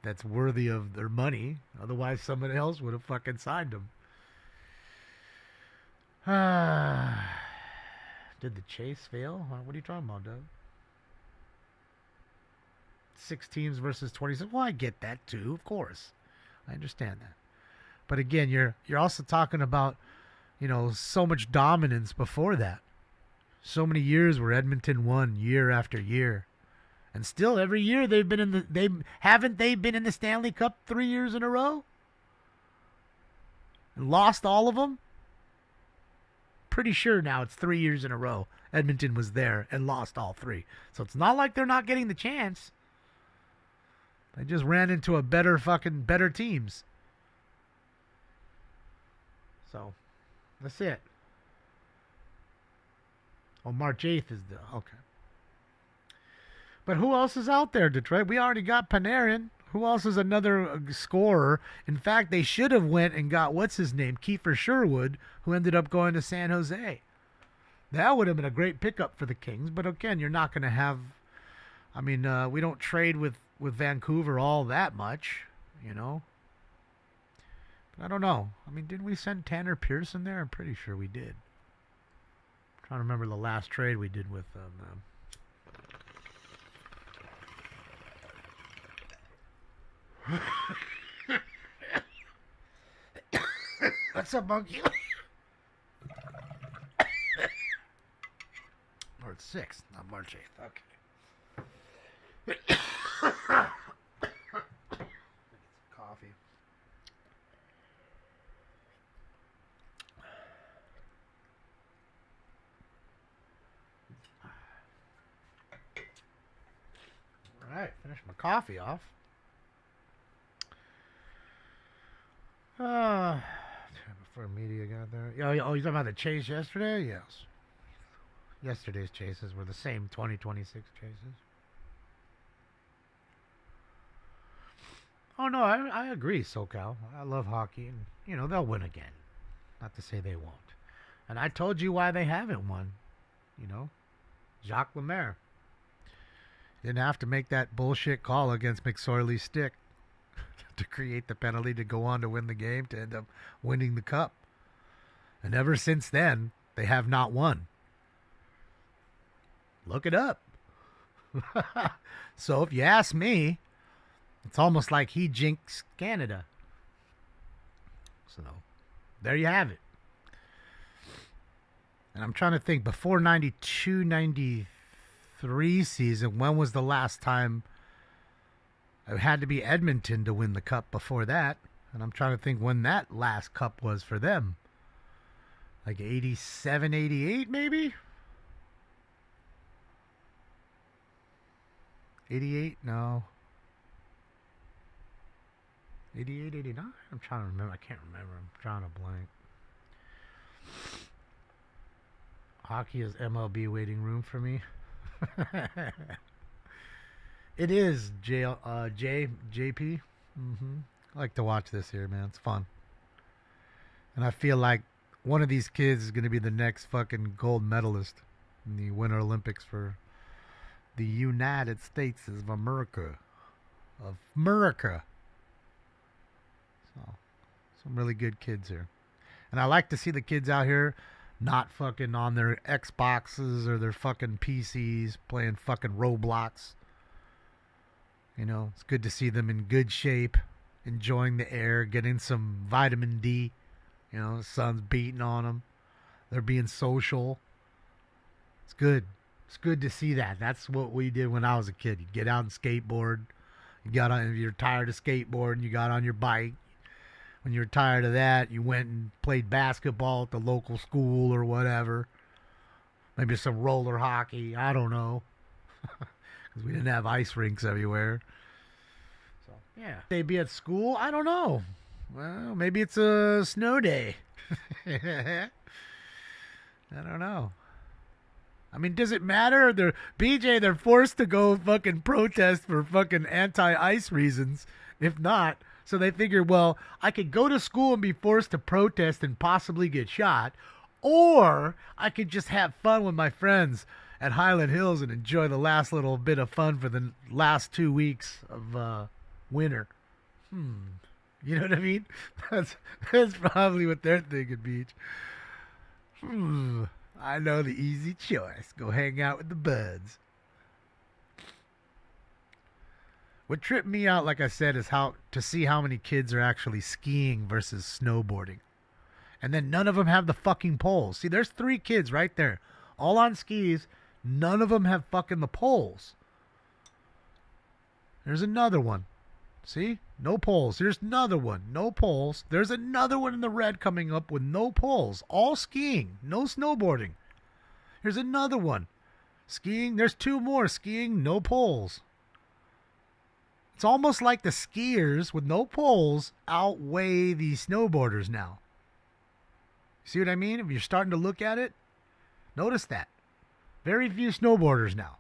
that's worthy of their money. Otherwise, somebody else would have fucking signed him. Did the chase fail? What are you talking about, Doug? 6 teams versus 26. Well, I get that too, of course. I understand that. But again, you're also talking about, so much dominance before that. So many years where Edmonton won year after year. And still every year they've been in the Stanley Cup 3 years in a row? And lost all of them? Pretty sure now it's 3 years in a row. Edmonton was there and lost all 3. So it's not like they're not getting the chance. They just ran into better teams. So, that's it. Oh, March 8th is okay. But who else is out there, Detroit? We already got Panarin. Who else is another scorer? In fact, they should have went and got, what's his name, Kiefer Sherwood, who ended up going to San Jose. That would have been a great pickup for the Kings. But again, you're not going to have, we don't trade with Vancouver all that much, But I don't know. Didn't we send Tanner Pearson there? I'm pretty sure we did. I'm trying to remember the last trade we did with them. What's up, monkey? March 6th, not March 8th. Okay. Coffee. All right, finish my coffee off. Before media got there. Oh, you're talking about the chase yesterday? Yes. Yesterday's chases were the same 2026 chases. Oh, no, I agree, SoCal. I love hockey, and, they'll win again. Not to say they won't. And I told you why they haven't won. Jacques Lemaire. Didn't have to make that bullshit call against McSorley's stick to create the penalty to go on to win the game, to end up winning the cup. And ever since then, they have not won. Look it up. So if you ask me, it's almost like he jinxed Canada. So there you have it. And I'm trying to think, before 92, 93 season, when was the last time it had to be Edmonton to win the cup before that? And I'm trying to think when that last cup was for them. Like 87, 88 maybe? 88? No. 88, 89? I'm trying to remember. I can't remember. I'm drawing a blank. Hockey is MLB waiting room for me. It is JP. I like to watch this here, man. It's fun. And I feel like one of these kids is going to be the next fucking gold medalist in the Winter Olympics for the United States of America. So, some really good kids here. And I like to see the kids out here not fucking on their Xboxes or their fucking PCs playing fucking Roblox. You know, it's good to see them in good shape, enjoying the air, getting some vitamin D. You know, the sun's beating on them. They're being social. It's good. It's good to see that. That's what we did when I was a kid. You get out and skateboard. If you're tired of skateboarding, you got on your bike. When you're tired of that, you went and played basketball at the local school or whatever. Maybe some roller hockey. I don't know. Because we didn't have ice rinks everywhere. So, yeah. They be at school? I don't know. Well, maybe it's a snow day. I don't know. I mean, does it matter? They're forced to go fucking protest for fucking anti-ice reasons. If not, so they figure, well, I could go to school and be forced to protest and possibly get shot, or I could just have fun with my friends at Highland Hills and enjoy the last little bit of fun for the last 2 weeks of winter. You know what I mean? That's probably what they're thinking, Beach. I know the easy choice. Go hang out with the buds. What tripped me out, like I said, is to see how many kids are actually skiing versus snowboarding. And then none of them have the fucking poles. See, there's 3 kids right there. All on skis. None of them have fucking the poles. There's another one. See? No poles. There's another one. No poles. There's another one in the red coming up with no poles. All skiing. No snowboarding. Here's another one. Skiing. There's 2 more. Skiing. No poles. It's almost like the skiers with no poles outweigh the snowboarders now. See what I mean? If you're starting to look at it, notice that. Very few snowboarders now.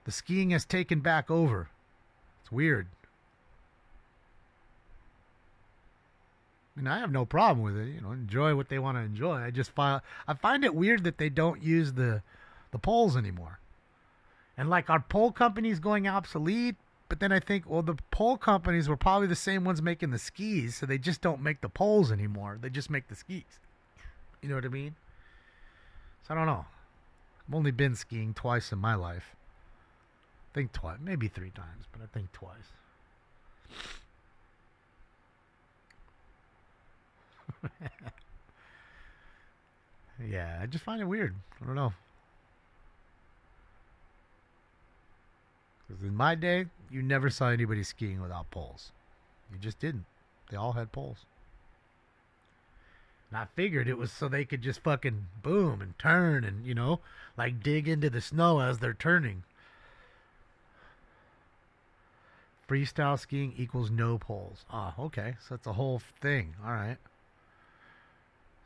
The skiing has taken back over. It's weird. I mean, I have no problem with it. You know, enjoy what they want to enjoy. I find it weird that they don't use the poles anymore. And like, our pole companies going obsolete? But then I think, well, the pole companies were probably the same ones making the skis, so they just don't make the poles anymore. They just make the skis. You know what I mean? So I don't know. I've only been skiing twice in my life. I think twice, maybe 3 times, but I think twice. Yeah, I just find it weird. I don't know. Because in my day, you never saw anybody skiing without poles. You just didn't. They all had poles. And I figured it was so they could just fucking boom and turn and, you know, like dig into the snow as they're turning. Freestyle skiing equals no poles. Ah, okay. So it's a whole thing. All right.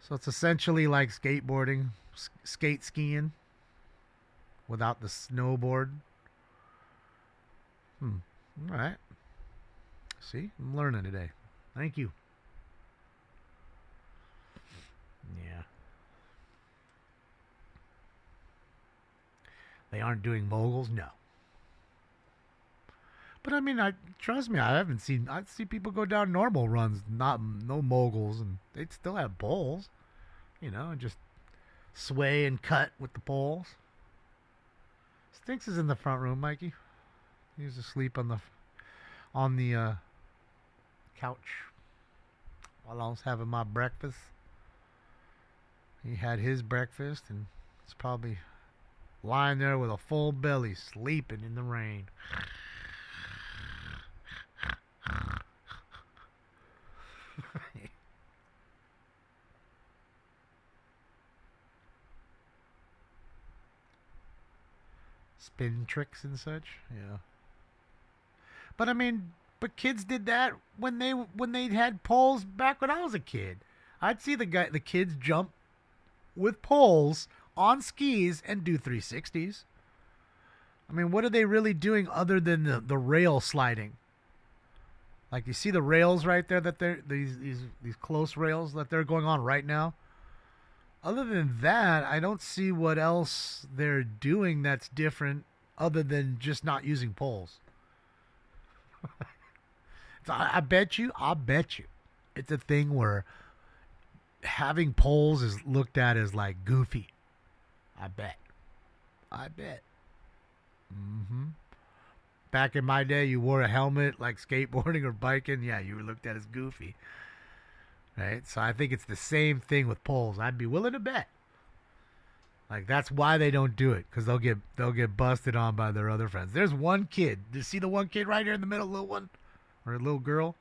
So it's essentially like skateboarding, skate skiing without the snowboard. All right. See, I'm learning today. Thank you. Yeah. They aren't doing moguls? No. But I mean, trust me, I see people go down normal runs, no moguls, and they'd still have poles. You know, and just sway and cut with the poles. Stinks is in the front room, Mikey. He's asleep on the couch while I was having my breakfast. He had his breakfast and he's probably lying there with a full belly, sleeping in the rain. Spin tricks and such, yeah. But I mean, kids did that when they had poles back when I was a kid. I'd see the kids jump with poles on skis and do 360s. I mean, what are they really doing other than the rail sliding? Like, you see the rails right there that they're these close rails that they're going on right now? Other than that, I don't see what else they're doing that's different other than just not using poles. So I bet you, it's a thing where having poles is looked at as like goofy. I bet. Mm-hmm. Back in my day, you wore a helmet like skateboarding or biking. Yeah, you were looked at as goofy. Right? So I think it's the same thing with poles. I'd be willing to bet. Like, that's why they don't do it, because they'll get busted on by their other friends. There's one kid. Do you see the one kid right here in the middle, little one? Or a little girl?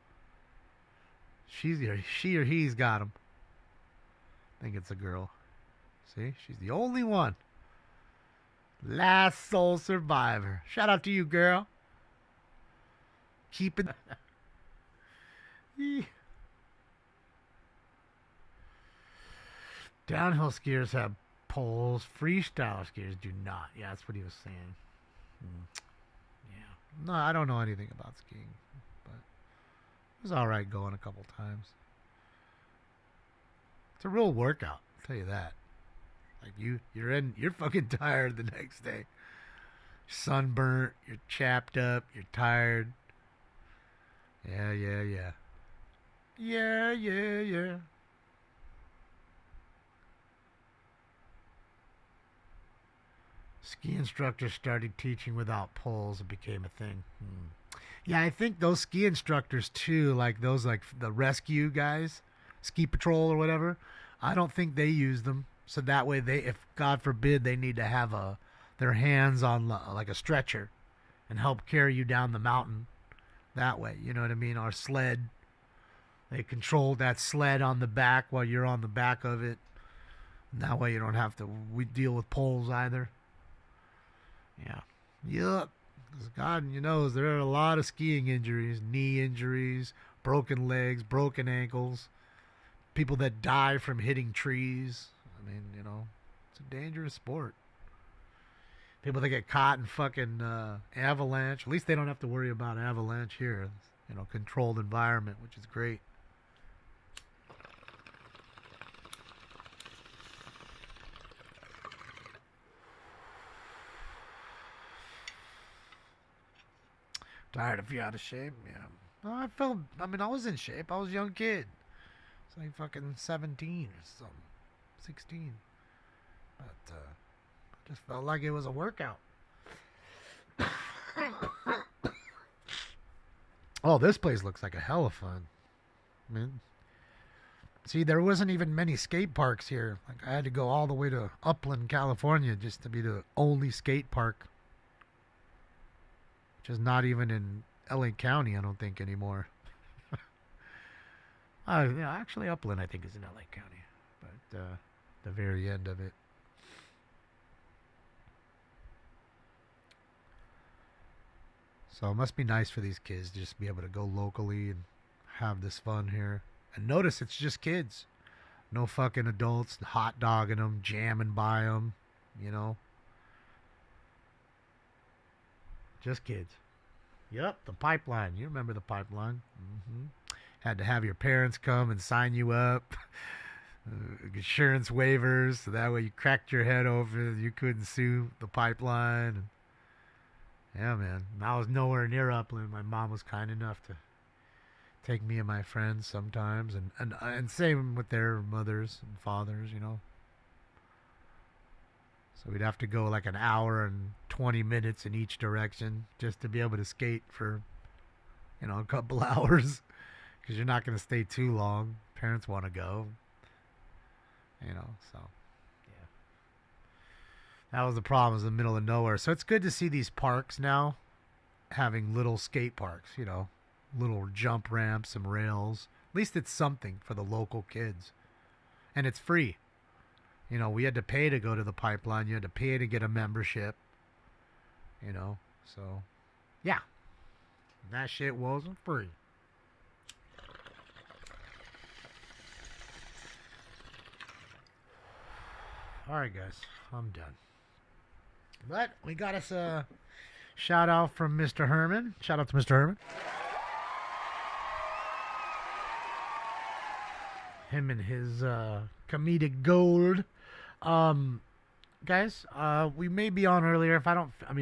She or he's got him. I think it's a girl. See? She's the only one. Last sole survivor. Shout out to you, girl. Keep it. Downhill skiers have poles. Freestyle skiers do not. Yeah, that's what he was saying. Yeah. No, I don't know anything about skiing, but it was all right going a couple times. It's a real workout, I'll tell you that. Like you're fucking tired the next day. Sunburnt, you're chapped up, you're tired. Yeah. Ski instructors started teaching without poles. It became a thing. Yeah, I think those ski instructors too, like those like the rescue guys, ski patrol or whatever, I don't think they use them. So that way if God forbid they need to have their hands on like a stretcher and help carry you down the mountain that way, you know what I mean? Or sled. They control that sled on the back while you're on the back of it. And that way you don't have to deal with poles either. Yeah. Yup. God knows there are a lot of skiing injuries, knee injuries, broken legs, broken ankles, people that die from hitting trees. I mean, you know, it's a dangerous sport. People that get caught in fucking avalanche. At least they don't have to worry about avalanche here. It's, you know, controlled environment, which is great. Tired of you out of shape? Yeah. No, I was in shape. I was a young kid. It's like fucking 17 or something. 16. But, I just felt like it was a workout. Oh, this place looks like a hell of fun. I mean, see, there wasn't even many skate parks here. Like, I had to go all the way to Upland, California just to be the only skate park. Which is not even in LA County, I don't think, anymore. Yeah, actually, Upland, I think, is in LA County. But the very end of it. So it must be nice for these kids to just be able to go locally and have this fun here. And notice it's just kids. No fucking adults hot dogging them, jamming by them, you know. Just kids. Yep, the pipeline. You remember the pipeline. Had to have your parents come and sign you up. Insurance waivers, so that way you cracked your head over, you couldn't sue the pipeline. Yeah, man. I was nowhere near Upland. My mom was kind enough to take me and my friends sometimes, and same with their mothers and fathers, you know. So we'd have to go like an hour and 20 minutes in each direction just to be able to skate for, you know, a couple hours, because you're not going to stay too long. Parents want to go, you know, so. That was the problem, was in the middle of nowhere. So it's good to see these parks now having little skate parks, you know, little jump ramps and rails. At least it's something for the local kids. And it's free. You know, we had to pay to go to the pipeline. You had to pay to get a membership, you know. So, yeah. That shit wasn't free. All right, guys. I'm done. But we got us a shout out from Mr. Herman. Shout out to Mr. Herman. Him and his comedic gold. Guys, we may be on earlier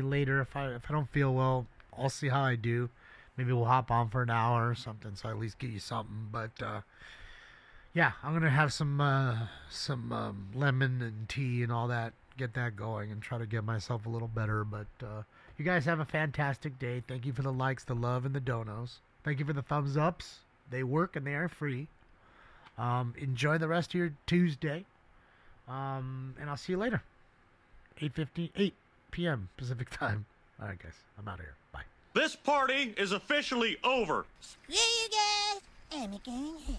later if I don't feel well. I'll see how I do. Maybe we'll hop on for an hour or something, so I at least get you something. But Yeah, I'm gonna have some lemon and tea and all that. Get that going and try to get myself a little better. But you guys have a fantastic day. Thank you for the likes, the love, and the donos. Thank you for the thumbs ups. They work and they are free. Enjoy the rest of your Tuesday. And I'll see you later. 8 p.m. Pacific time. All right, guys. I'm out of here. Bye. This party is officially over. Screw you guys. I'm going home.